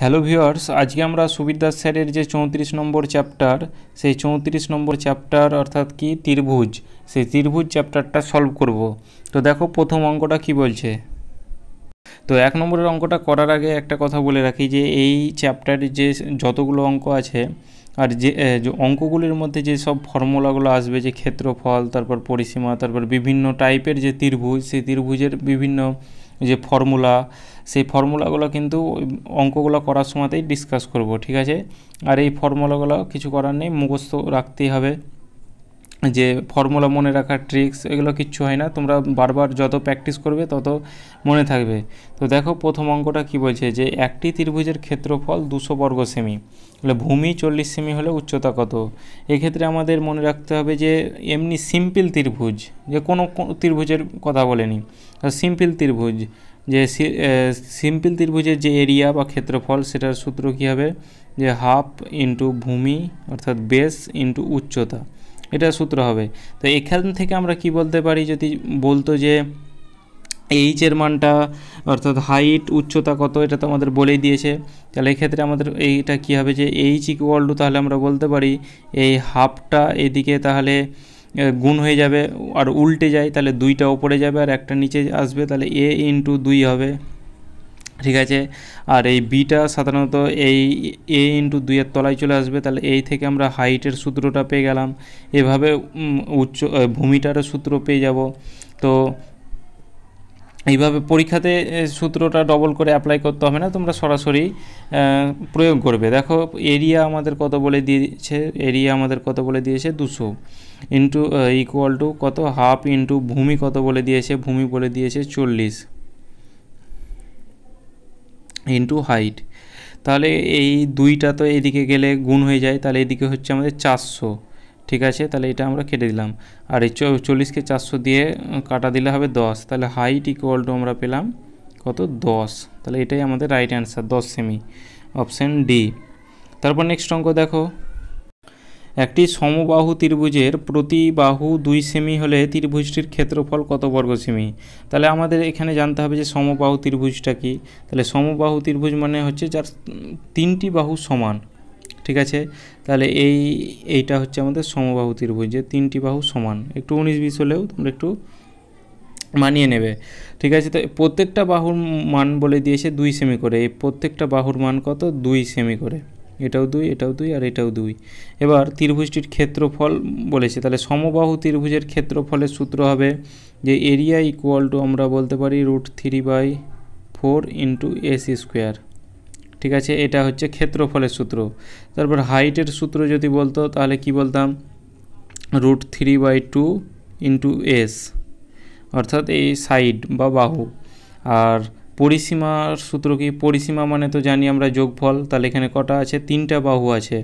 Hello viewers, আজকে আমরা সুবীর দাস স্যারের যে 34 নম্বর চ্যাপ্টার, সেই 34 নম্বর চ্যাপ্টার অর্থাৎ কি ত্রিভুজ, সেই ত্রিভুজ চ্যাপ্টারটা সলভ করব। তো দেখো প্রথম অঙ্কটা কি বলছে। তো এক নম্বরের অঙ্কটা করার আগে একটা কথা বলে রাখি যে এই চ্যাপ্টারে যে যতগুলো অঙ্ক আছে আর যে অঙ্কগুলির মধ্যে যে সব ফর্মুলাগুলো আসবে, যে ক্ষেত্রফল, তারপর পরিসীমা, তারপর বিভিন্ন টাইপের যে ত্রিভুজ, সেই ত্রিভুজের বিভিন্ন যে ফর্মুলা, সেই ফর্মুলাগুলো কিন্তু অঙ্কগুলো করার সময়তেই ডিসকাস করব, ঠিক আছে। আর এই ফর্মুলাগুলো কিছু করার নেই, মুখস্থ রাখতেই হবে। যে ফর্মুলা মনে রাখার ট্রিক্স এগুলো কিচ্ছু হয় না, তোমরা বারবার যত প্র্যাকটিস করবে তত মনে থাকবে। তো দেখো প্রথম অঙ্কটা কি বলছে, যে একটি ত্রিভুজের ক্ষেত্রফল 200 বর্গ সেমি, তাহলে ভূমি 40 সেমি হলে উচ্চতা কত। এক্ষেত্রে আমাদের মনে রাখতে হবে যে এমনি সিম্পল ত্রিভুজ, যে কোনো ত্রিভুজের কথা বলেনি, সিম্পল ত্রিভুজ, যে সিম্পল ত্রিভুজের যে এরিয়া বা ক্ষেত্রফল সেটার সূত্র কী হবে, যে হাফ ইন্টু ভূমি অর্থাৎ বেস ইন্টু উচ্চতা, এটা সূত্র হবে। তো এখান থেকে আমরা কি বলতে পারি, যদি বলতো যে এইচের মানটা অর্থাৎ হাইট উচ্চতা কত, এটা তো আমাদের বলেই দিয়েছে। তাহলে এক্ষেত্রে আমাদের এইটা কী হবে, যে এইচ ইকুয়াল টু, তাহলে আমরা বলতে পারি এই হাফটা এদিকে তাহলে গুণ হয়ে যাবে, আর উল্টে যায় তাহলে দুইটা ওপরে যাবে আর একটা নিচে আসবে, তাহলে এ ইন্টু 2 হবে, ঠিক আছে। আর এই বিটা সাধারণত এই এ ইন্টু 2 তলায় চলে আসবে, তাহলে এই থেকে আমরা হাইটের সূত্রটা পেয়ে গেলাম। এভাবে ভূমিটারও সূত্র পেয়ে যাব। তো এইভাবে পরীক্ষাতে সূত্রটা ডবল করে অ্যাপ্লাই করতে হবে না, তোমরা সরাসরি প্রয়োগ করবে। দেখো এরিয়া আমাদের কত বলে দিয়েছে, এরিয়া আমাদের কত বলে দিয়েছে 200 ইন্টু ইকুয়াল টু কত, হাফ ইন্টু ভূমি কত বলে দিয়েছে, ভূমি বলে দিয়েছে 40 ইন্টু হাইট। তাহলে এই দুইটা তো এইদিকে গেলে গুণ হয়ে যায়, তাহলে এদিকে হচ্ছে আমাদের 400, ঠিক আছে। তাহলে এটা আমরা কেটে দিলাম, আর এই 40কে 400 দিয়ে কাটা দিলে হবে 10, তাহলে হাইট ইকুয়াল টু আমরা পেলাম কত, 10। তাহলে এটাই আমাদের right answer, 10 semi, option D. তারপর নেক্সট অঙ্ক দেখো, একটি সমবাহু ত্রিভুজের প্রতি বাহু 2 সেমি হলে ত্রিভুজটির ক্ষেত্রফল কত বর্গ সেমি। তাহলে আমাদের এখানে জানতে হবে যে সমবাহু ত্রিভুজটা কি। তাহলে সমবাহু ত্রিভুজ মানে হচ্ছে যার 3টি বাহু সমান, ঠিক আছে। তাহলে এইটা হচ্ছে আমাদের সমবাহু ত্রিভুজ, যে 3টি বাহু সমান। একটু 19-20 হলেও তোমরা একটু মানিয়ে নেবে, ঠিক আছে। তো প্রত্যেকটা বাহুর মান বলে দিয়েছে 2 সেমি করে, এই প্রত্যেকটা বাহুর মান কত, 2 সেমি করে, এটাও 2, এটাও 2 আর এটাও 2। এবার ত্রিভুজটির ক্ষেত্রফল বলেছে, তাহলে সমবাহু ত্রিভুজের ক্ষেত্রফলের সূত্র হবে যে এরিয়া ইকুয়াল টু আমরা বলতে পারি √3/4 ইন্টু এস স্কোয়ার, ঠিক আছে। এটা হচ্ছে ক্ষেত্রফলের সূত্র। তারপর হাইটের সূত্র যদি বলতো তাহলে কি বলতাম, √3/2 ইন্টু এস, অর্থাৎ এই সাইড বা বাহু। আর পরিসীমার সূত্র কি, পরিসীমা মানে তো জানি আমরা যোগফল, তাহলে এখানে কটা আছে, 3টা বাহু আছে,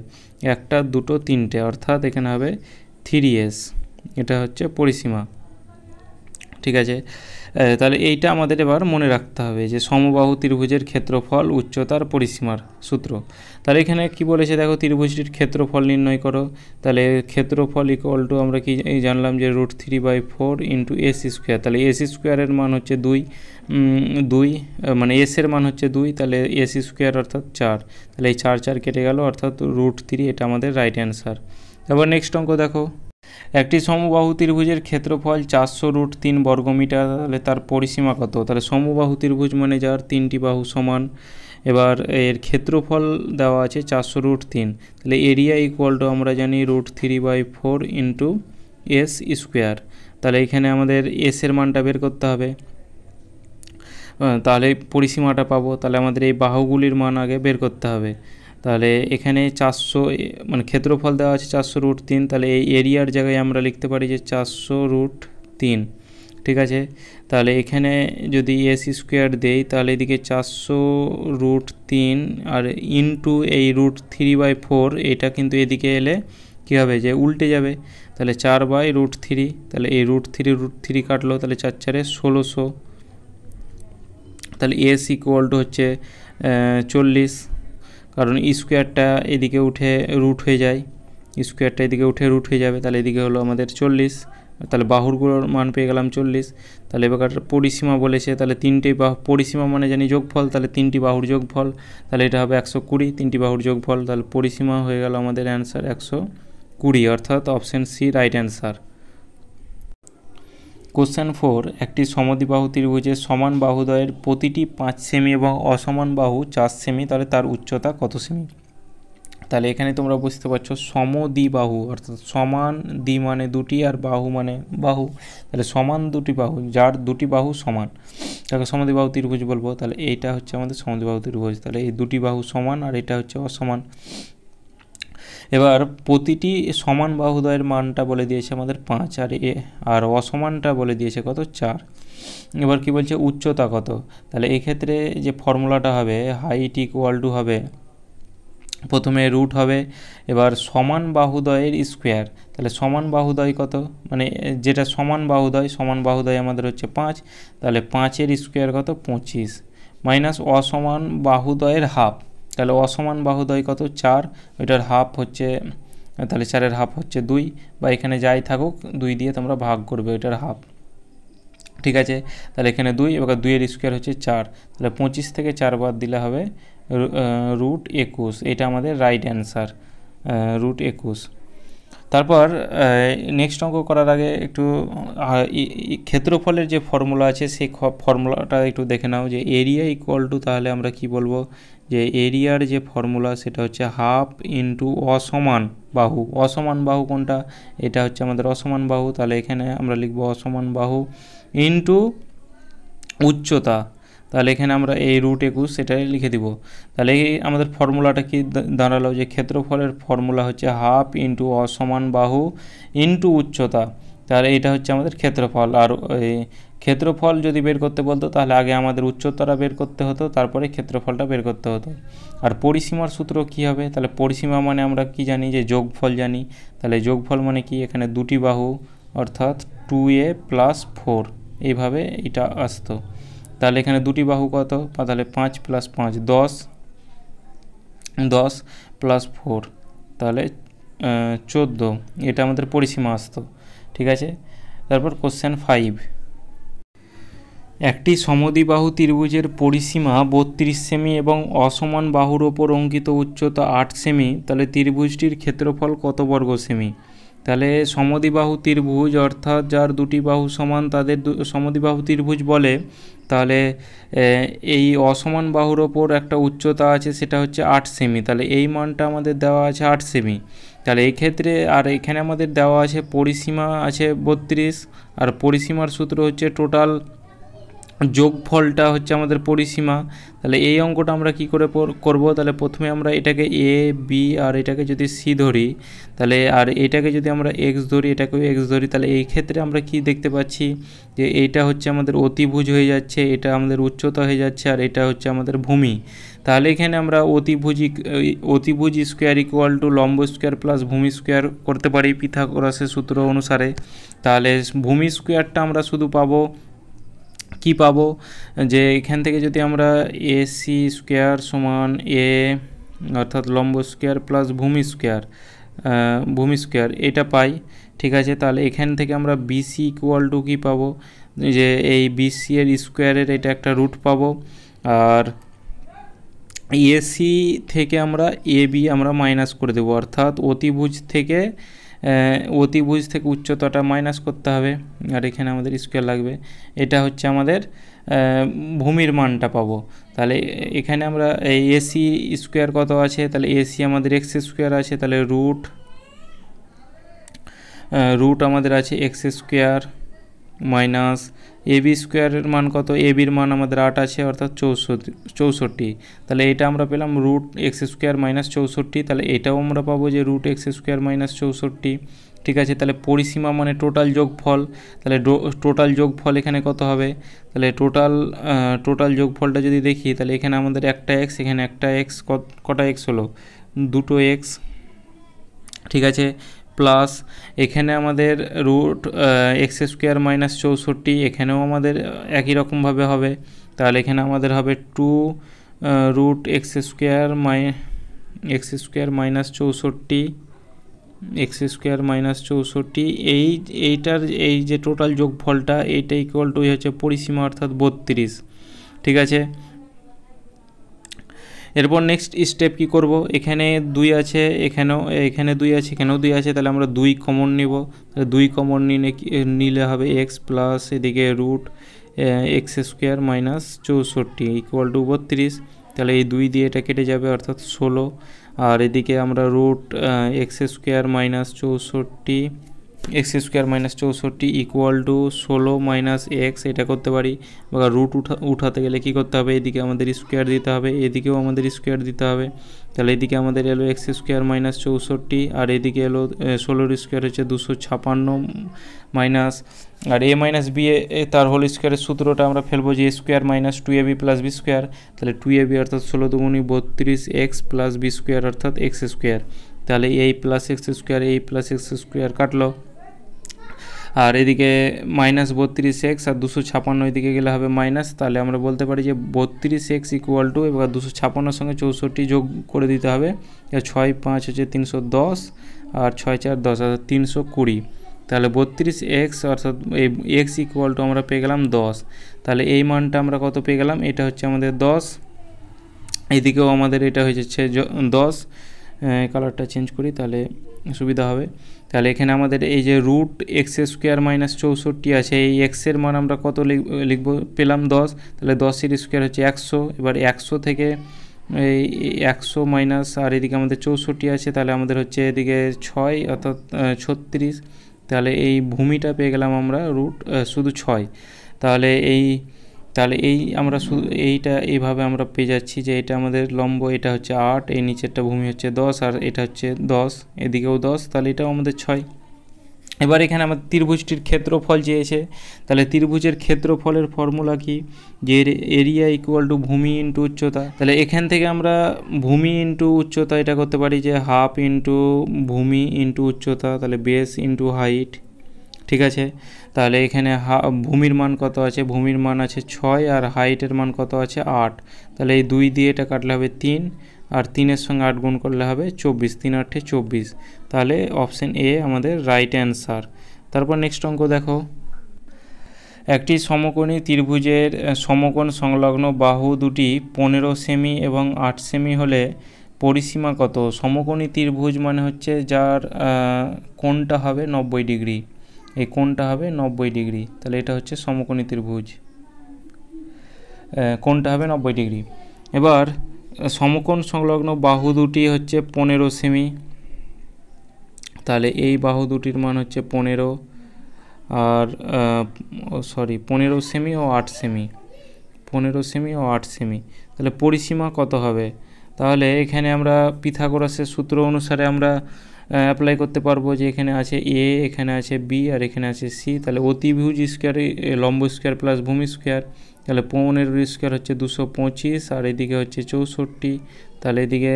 1 2 3টে, অর্থাৎ এখানে হবে 3s, এটা হচ্ছে পরিসীমা, ঠিক আছে। তাহলে এইটা আমাদের এবার মনে রাখতে হবে, যে সমবাহু ত্রিভুজের ক্ষেত্রফল, উচ্চতার, পরিসীমার সূত্র। তাহলে এখানে কি বলেছে দেখো, ত্রিভুজটির ক্ষেত্রফল নির্ণয় করো। তাহলে ক্ষেত্রফল ইকুয়াল টু আমরা কি জানলাম, যে √3/4 ইন্টু এস স্কোয়ার, তাহলে এস স্কোয়ারের মান হচ্ছে 2 মানে এস এর মান হচ্ছে 2, তাহলে এস স্কোয়ার অর্থাৎ 4, তাহলে এই 4 কেটে গেল, অর্থাৎ √3, এটা আমাদের রাইট অ্যান্সার। তারপর নেক্সট অঙ্ক দেখো, একটি সমবাহু ত্রিভুজের ক্ষেত্রফল 400√3 বর্গমিটার, তাহলে তার পরিসীমা কত। তাহলে সমবাহু ত্রিভুজ মানে যার 3টি বাহু সমান। এবার এর ক্ষেত্রফল দেওয়া আছে 400√3, তাহলে এরিয়া ইকুয়াল টু আমরা জানি √3/4 ইন্টু এস স্কোয়ার। তাহলে এখানে আমাদের এস এর মানটা বের করতে হবে, তাহলে পরিসীমাটা পাবো। তাহলে আমাদের এই বাহুগুলির মান আগে বের করতে হবে। তাহলে এখানে 400 মানে ক্ষেত্রফল দেওয়া আছে 400√3, তাহলে এই এরিয়ার জায়গায় আমরা লিখতে পারি যে 400√3, ঠিক আছে। তাহলে এখানে যদি এস স্কোয়ার দেই, তাহলে এদিকে 400√3 আর ইন্টু এই √3/4, এটা কিন্তু এদিকে এলে কী হবে, যে উল্টে যাবে, তাহলে 4/√3, তাহলে এই √3 কাটলো, তাহলে 4 4 1600, তাহলে এস ইকুয়াল টু হচ্ছে 40, কারণ স্কোয়ারটা এদিকে উঠে রুট হয়ে যায়, স্কোয়ারটা এদিকে উঠে রুট হয়ে যাবে, তাহলে এদিকে হলো আমাদের 40, তাহলে বাহুরগুলোর মান পেয়ে গেলাম 40। তাহলে এবার পরিসীমা বলেছে, তাহলে তিনটে বাহু, পরিসীমা মানে জানি যোগফল, তাহলে তিনটি বাহুর যোগফল, তাহলে এটা হবে 120, তিনটি বাহুর যোগফল, তাহলে পরিসীমা হয়ে গেল আমাদের অ্যান্সার 120, অর্থাৎ option C right answer. Question 4, একটি সমদ্বিবাহু ত্রিভুজের সমান বাহুদ্বয়ের প্রতিটি 5 সেমি এবং অসমান বাহু 4 সেমি, তাহলে তার উচ্চতা কত সেমি? তাহলে এখানে তোমরা বুঝতে পারছো সমদ্বিবাহু অর্থাৎ সমান, দ্বি মানে দুটি আর বাহু মানে বাহু, তাহলে সমান দুটি বাহু, যার দুটি বাহু সমান তাকে সমদ্বিবাহু ত্রিভুজ বলবো। তাহলে এইটা হচ্ছে আমাদের সমদ্বিবাহু ত্রিভুজ, তাহলে এই দুটি বাহু সমান আর এটা হচ্ছে অসমান। এবার প্রতিটি সমান বাহুদ্বয়ের মানটা বলে দিয়েছে আমাদের 5, আর অসমানটা বলে দিয়েছে কত, 4। এবার কি বলছে উচ্চতা কত, তাহলে এই ক্ষেত্রে যে ফর্মুলাটা হবে হাইট ইকুয়াল টু হবে, প্রথমে রুট হবে, এবার সমান বাহুদ্বয়ের স্কোয়ার, তাহলে সমান বাহুদ্বয় কত, মানে যেটা সমান বাহুদ্বয় আমাদের হচ্ছে 5, তাহলে 5-এর স্কোয়ার কত 25, মাইনাস অসমান বাহুদ্বয়ের হাফ, তাহলে অসমান বাহুদ্বয় কত 4, ওইটার হাফ হচ্ছে, তাহলে 4-এর হাফ হচ্ছে 2, বা এখানে যাই থাকুক 2 দিয়ে তোমরা ভাগ করবে ওইটার হাফ, ঠিক আছে। তাহলে এখানে 2, এবার 2-এর স্কোয়ার হচ্ছে 4, তাহলে 25 থেকে 4 বাদ দিলে হবে রুট 21, এটা আমাদের রাইট অ্যান্সার, রুট 21। তারপর নেক্সট অঙ্ক করার আগে একটু ক্ষেত্রফলের যে ফর্মুলা আছে সেই ফর্মুলাটা একটু দেখে নাও, যে এরিয়া ইকুয়াল টু, তাহলে আমরা কি বলবো, যে এরিয়ার যে ফর্মুলা সেটা হচ্ছে হাফ ইন্টু অসমান বাহু, অসমান বাহু কোনটা, এটা হচ্ছে আমাদের অসমান বাহু, তাহলে এখানে আমরা লিখবো অসমান বাহু ইন্টু উচ্চতা, তাহলে এখানে আমরা এই রুট 21 সেটাই লিখে দিব। তাহলে এই আমাদের ফর্মুলাটা কি দাঁড়ালো, যে ক্ষেত্রফলের ফর্মুলা হচ্ছে হাফ ইন্টু অসমান বাহু ইন্টু উচ্চতা, তাহলে এটা হচ্ছে আমাদের ক্ষেত্রফল। আর এই ক্ষেত্রফল যদি বের করতে বলতো তাহলে আগে আমাদের উচ্চতাটা বের করতে হতো, তারপরে ক্ষেত্রফলটা বের করতে হতো। আর পরিসীমার সূত্র কি হবে, তাহলে পরিসীমা মানে আমরা কি জানি, যে যোগফল জানি, তাহলে যোগফল মানে কি, এখানে দুটি বাহু অর্থাৎ 2a + 4, এইভাবে এটা আসতো। তাহলে এখানে দুটি বাহু কত, তাহলে 5 + 5 10, 10 + 4 তাহলে 14, এটা আমাদের পরিসীমা আসতো, ঠিক আছে। তারপর কোশ্চেন 5, একটি সমদ্বিবাহু ত্রিভুজের পরিসীমা 32 সেমি এবং অসমান বাহুর ওপর অঙ্কিত উচ্চতা 8 সেমি, তাহলে ত্রিভুজটির ক্ষেত্রফল কত বর্গ সেমি? তাহলে সমদ্বিবাহু ত্রিভুজ অর্থাৎ যার দুটি বাহু সমান তাদের সমদ্বিবাহু ত্রিভুজ বলে। তাহলে এই অসমান বাহুর ওপর একটা উচ্চতা আছে সেটা হচ্ছে 8 সেমি, তাহলে এই মানটা আমাদের দেওয়া আছে 8 সেমি। তাহলে এই ক্ষেত্রে আর এখানে আমাদের দেওয়া আছে পরিসীমা আছে 32, আর পরিসীমার সূত্র হচ্ছে টোটাল যোগফলটা হচ্ছে আমাদের পরিসীমা। তাহলে এই অঙ্কটা আমরা কি করে করব, তাহলে প্রথমে আমরা এটাকে এ বি আর এটাকে যদি সি ধরি, তাহলে আর এটাকে যদি আমরা এক্স ধরি এটাকেও এক্স ধরি, তাহলে এই ক্ষেত্রে আমরা কি দেখতে পাচ্ছি, যে এইটা হচ্ছে আমাদের অতিভুজ হয়ে যাচ্ছে, এটা আমাদের উচ্চতা হয়ে যাচ্ছে, আর এটা হচ্ছে আমাদের ভূমি। তাহলে এখানে আমরা অতিভুজ স্কোয়ার ইকুয়াল টু লম্ব স্কোয়ার প্লাস ভূমি স্কোয়ার করতে পারি পিথাগোরাসের সূত্র অনুসারে। তাহলে ভূমি স্কোয়ারটা আমরা শুধু পাবো, কি পাবো, যে এখান থেকে যদি আমরা এসি স্কোয়ার সমান এ অর্থাৎ লম্ব স্কোয়ার প্লাস ভূমি স্কোয়ার এটা পাই, ঠিক আছে। তাহলে এখান থেকে আমরা বিসি ইকুয়াল টু কী পাবো, যে এই বিসি এর স্কোয়ারের এটা একটা রুট পাবো, আর এসি থেকে আমরা এ বি আমরা মাইনাস করে দেবো, অর্থাৎ অতিভুজ থেকে উচ্চতাটা মাইনাস করতে হবে, আর এখানে আমাদের স্কোয়ার লাগবে, এটা হচ্ছে আমাদের ভূমির মানটা পাবো। তাহলে এখানে আমরা এই এসি স্কোয়ার কত আছে, তাহলে এসি আমাদের এক্স স্কোয়ার আছে, তাহলে রুট আমাদের আছে এক্স স্কোয়ার মাইনাস এবি স্কোয়ারের মান কত, এবির মান আমাদের 8 আছে অর্থাৎ 64, তাহলে এটা আমরা পেলাম রুট এক্স স্কোয়ার মাইনাস 64, তাহলে এটাও আমরা পাবো যে রুট এক্স স্কোয়ার মাইনাস 64, ঠিক আছে। তাহলে পরিসীমা মানে টোটাল যোগফল, তাহলে টোটাল যোগফল এখানে কত হবে, তাহলে টোটাল যোগফলটা যদি দেখি, তাহলে এখানে আমাদের একটা এক্স, এখানে একটা এক্স, কটা এক্স হলো, দুটো এক্স, ঠিক আছে, প্লাস এখানে আমাদের রুট এক্স স্কোয়ার মাইনাস 64, এখানেও আমাদের একই রকমভাবে হবে, তাহলে এখানে আমাদের হবে 2 root x square minus 64 x square minus 64 এইটার এই যে টোটাল যোগফলটা এইটা ইকুয়াল টু হচ্ছে পরিসীমা অর্থাৎ 32। ঠিক আছে, এরপর নেক্সট স্টেপ কি করব, এখানে 2 আছে, এখানে 2 আছে, এখানেও 2 আছে, তাহলে আমরা 2 কমন নিব। তাহলে 2 কমন নিলে হবে এক্স প্লাস এদিকে root x square minus 64 equal to 32। তাহলে এই 2 দিয়ে এটা কেটে যাবে অর্থাৎ 16। আর এদিকে আমরা root x square minus 64 equal to 16 minus x এটা করতে পারি। বা রুট উঠাতে গেলে কি করতে হবে, এদিকে আমাদের স্কোয়ার দিতে হবে, এদিকেও আমাদের স্কোয়ার দিতে হবে। তাহলে এদিকে আমাদের এলো এক্স স্কোয়ার মাইনাস 64 আর এদিকে এলো 16 স্কোয়ার হচ্ছে 256 মাইনাস, আর এ মাইনাস বি তার হোল স্কোয়ারের সূত্রটা আমরা ফেলবো যে square minus 2ab plus B square. তাহলে 2ab অর্থাৎ 16 দুগুণী 32 এক্স প্লাস বি স্কোয়ার অর্থাৎ এক্স স্কোয়ার। তাহলে এই প্লাস এক্স স্কোয়ার এই প্লাস এক্স স্কোয়ার কাটলো, আর এদিকে মাইনাস 32x আর 256 এদিকে গেলে হবে মাইনাস। তাহলে আমরা বলতে পারি যে 32x ইকুয়াল টু, এবার 256 সঙ্গে 64 যোগ করে দিতে হবে। 6 5 হচ্ছে 310 আর 6 4 10 অর্থাৎ 320। তাহলে 32x অর্থাৎ এই x ইকুয়াল টু আমরা পেয়ে গেলাম 10। তাহলে এই মানটা আমরা কত পেয়ে গেলাম, এটা হচ্ছে আমাদের 10, এইদিকেও আমাদের এটা হয়ে যাচ্ছে 10। কালারটা চেঞ্জ করি তাহলে সুবিধা হবে। তাহলে এখানে আমাদের এই যে রুট এক্স স্কোয়ার মাইনাস 64 আছে, এই এক্সের মান আমরা কত লিখব, পেলাম 10। তাহলে 10-এর স্কোয়ার হচ্ছে 100। এবার 100 থেকে এই 100 মাইনাস আর এদিকে আমাদের 64 আছে, তাহলে আমাদের হচ্ছে এদিকে 6 অর্থাৎ 36। তাহলে এই ভূমিটা পেয়ে গেলাম আমরা রুট শুধু 6। তাহলে এই আমরা শুধু এইটা এইভাবে আমরা পেয়ে যাচ্ছি যে এটা আমাদের লম্ব, এটা হচ্ছে 8, এই নিচেরটা ভূমি হচ্ছে 10 আর এটা হচ্ছে 10, এদিকেও 10, তাহলে এটাও আমাদের 6। এবার এখানে আমাদের ত্রিভুজটির ক্ষেত্রফল চেয়েছে। তাহলে ত্রিভুজের ক্ষেত্রফলের ফর্মুলা কি, যে এরিয়া ইকুয়াল টু ভূমি ইন্টু উচ্চতা। তাহলে এখান থেকে আমরা ভূমি ইন্টু উচ্চতা এটা করতে পারি যে হাফ ইন্টু ভূমি ইন্টু উচ্চতা, তাহলে বেস ইন্টু হাইট। ঠিক আছে, তাহলে এখানে ভূমির মান কত আছে, ভূমির মান আছে 6 আর হাইটের মান কত আছে 8। তাহলে এই 2 দিয়ে এটা কাটলে হবে 3 আর 3-এর সঙ্গে 8 গুণ করলে হবে 24, 3 8 24। তাহলে অপশন এ আমাদের রাইট অ্যান্সার। তারপর নেক্সট অঙ্ক দেখো, একটি সমকোণী ত্রিভুজের সমকোণ সংলগ্ন বাহু দুটি 15 সেমি এবং 8 সেমি হলে পরিসীমা কত। সমকোণী ত্রিভুজ মানে হচ্ছে যার কোণটা হবে 90 ডিগ্রি, এই কোণটা হবে 90 ডিগ্রি। তাহলে এটা হচ্ছে সমকোণী ত্রিভুজ, কোণটা হবে 90 ডিগ্রি। এবার সমকোণ সংলগ্ন বাহু দুটি হচ্ছে 15 সেমি, তাহলে এই বাহু দুটির মান হচ্ছে 15 আর 15 সেমি ও 8 সেমি, 15 সেমি ও 8 সেমি। তাহলে পরিসীমা কত হবে, তাহলে এখানে আমরা পিথাগোরাসের সূত্র অনুসারে আমরা অ্যাপ্লাই করতে পারবো যে এখানে আছে এ, এখানে আছে বি আর এখানে আছে সি। তাহলে অতিভুজ স্কোয়ার লম্ব স্কোয়ার প্লাস ভূমি স্কোয়ার, তাহলে 15 স্কোয়ার হচ্ছে 225 আর এদিকে হচ্ছে 64। তাহলে এদিকে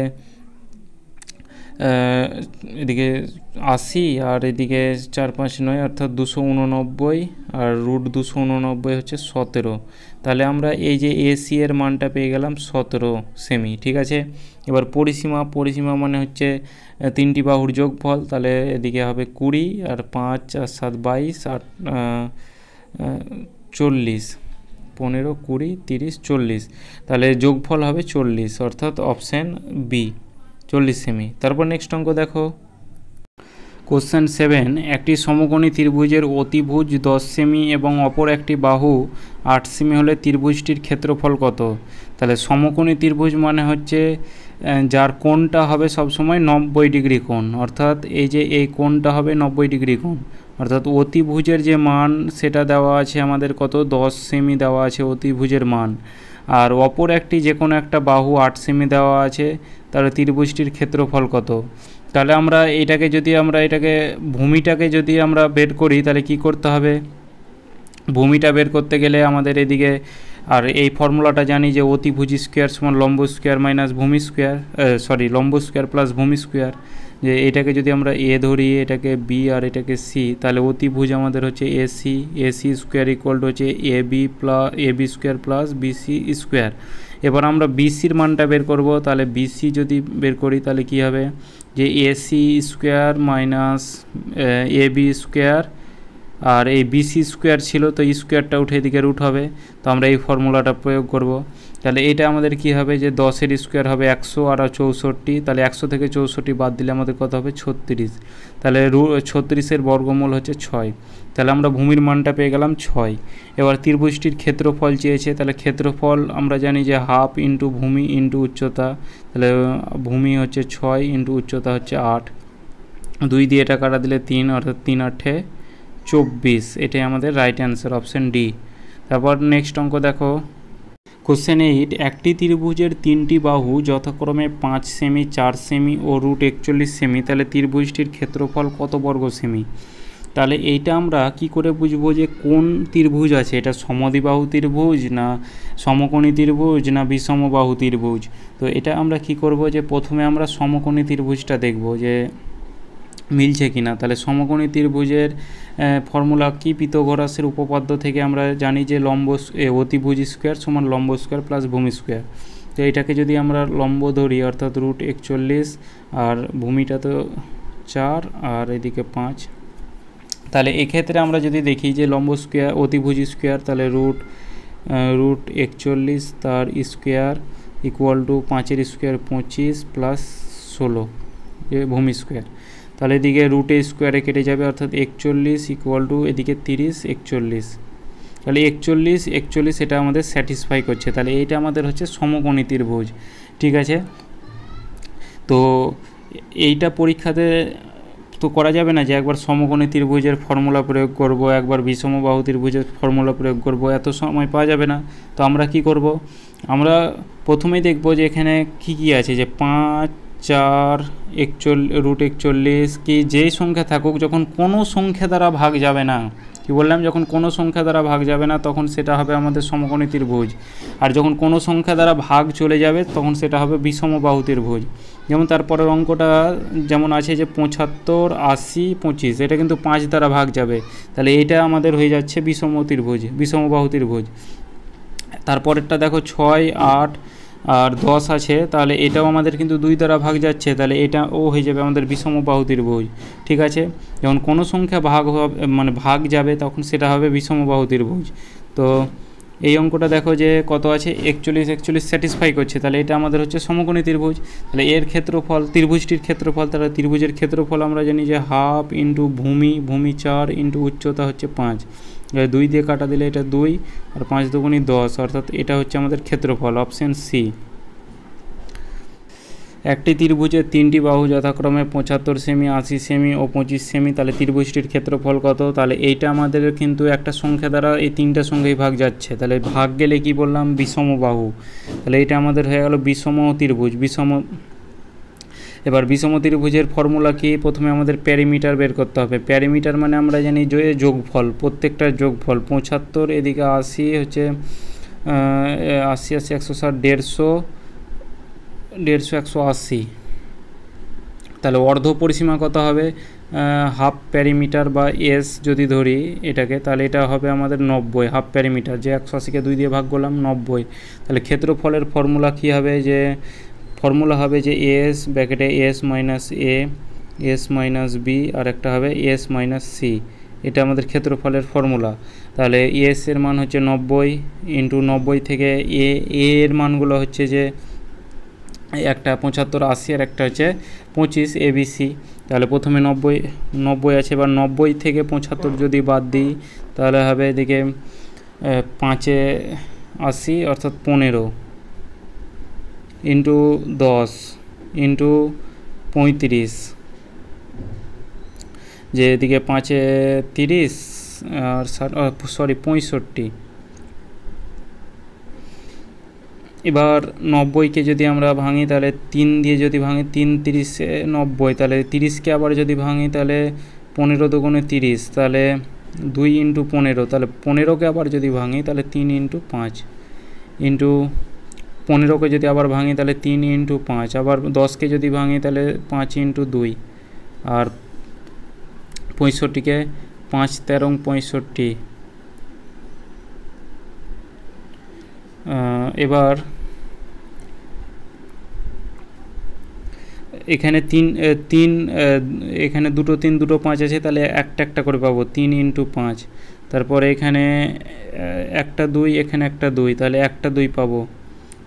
80 আর এদিকে 4 5 9 অর্থাৎ 289 আর রুট 289 হচ্ছে 17। তাহলে আমরা এই যে এসি এর মানটা পেয়ে গেলাম 17 সেমি। ঠিক আছে, এবার পরিসীমা মানে হচ্ছে 3টি বাহুর যোগফল। তাহলে এদিকে হবে 20 আর 5 আর 7 22 আর 40, 15 20 30 40। তাহলে যোগফল হবে 40 অর্থাৎ অপশান বি 40 সেমি। তারপর নেক্সট অঙ্ক দেখো, কোশ্চেন 7, একটি সমকোণী ত্রিভুজের অতিভুজ 10 সেমি এবং অপর একটি বাহু 8 সেমি হলে ত্রিভুজটির ক্ষেত্রফল কত। তাহলে সমকোণী ত্রিভুজ মানে হচ্ছে যার কোণটা হবে সবসময় 90 ডিগ্রি কোণ, অর্থাৎ এই যে এই কোণটা হবে 90 ডিগ্রি কোণ, অর্থাৎ অতিভুজের যে মান সেটা দেওয়া আছে আমাদের কত 10 সেমি দেওয়া আছে অতিভুজের মান, আর অপর একটি যে কোনো একটা বাহু 8 সেমি দেওয়া আছে, তাহলে ত্রিভুজটির ক্ষেত্রফল কত। তাহলে আমরা এটাকে ভূমিটাকে যদি আমরা বের করি তাহলে কি করতে হবে, ভূমিটা বের করতে গেলে আমাদের এদিকে আর এই ফর্মুলাটা জানি যে অতিভুজ স্কোয়ার সমান লম্ব স্কোয়ার মাইনাস ভূমি স্কোয়ার, লম্ব স্কোয়ার প্লাস ভূমি স্কোয়ার। যে এটাকে যদি আমরা এ ধরি, এটাকে বি আর এটাকে সি, তাহলে অতিভুজ আমাদের হচ্ছে এসি স্কোয়ার ইকুয়াল টু হচ্ছে A B square plus BC square. এবার আমরা বিসির মানটা বের করব। তাহলে বিসি যদি বের করি তাহলে কি হবে যে এসি স্কোয়ার মাইনাস এ বি স্কোয়ার, আর এই বিসি স্কোয়ার ছিল তো স্কোয়ারটা উঠে এদিকে রুট হবে, তো আমরা এই ফর্মুলাটা প্রয়োগ করব। তাহলে এটা আমাদের কি হবে যে 10-এর স্কোয়ার হবে 100 আর 64, তাহলে 100 থেকে 64 বাদ দিলে আমাদের কত হবে 36, তাহলে 36-এর বর্গমূল হচ্ছে 6, তাহলে আমরা ভূমির মানটা পেয়ে গেলাম 6। এবার ত্রিভুজটির ক্ষেত্রফল চেয়েছে, তাহলে ক্ষেত্রফল আমরা জানি যে হাফ ইন্টু ভূমি ইন্টু উচ্চতা, তাহলে ভূমি হচ্ছে 6 ইন্টু উচ্চতা হচ্ছে 8, 2 দিয়ে এটা কাটা দিলে 3, অর্থাৎ 3×8 = 24, এটাই আমাদের রাইট অ্যান্সার, অপশান ডি। তারপর নেক্সট অঙ্ক দেখো, কোশ্চেন 8, একটি ত্রিভুজের 3টি বাহু যথাক্রমে 5 সেমি, 4 সেমি ও √41 সেমি, তাহলে ত্রিভুজটির ক্ষেত্রফল কত বর্গ সেমি? তাহলে এইটা আমরা কি করে বুঝবো যে কোন ত্রিভুজ আছে, এটা সমদ্বিবাহু ত্রিভুজ না সমকোণী ত্রিভুজ না বিষমবাহু ত্রিভুজ? তো এটা আমরা কি করব যে প্রথমে আমরা সমকোণী ত্রিভুজটা দেখব যে মিলছে কিনা। তাহলে সমকোণী ত্রিভুজের ফর্মুলা কি? পিথাগোরাসের উপপাদ্য থেকে আমরা জানি যে অতিভুজ স্কোয়ার সমান লম্ব স্কোয়ার প্লাস ভূমি স্কোয়ার। তো এটাকে যদি আমরা লম্ব ধরি অর্থাৎ √41, আর ভূমিটা তো 4 আর এদিকে 5, তাহলে এক্ষেত্রে আমরা যদি দেখি যে লম্ব স্কোয়ার অতিভুজ স্কোয়ার, তাহলে √41 তার স্কোয়ার ইকুয়াল টু 5-এর স্কোয়ার 25 প্লাস 16 ভূমি স্কোয়ার, তাহলে এদিকে রুটে স্কোয়ারে কেটে যাবে, অর্থাৎ 41 ইকুয়াল টু এদিকে 30 41, তাহলে 41 এটা আমাদের স্যাটিসফাই করছে, তাহলে এইটা আমাদের হচ্ছে সমকোণী ত্রিভুজ। ঠিক আছে, তো এইটা পরীক্ষাতে তো করা যাবে না যে একবার সমকোণী ত্রিভুজের ফর্মুলা প্রয়োগ করব, একবার বিষমবাহু ত্রিভুজের ফর্মুলা প্রয়োগ করব, এত সময় পাওয়া যাবে না। তো আমরা কি করব, আমরা প্রথমেই দেখব যে এখানে কি কি আছে, যে 5 4 √41 কি যেই সংখ্যা থাকুক, যখন কোনো সংখ্যা দ্বারা ভাগ যাবে না, কি বললাম, যখন কোনো সংখ্যা দ্বারা ভাগ যাবে না তখন সেটা হবে আমাদের সমকোণী ত্রিভুজ, আর যখন কোনো সংখ্যা দ্বারা ভাগ চলে যাবে তখন সেটা হবে বিষমবাহু ত্রিভুজ। যেমন তারপরের অঙ্কটা যেমন আছে যে 75 80 25, এটা কিন্তু 5 দ্বারা ভাগ যাবে, তাহলে এইটা আমাদের হয়ে যাচ্ছে বিষমবাহু ত্রিভুজ। তারপরেরটা দেখো 6 8 আর 10 আছে, তাহলে এটাও আমাদের কিন্তু 2 দ্বারা ভাগ যাচ্ছে, তাহলে এটাও হয়ে যাবে আমাদের বিষমবাহু ত্রিভুজ। ঠিক আছে, যখন কোনো সংখ্যা ভাগ যাবে তখন সেটা হবে বিষমবাহু ত্রিভুজ। তো এই অঙ্কটা দেখো যে কত আছে 41 স্যাটিসফাই করছে, তাহলে এটা আমাদের হচ্ছে সমকোণী ত্রিভুজ। তাহলে এর ক্ষেত্রফল, ত্রিভুজটির ক্ষেত্রফল, তাহলে ত্রিভুজের ক্ষেত্রফল আমরা জানি যে হাফ ইন্টু ভূমি 4 ইন্টু উচ্চতা হচ্ছে 5, 2 দিয়ে কাটা দিলে এটা 2 আর 5 দুগুণী 10, অর্থাৎ এটা হচ্ছে আমাদের ক্ষেত্রফল, অপশান সি। একটি ত্রিভুজের 3টি বাহু যথাক্রমে 75 সেমি, 80 সেমি ও 25 সেমি, তাহলে ত্রিভুজটির ক্ষেত্রফল কত? তাহলে এইটা আমাদের কিন্তু একটা সংখ্যা দ্বারা এই 3টা সংখ্যাই ভাগ যাচ্ছে, তাহলে ভাগ গেলে কি বললাম বিষমবাহু, তাহলে এটা আমাদের হয়ে গেল বিষম ত্রিভুজ। এবার বিষম ত্রিভুজের ফর্মুলা কি? প্রথমে আমাদের প্যারিমিটার বের করতে হবে। প্যারিমিটার মানে আমরা জানি যে যোগফল, প্রত্যেকটার যোগফল। 75 এদিকে 80 হচ্ছে 80 80 160 150 180, তাহলে অর্ধ পরিসীমা কত হবে? হাফ প্যারিমিটার বা এস যদি ধরি এটাকে, তাহলে এটা হবে আমাদের 90, হাফ প্যারিমিটার, যে 180কে 2 দিয়ে ভাগ করলাম 90। তাহলে ক্ষেত্রফলের ফর্মুলা কী হবে? যে ফর্মুলা হবে যে এস ব্র্যাকেটে এস মাইনাস এ, এস মাইনাস বি, আর একটা হবে এস মাইনাস সি, এটা আমাদের ক্ষেত্রফলের ফর্মুলা। তাহলে এস এর মান হচ্ছে 90 ইন্টু 90 থেকে এর মানগুলো হচ্ছে যে একটা 75 80 আর একটা হচ্ছে 25 ABC। তাহলে প্রথমে 90 আছে, এবার 90 থেকে 75 যদি বাদ দিই তাহলে হবে এদিকে 5 80 অর্থাৎ 15 ইন্টু 10 ইন্টু 35, যে এদিকে 5 30 আর 65। এবার 90কে যদি আমরা ভাঙি তাহলে 3 দিয়ে যদি ভাঙি 3 30 90, তাহলে 30কে আবার যদি ভাঙি তাহলে 15 দুগুণে 30, তাহলে 2 ইন্টু 15, তাহলে 15কে আবার যদি ভাঙি তাহলে 3 ইন্টু 5 ইন্টু 15কে যদি আবার ভাঙি তাহলে 3 ইন্টু 5, আবার 10কে যদি ভাঙি তাহলে 5 ইন্টু 2, আর 65কে 5 13 65। এবার এখানে তিন এখানে দুটো 3 দুটো 5 আছে, তাহলে একটা একটা করে পাবো, 3 × 5। তারপরে এখানে একটা 2, এখানে একটা 2, তাহলে একটা 2 পাবো।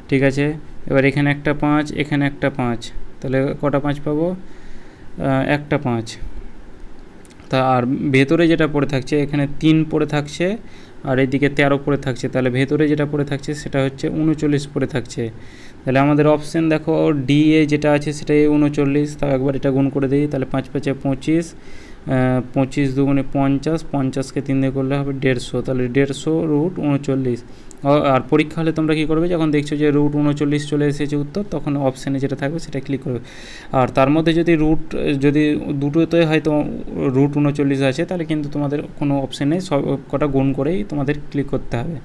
ঠিক আছে, এবার এখানে একটা 5, এখানে একটা 5, তাহলে কটা 5 পাবো? একটা 5। তা আর ভেতরে যেটা পড়ে থাকছে, এখানে 3 পড়ে থাকছে আর এদিকে 13 পড়ে থাকছে, তাহলে ভেতরে যেটা পড়ে থাকছে সেটা হচ্ছে 39 পড়ে থাকছে। তাহলে আমাদের অপশান দেখো ডি এ যেটা আছে সেটাই 39। তাও একবার এটা গুণ করে দিই, তাহলে 5 5 25, 25 দুগুণে 50, 50কে 3 দিয়ে করলে হবে 150, তাহলে 150√39। আর পরীক্ষা হলে তোমরা কী করবে, যখন দেখছো যে √39 চলে এসেছে উত্তর, তখন অপশানে যেটা থাকবে সেটা ক্লিক করবে। আর তার মধ্যে যদি দুটোতে হয়তো √39 আছে, তাহলে কিন্তু তোমাদের কোনো অপশান নেই, সব কটা গুণ করেই তোমাদের ক্লিক করতে হবে।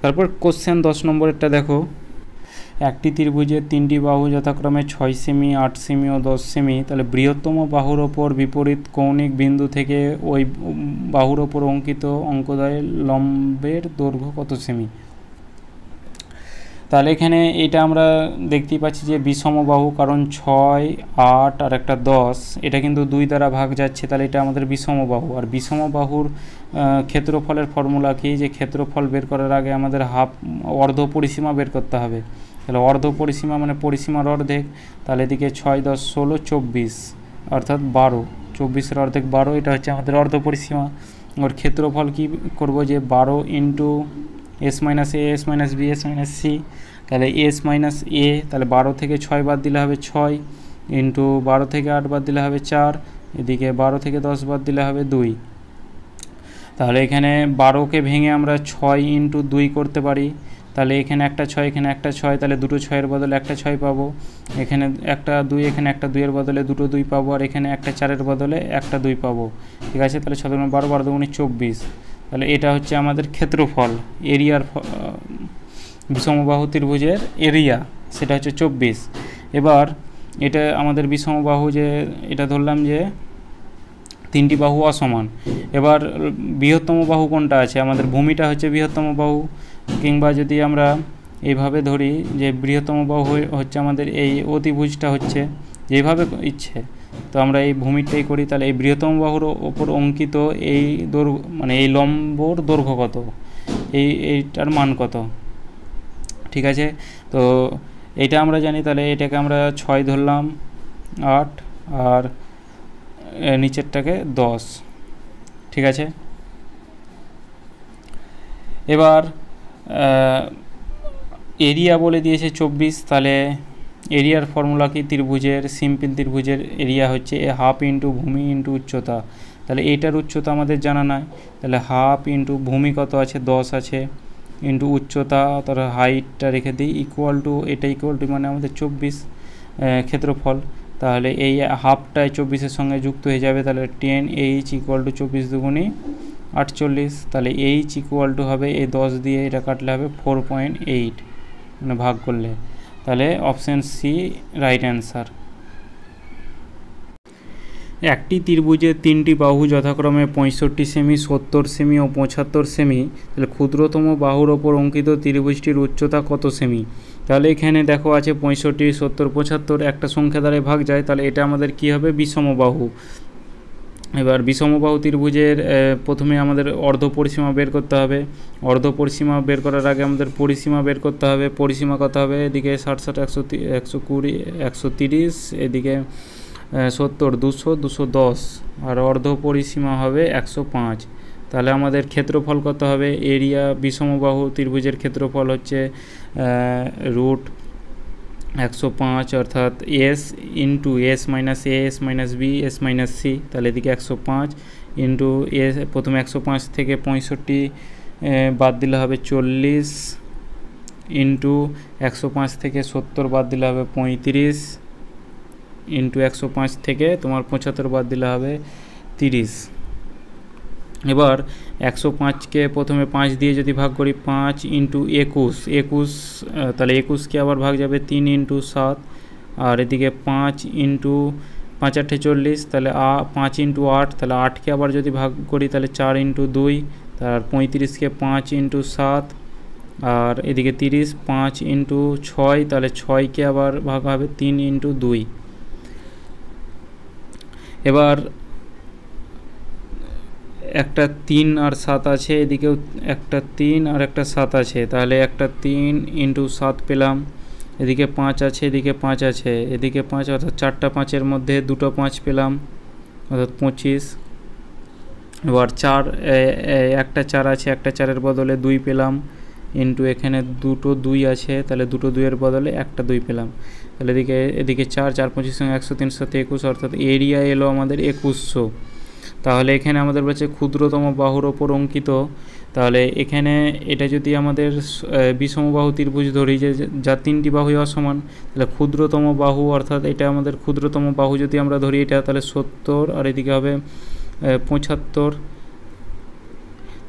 তারপর কোশ্চেন 10 নম্বরেরটা দেখো, একটি ত্রিভুজের 3টি বাহু যথাক্রমে 6 সেমি, 8 সেমি ও 10 সেমি, তাহলে বৃহত্তম বাহুর ওপর বিপরীত কৌণিক বিন্দু থেকে ওই বাহুর ওপর অঙ্কিত অঙ্কোদয় লম্বের দৈর্ঘ্য কত সেমি? তাহলে এখানে এটা আমরা দেখতেই পাচ্ছি যে বিষম বাহু, কারণ 6, 8 আর একটা 10, এটা কিন্তু 2 দ্বারা ভাগ যাচ্ছে, তাহলে এটা আমাদের বিষম বাহু। আর বিষম বাহুর ক্ষেত্রফলের ফর্মুলা কি, যে ক্ষেত্রফল বের করার আগে আমাদের অর্ধ পরিসীমা বের করতে হবে। তাহলে অর্ধ পরিসীমা মানে পরিসীমার অর্ধেক, তাহলে এদিকে 6, 10, 16, 24, অর্থাৎ 12, 24-এর অর্ধেক 12, এটা হচ্ছে আমাদের অর্ধ পরিসীমা। ওর ক্ষেত্রফল কি করব, যে 12 × s - a, s - b, s - c, তাহলে s - a, তাহলে 12 থেকে 6 বাদ দিলে হবে 6, ইন্টু 12 থেকে 8 বাদ দিলে হবে 4, এদিকে 12 থেকে 10 বাদ দিলে হবে 2। তাহলে এখানে 12কে ভেঙে আমরা 6 × 2 করতে পারি, তাহলে এখানে একটা 6, এখানে একটা 6, তাহলে দুটো 6-এর বদলে একটা 6 পাবো। এখানে একটা 2, এখানে একটা 2-এর বদলে দুটো 2 পাবো, আর এখানে একটা 4-এর বদলে একটা 2 পাবো। ঠিক আছে, তাহলে 7 × 12, 12 × 24, তাহলে এটা হচ্ছে আমাদের ক্ষেত্রফল, এরিয়ার, বিষমবাহু ত্রিভুজের এরিয়া, সেটা হচ্ছে 24। এবার এটা আমাদের বিষমবাহু, যে এটা ধরলাম যে 3টি বাহু অসমান। এবার বৃহত্তম বাহু কোনটা আছে, আমাদের ভূমিটা হচ্ছে বৃহত্তম বাহু, কিংবা যদি আমরা এইভাবে ধরি যে বৃহত্তম বাহু হচ্ছে আমাদের এই অতিভুজটা, হচ্ছে যেভাবে ইচ্ছে, তো আমরা এই ভূমিটাই করি। তাহলে এই বৃহত্তম বাহুর ওপর অঙ্কিত এই দৈর্ঘ্য, মানে এই লম্বর দৈর্ঘ্য কত, এইটার মান কত? ঠিক আছে, তো এইটা আমরা জানি, তাহলে এটাকে আমরা 6 ধরলাম, 8 আর নিচেরটাকে 10। ঠিক আছে, এবার এরিয়া বলে দিয়েছে 24, তাহলে এরিয়ার ফর্মুলা কি, ত্রিভুজের, সিম্পল ত্রিভুজের এরিয়া হচ্ছে ½ × ভূমি × উচ্চতা। তাহলে এইটার উচ্চতা আমাদের জানা নাই, তাহলে ½ × ভূমি কত আছে, 10 আছে, ইন্টু উচ্চতা, তার হাইটটা রেখে দিই, এটা ইকুয়াল টু মানে আমাদের 24 ক্ষেত্রফল। তাহলে এই হাফটায় 24-এর সঙ্গে যুক্ত হয়ে যাবে, তাহলে 10h = 24 দুগুণে 48, তাহলে h = হবে এই 10 দিয়ে এটা কাটলে হবে 4.8, মানে ভাগ করলে, তাহলে অপশান সি রাইট অ্যান্সার। একটি ত্রিভুজের 3টি বাহু যথাক্রমে 65 সেমি, 70 সেমি ও 75 সেমি, তাহলে ক্ষুদ্রতম বাহুর ওপর অঙ্কিত ত্রিভুজটির উচ্চতা কত সেমি? তাহলে এখানে দেখো আছে 65, 70, 75, একটা সংখ্যা দ্বারা ভাগ যায়, তাহলে এটা আমাদের কি হবে, বিষমবাহু। এবার বিষমবাহু ত্রিভুজের প্রথমে আমাদের অর্ধ পরিসীমা বের করতে হবে। অর্ধ পরিসীমা বের করার আগে আমাদের পরিসীমা বের করতে হবে। পরিসীমা কত হবে, এদিকে 60, 60, 120, 130, এদিকে 70, 200, 210, আর অর্ধ পরিসীমা হবে 105। তাহলে আমাদের ক্ষেত্রফল কত হবে, এরিয়া বিষমবাহু ত্রিভুজের ক্ষেত্রফল হচ্ছে √105, অর্থাৎ s × s - a, s - b, s - c, তাহলে এদিকে 105 ইন্টু s, প্রথমে 105 থেকে 65 বাদ দিলে হবে 40, ইন্টু 105 থেকে 70 বাদ দিলে হবে 35, ইন্টু 105 থেকে তোমার 75 বাদ দিলে হবে 30। এবার 105কে প্রথমে 5 দিয়ে যদি ভাগ করি, 5 × 21, তাহলে 21কে আবার ভাগ যাবে 3 × 7, আর এদিকে 5 × 5 × 8 = 40, তাহলে 5 × 8, তাহলে 8কে আবার যদি ভাগ করি তাহলে 4 × 2, তার 35কে 5 × 7, আর এদিকে 30, 5 × 6, তাহলে 6কে আবার ভাগ হবে 3 × 2, এবার একটা 3 আর 7 আছে, এদিকেও একটা 3 আর একটা 7 আছে, তাহলে একটা 3 ইন্টু 7 পেলাম। এদিকে 5 আছে, এদিকে 5 আছে, এদিকে 5, অর্থাৎ 4টা 5-এর মধ্যে 2টো 5 পেলাম, অর্থাৎ 25। এবার 4, একটা 4 আছে, একটা 4-এর বদলে 2 পেলাম, ইন্টু এখানে 2টো 2 আছে, তাহলে 2টো 2-এর বদলে একটা 2 পেলাম। তাহলে এদিকে 4, 4 25 সঙ্গে 100, 321, অর্থাৎ এরিয়া এলো আমাদের 2100। তাহলে এখানে আমাদের বলছে ক্ষুদ্রতম বাহুর ওপর অঙ্কিত। তাহলে এখানে এটা যদি আমাদের বিষমবাহু ত্রিভুজ ধরি যে যার 3টি বাহুই অসমান, তাহলে ক্ষুদ্রতম বাহু, অর্থাৎ এটা আমাদের ক্ষুদ্রতম বাহু যদি আমরা ধরি এটা, তাহলে 70, আর এদিকে হবে 75।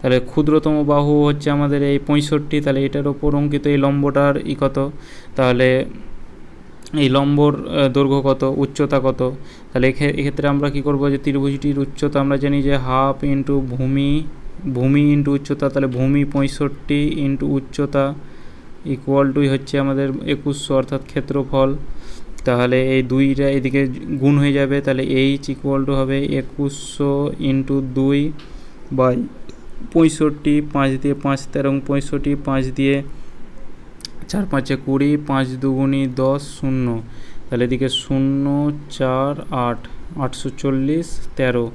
তাহলে ক্ষুদ্রতম বাহু হচ্ছে আমাদের এই 65, তাহলে এটার ওপর অঙ্কিত এই লম্বটার কত, তাহলে এই লম্বর দৈর্ঘ্য কত, উচ্চতা কত। তাহলে এক্ষেত্রে আমরা কি করব, যে ত্রিভুজটির উচ্চতা আমরা জানি যে হাফ ইন্টু ভূমি ইন্টু উচ্চতা, তাহলে ভূমি 65 ইন্টু উচ্চতা ইকুয়াল টু হচ্ছে আমাদের 2100, অর্থাৎ ক্ষেত্রফল। তাহলে এই 2টা এদিকে গুণ হয়ে যাবে, তাহলে এইচ ইকুয়াল টু হবে 2100 ইন্টু 2 বাই 65, 5 দিয়ে 5 13 65, 5 দিয়ে 4 5 20, 5 2 10, 0, তাহলে এদিকে 0 4 8, 840 13,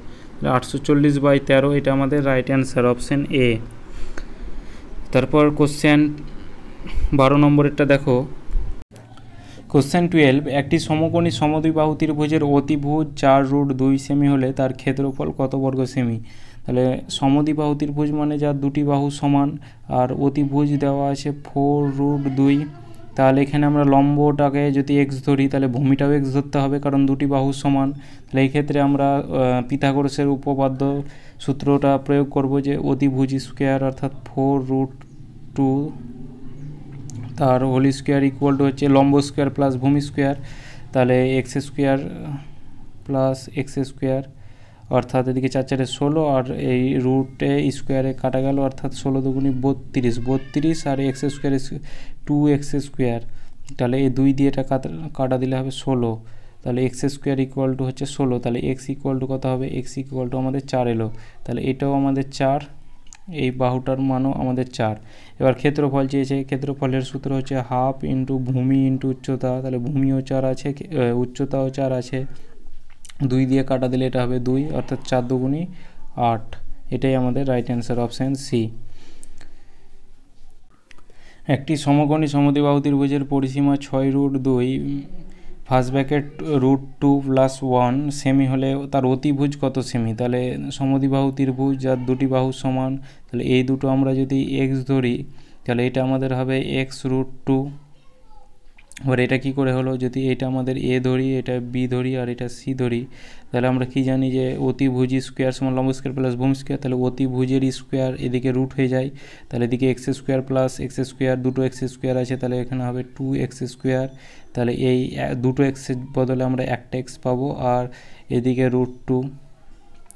840/13, এটা আমাদের রাইট অ্যান্সার, অপশান এ। তারপর কোশ্চেন 12 নম্বরেরটা দেখো। কোশ্চেন 12, একটি সমকোণী সমদ্বিবাহু ত্রিভুজের অতিভুজ 4√2 সেমি হলে তার ক্ষেত্রফল কত বর্গ সেমি। তাহলে সমদ্বিবাহু ত্রিভুজ মানে যার দুটি বাহু সমান, আর অতিভুজ দেওয়া আছে 4√2। তাহলে এখানে আমরা লম্বটাকে যদি এক্স ধরি, তাহলে ভূমিটাও এক্স ধরতে হবে, কারণ দুটি বাহু সমান। তাহলে এই ক্ষেত্রে আমরা পিথাগোরাসের উপপাদ্য সূত্রটা প্রয়োগ করব, যে অতিভুজ স্কোয়ার অর্থাৎ 4√2 তার হোল স্কোয়ার ইকুয়াল টু হচ্ছে লম্ব স্কোয়ার প্লাস ভূমি স্কোয়ার, তাহলে x square plus x square, অর্থাৎ এদিকে 4 4 16, আর এই রুটে স্কোয়ারে কাটা গেল, অর্থাৎ 16 দুগুণি 32, আর এক্স স্কোয়ার 2x স্কোয়ার, তাহলে এই 2 দিয়ে এটা কাটা দিলে হবে 16, তাহলে এক্স স্কোয়ার ইকুয়াল টু হচ্ছে 16, তাহলে এক্স ইকুয়াল টু কত হবে, এক্স ইকুয়াল টু আমাদের 4 এলো, তাহলে এটাও আমাদের 4, এই বাহুটার মানও আমাদের 4। এবার ক্ষেত্রফল চেয়েছে, ক্ষেত্রফলের সূত্র হচ্ছে হাফ ইন্টু ভূমি ইন্টু উচ্চতা, তাহলে ভূমিও 4 আছে, উচ্চতাও 4 আছে, 2 দিয়ে কাটা দিলে এটা হবে 2, অর্থাৎ 4 2 8, এটাই আমাদের রাইট অ্যান্সার, অপশান সি। একটি সমকোণী সমদ্বিবাহু ত্রিভুজের পরিসীমা 6√2 ফার্স্ট ব্র্যাকেট √2 + 1 সেমি হলে তার অতিভুজ কত সেমি। তাহলে সমদ্বিবাহু ত্রিভুজ যার দুটি বাহু সমান, তাহলে এই দুটো আমরা যদি এক্স ধরি, তাহলে এটা আমাদের হবে x√2। এবার এটা কি করে হলো, যদি এটা আমাদের এ ধরি, এটা বি ধরি, আর এটা সি ধরি, তাহলে আমরা কি জানি যে অতিভুজ স্কোয়ার সমান লম্ব স্কোয়ার প্লাস ভূমি স্কোয়ার, তাহলে অতিভুজের স্কোয়ার এদিকে রুট হয়ে যায়, তাহলে এদিকে x square plus x square, দুটো এক্স স্কোয়ার আছে, তাহলে এখানে হবে 2x স্কোয়ার, তাহলে এই দুটো এক্সের বদলে আমরা একটা এক্স পাবো, আর এদিকে √2,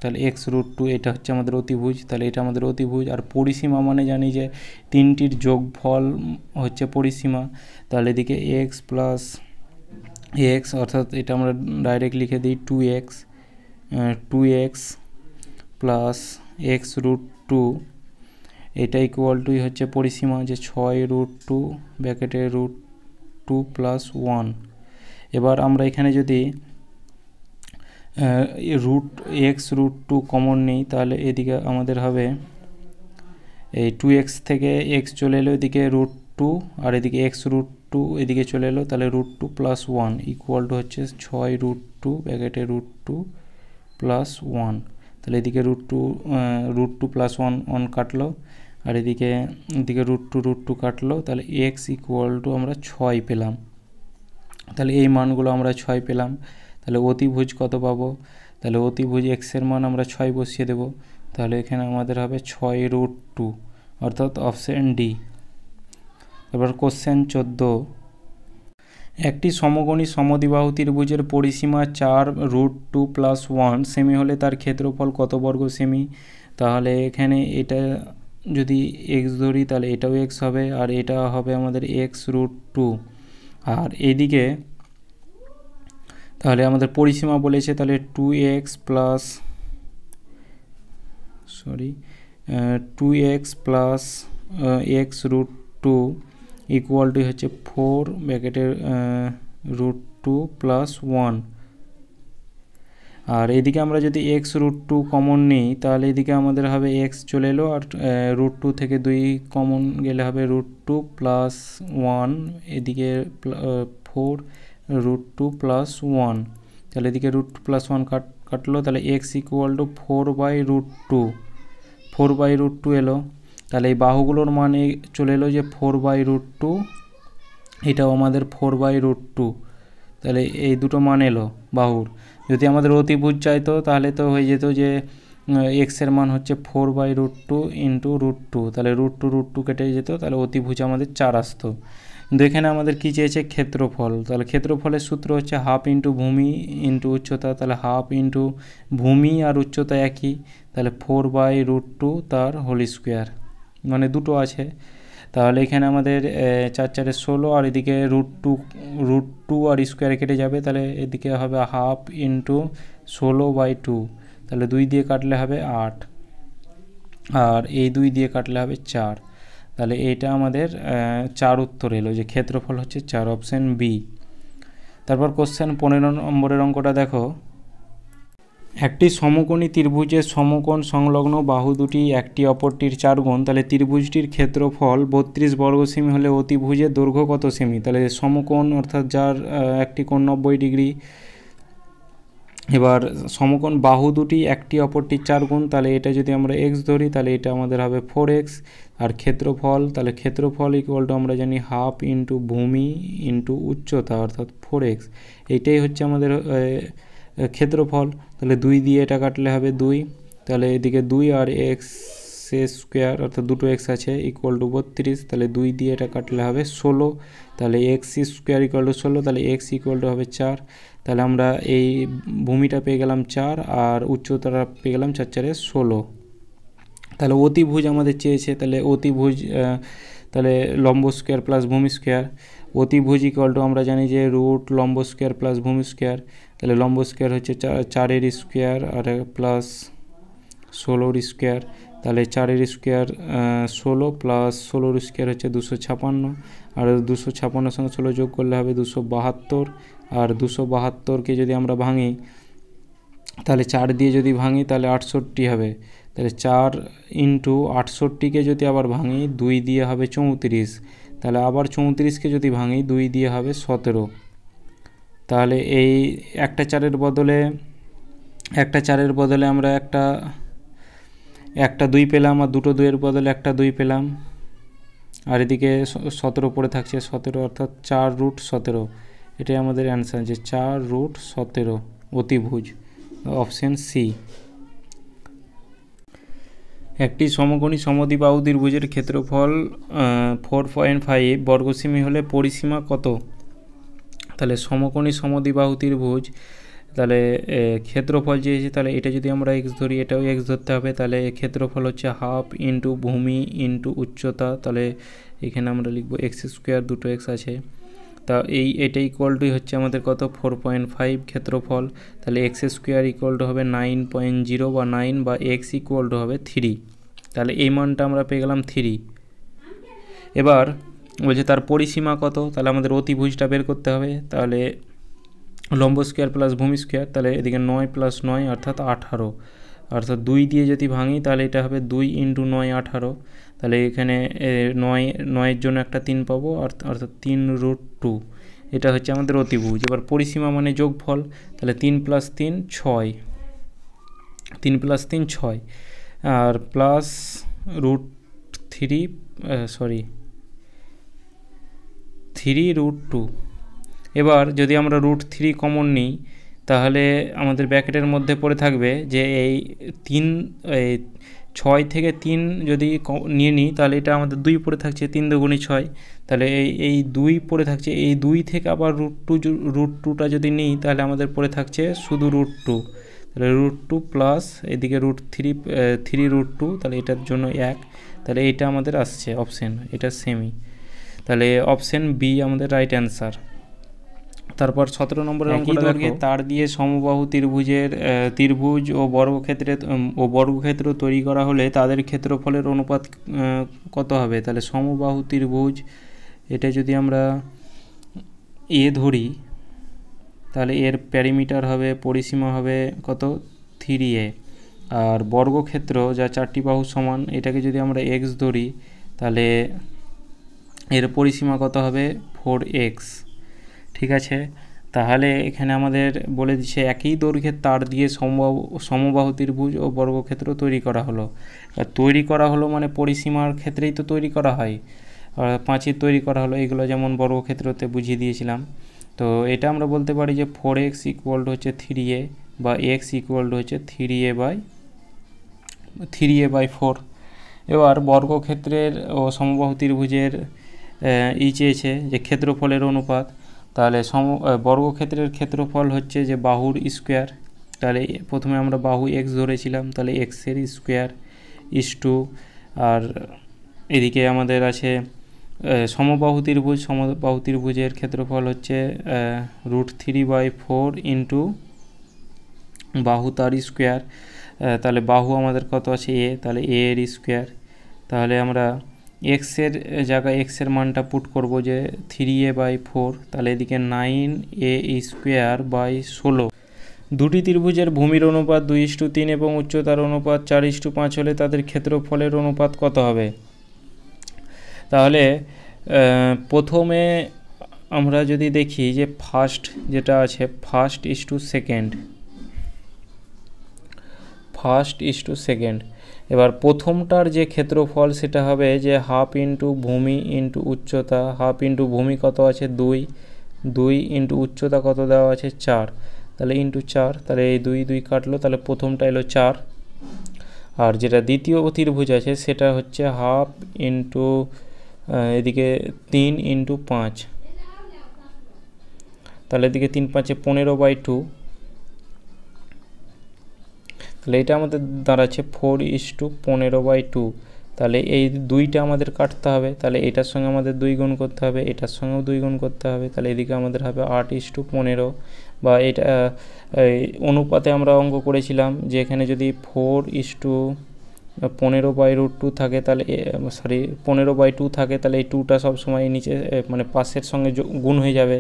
তাহলে x√2, এটা হচ্ছে আমাদের অতিভুজ, তাহলে এটা আমাদের অতিভুজ। আর পরিসীমা মানে জানি যে তিনটির যোগফল হচ্ছে পরিসীমা, তাহলে এদিকে x প্লাস এক্স, অর্থাৎ এটা আমরা ডাইরেক্ট লিখে দিই 2x প্লাস x√2, এটা ইকুয়াল টুই হচ্ছে পরিসীমা, যে 6√2 ব্র্যাকেটে √2 + 1। এবার আমরা এখানে যদি x√2 কমন নিই, তাহলে এদিকে আমাদের হবে এই 2x থেকে x চলে এলো এদিকে √2, আর এদিকে x√2 এদিকে চলে এলো, তাহলে √2 + 1 ইকুয়াল টু হচ্ছে 6√2 ব্র্যাকেটে √2 + 1, তাহলে এদিকে √2 + 1 কাটলো, আর এদিকে √2 কাটলো, তাহলে x ইকুয়াল টু আমরা 6 পেলাম। তাহলে এই মানগুলো আমরা 6 পেলাম, তাহলে অতিভুজ কত পাবো, তাহলে অতিভুজ এক্সের মান আমরা 6 বসিয়ে দেব, তাহলে এখানে আমাদের হবে 6√2, অর্থাৎ অপশান ডি। এবার কোশ্চেন 14, একটি সমকোণী সমদ্বিবাহু ত্রিভুজের পরিসীমা 4√2 + 1 সেমি হলে তার ক্ষেত্রফল কত বর্গ সেমি। তাহলে এখানে এটা যদি এক্স ধরি, তাহলে এটাও এক্স হবে, আর এটা হবে আমাদের x√2, আর এদিকে তাহলে আমাদের পরিসীমা বলেছে, তাহলে 2x plus 2x+x√2 equal to হচ্ছে 4 ব্র্যাকেটের √2 প্লাস 1। আর এদিকে আমরা যদি x√2 কমন নিই তাহলে এদিকে আমাদের হবে x চলে এলো, আর √2 থেকে 2 কমন গেলে হবে √2 প্লাস 1, এদিকে 4 √2 প্লাস 1। তাহলে এদিকে √2 প্লাস 1 কাটলো, তাহলে x ইকুয়াল টু 4/√2 এলো। তাহলে এই বাহুগুলোর মানে চলে এলো যে 4/√2, এটাও আমাদের 4/√2। তাহলে এই দুটো মান এলো বাহুর। যদি আমাদের অতিভুজ চাইতো তাহলে তো হয়ে যেত যে এক্সের মান হচ্ছে 4/√2 ইন্টু √2, তাহলে √2 কেটে যেত, তাহলে অতিভুজ আমাদের 4 আসতো। কিন্তু এখানে আমাদের কী চেয়েছে, ক্ষেত্রফল। তাহলে ক্ষেত্রফলের সূত্র হচ্ছে হাফ ইন্টু ভূমি ইন্টু উচ্চতা, তাহলে হাফ ইন্টু ভূমি আর উচ্চতা একই, তাহলে 4/√2 তার হোল স্কোয়ার, মানে দুটো আছে। তাহলে এখানে আমাদের 4 4 16, আর এদিকে √2 আর স্কোয়ারে কেটে যাবে, তাহলে এদিকে হবে হাফ ইন্টু 16/2, তাহলে 2 দিয়ে কাটলে হবে 8, আর এই 2 দিয়ে কাটলে হবে 4। তাহলে এইটা আমাদের 4 উত্তর এলো, যে ক্ষেত্রফল হচ্ছে 4, অপশান বি। তারপর কোশ্চেন 15 নম্বরের অঙ্কটা দেখো। একটি সমকোণী ত্রিভুজের সমকোণ সংলগ্ন বাহু দুটি একটি অপরটির 4 গুণ, তাহলে ত্রিভুজটির ক্ষেত্রফল 32 বর্গ সেমি হলে অতিভুজের দৈর্ঘ্য কত সেমি? তাহলে সমকোণ অর্থাৎ যার একটি কোণ 90 ডিগ্রি। এবার সমকোণ বাহু দুটি একটি অপরটির 4 গুণ, তাহলে এটা যদি আমরা x ধরি তাহলে এটা আমাদের হবে 4x। আর ক্ষেত্রফল, তাহলে ক্ষেত্রফল ইকুয়াল টু আমরা জানি হাফ ইন্টু ভূমি ইন্টু উচ্চতা অর্থাৎ 4x, এইটাই হচ্ছে আমাদের ক্ষেত্রফল। তাহলে 2 দিয়ে এটা কাটলে হবে 2, তাহলে এদিকে 2 আর x স্কোয়ার অর্থাৎ দুটো x আছে ইকুয়াল টু 32, তাহলে 2 দিয়ে এটা কাটলে হবে 16, তাহলে x স্কোয়ার ইকুয়াল টু 16, তাহলে x ইকুয়াল টু হবে 4। তাহলে আমরা এই ভূমিটা পেয়ে গেলাম 4 আর উচ্চতাটা পেয়ে গেলাম 4 4 16। তাহলে অতিভুজ আমাদের চেয়েছে, তাহলে অতিভুজ তাহলে লম্ব স্কোয়ার প্লাস ভূমি স্কোয়ার। অতিভুজ ইকুয়াল টু আমরা জানি যে রুট লম্ব স্কোয়ার প্লাস ভূমি স্কোয়ার, তাহলে লম্ব স্কোয়ার হচ্ছে 4-এর স্কোয়ার আর প্লাস 16-র স্কোয়ার, তাহলে 4-এর স্কোয়ার 16 প্লাস 16-র স্কোয়ার হচ্ছে 256, আর 256-এর সঙ্গে 16 যোগ করলে হবে 272, আর 272কে যদি আমরা ভাঙি তাহলে 4 দিয়ে যদি ভাঙি তাহলে 68 হবে, তাহলে 4 ইন্টু 68কে যদি আবার ভাঙি 2 দিয়ে হবে 34, তাহলে আবার 34কে যদি ভাঙি 2 দিয়ে হবে 17। তাহলে এই একটা 4-এর বদলে আমরা একটা 2 পেলাম, আর দুটো 2-এর বদলে একটা 2 পেলাম, আর এদিকে 17 পড়ে থাকছে 17 অর্থাৎ 4√17, এটাই আমাদের অ্যান্সার, যে 4√17 অতিভুজ, অপশন সি। একটি সমকোণী সমদ্বিবাহু ত্রিভুজের ক্ষেত্রফল 4.5 বর্গ সেমি হলে পরিসীমা কত? তাহলে সমকোণী সমদ্বিবাহু ত্রিভুজ, তাহলে ক্ষেত্রফল চেয়েছে, তাহলে এটা যদি আমরা x ধরি এটাও x ধরতে হবে, তাহলে ক্ষেত্রফল হচ্ছে হাফ ইন্টু ভূমি ইন্টু উচ্চতা, তাহলে এখানে আমরা লিখব x স্কোয়ার, দুটো x আছে, তা এটা ইকুয়াল টু হচ্ছে আমাদের কত 4.5 ক্ষেত্রফল, তাহলে x স্কোয়ার ইকুয়াল টু হবে 9.0 বা 9, বা x ইকুয়াল টু হবে 3, তাহলে এই মানটা আমরা পেয়ে গেলাম 3। এবার বলছে তার পরিসীমা কত, তাহলে আমাদের অতিভুজটা বের করতে হবে, তাহলে লম্ব স্কোয়ার প্লাস ভূমি স্কোয়ার, তাহলে এদিকে 9 + 9 অর্থাৎ 18, অর্থাৎ 2 দিয়ে যদি ভাঙি তাহলে এটা হবে 2 × 9 18, তাহলে এখানে 9-এর জন্য একটা 3 পাবো, অর্থাৎ 3√2, এটা হচ্ছে আমাদের অতিভুজ। এবার পরিসীমা মানে যোগফল, তাহলে 3 + 3 6, 3 + 3 6, আর প্লাস √3 এবার যদি আমরা √3 কমন নিই তাহলে আমাদের ব্র্যাকেটের মধ্যে পড়ে থাকবে যে এই 6 থেকে 3 যদি নিয়ে নিই তাহলে এটা আমাদের 2 পড়ে থাকছে, 3 × 2 = 6, তাহলে এই 2 পড়ে থাকছে, এই 2 থেকে আবার √2টা যদি নিই তাহলে আমাদের পড়ে থাকছে শুধু √2, তাহলে √2 প্লাস এদিকে √3 তাহলে এটার জন্য 1, তাহলে এইটা আমাদের আসছে অপশান, এটা সেমি, তাহলে অপশান বি আমাদের রাইট অ্যান্সার। তারপর 17 নম্বরের অঙ্কটা দেখো, তার দিয়ে সমবাহু ত্রিভুজের ত্রিভুজ ও বর্গক্ষেত্র তৈরি করা হলে তাদের ক্ষেত্রফলের অনুপাত কত হবে। তাহলে সমবাহু ত্রিভুজ, এটা যদি আমরা এ ধরি তাহলে এর প্যারিমিটার হবে, পরিসীমা হবে কত, 3a। আর বর্গক্ষেত্র যা 4টি বাহু সমান, এটাকে যদি আমরা এক্স ধরি তাহলে এর পরিসীমা কত হবে, 4x। ঠিক আছে, তাহলে এখানে আমাদের বলে দিচ্ছে একই দৈর্ঘ্যের তার দিয়ে সমবাহু ত্রিভুজ ও বর্গক্ষেত্র তৈরি করা হলো। তৈরি করা হলো মানে পরিসীমার ক্ষেত্রেই তো তৈরি করা হয়, পাঁচির তৈরি করা হলো, এগুলো যেমন বর্গক্ষেত্রতে বুঝিয়ে দিয়েছিলাম। তো এটা আমরা বলতে পারি যে 4x ইকুয়াল টু হচ্ছে 3a, বা x ইকুয়াল টু হচ্ছে 3a/4। এবার বর্গক্ষেত্রের ও সমবাহু ত্রিভুজের চেয়েছে যে ক্ষেত্রফলের অনুপাত। তাহলে বর্গক্ষেত্রের ক্ষেত্রফল হচ্ছে যে বাহুর স্কোয়ার। তাহলে প্রথমে আমরা বাহু এক্স ধরেছিলাম, তাহলে এক্সের স্কোয়ার ইস টু, আর এদিকে আমাদের আছে সমবাহু ত্রিভুজের ক্ষেত্রফল হচ্ছে √3/4 ইন্টু বাহু তার স্কোয়ার। তাহলে বাহু আমাদের কত আছে এ, তাহলে এ এর স্কোয়ার। তাহলে আমরা এক্সের জায়গায় এক্সের মানটা পুট করব যে 3a/4, তাহলে এদিকে 9a² দুটি ত্রিভুজের ভূমির অনুপাত 2:3 এবং উচ্চতার অনুপাত 4:5 হলে তাদের ক্ষেত্রফলের অনুপাত কত হবে। তাহলে প্রথমে আমরা যদি দেখি যে ফার্স্ট যেটা আছে, ফার্স্ট ইস টু সেকেন্ড। এবার প্রথমটার যে ক্ষেত্রফল সেটা হবে যে হাফ ইন্টু ভূমি ইন্টু উচ্চতা। হাফ ইন্টু ভূমি কত আছে 2 ইন্টু উচ্চতা কত দেওয়া আছে 4, তাহলে ইন্টু 4, তাহলে এই 2 কাটলো, তাহলে প্রথমটা এলো 4। আর যেটা দ্বিতীয় ত্রিভুজ আছে সেটা হচ্ছে হাফ ইন্টু এদিকে 3 ইন্টু 5, তাহলে এদিকে 3 5 15/2, তাহলে এটা আমাদের দাঁড়াচ্ছে 4:15/2। তাহলে এই 2টা আমাদের কাটতে হবে, তাহলে এটার সঙ্গে আমাদের 2 গুণ করতে হবে, এটার সঙ্গেও 2 গুণ করতে হবে, তাহলে এদিকে আমাদের হবে 8:15। বা এটা অনুপাতে আমরা অঙ্ক করেছিলাম যে এখানে যদি 4:15/√2 থাকে, তাহলে 15/2 থাকে, তাহলে এই 2টা সবসময় নিচে মানে পাশের সঙ্গে গুণ হয়ে যাবে,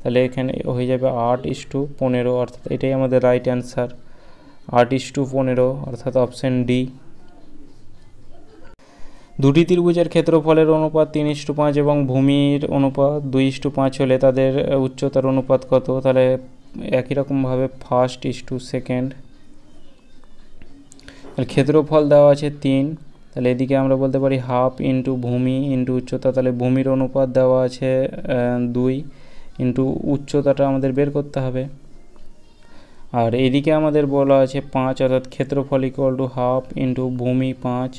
তাহলে এখানে হয়ে যাবে 8:15, অর্থাৎ এটাই আমাদের রাইট অ্যান্সার, 8:15, অর্থাৎ অপশান ডি। দুটি ত্রিভুজের ক্ষেত্রফলের অনুপাত 3:5 এবং ভূমির অনুপাত 2:5 হলে তাদের উচ্চতার অনুপাত কত। তাহলে একই রকমভাবে ফার্স্ট ইস টু সেকেন্ড। ক্ষেত্রফল দেওয়া আছে 3, তাহলে এদিকে আমরা বলতে পারি হাফ ইন্টু ভূমি ইন্টু উচ্চতা। তাহলে ভূমির অনুপাত দেওয়া আছে 2 ইন্টু উচ্চতাটা আমাদের বের করতে হবে। আর এদিকে আমাদের বলা আছে 5, অর্থাৎ ক্ষেত্রফল ইকুয়াল টু হাফ ইন্টু ভূমি 5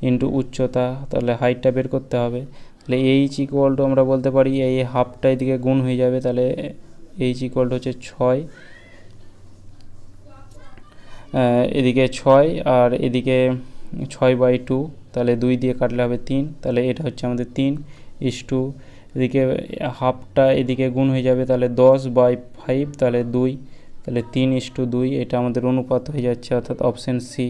ইন্টু উচ্চতা, তাহলে হাইটটা বের করতে হবে। তাহলে এইচ ইকুয়াল টু আমরা বলতে পারি এই হাফটা এদিকে গুণ হয়ে যাবে, তাহলে এইচ ইকুয়াল টু হচ্ছে 6, এদিকে 6 আর এদিকে 6/2, তাহলে 2 দিয়ে কাটলে হবে 3, তাহলে এটা হচ্ছে আমাদের 3:, এদিকে হাফটা এদিকে গুণ হয়ে যাবে, তাহলে 10/5, তাহলে 2, তাহলে 3:2, এটা আমাদের অনুপাত হয়ে যাচ্ছে, অর্থাৎ অপশান সি।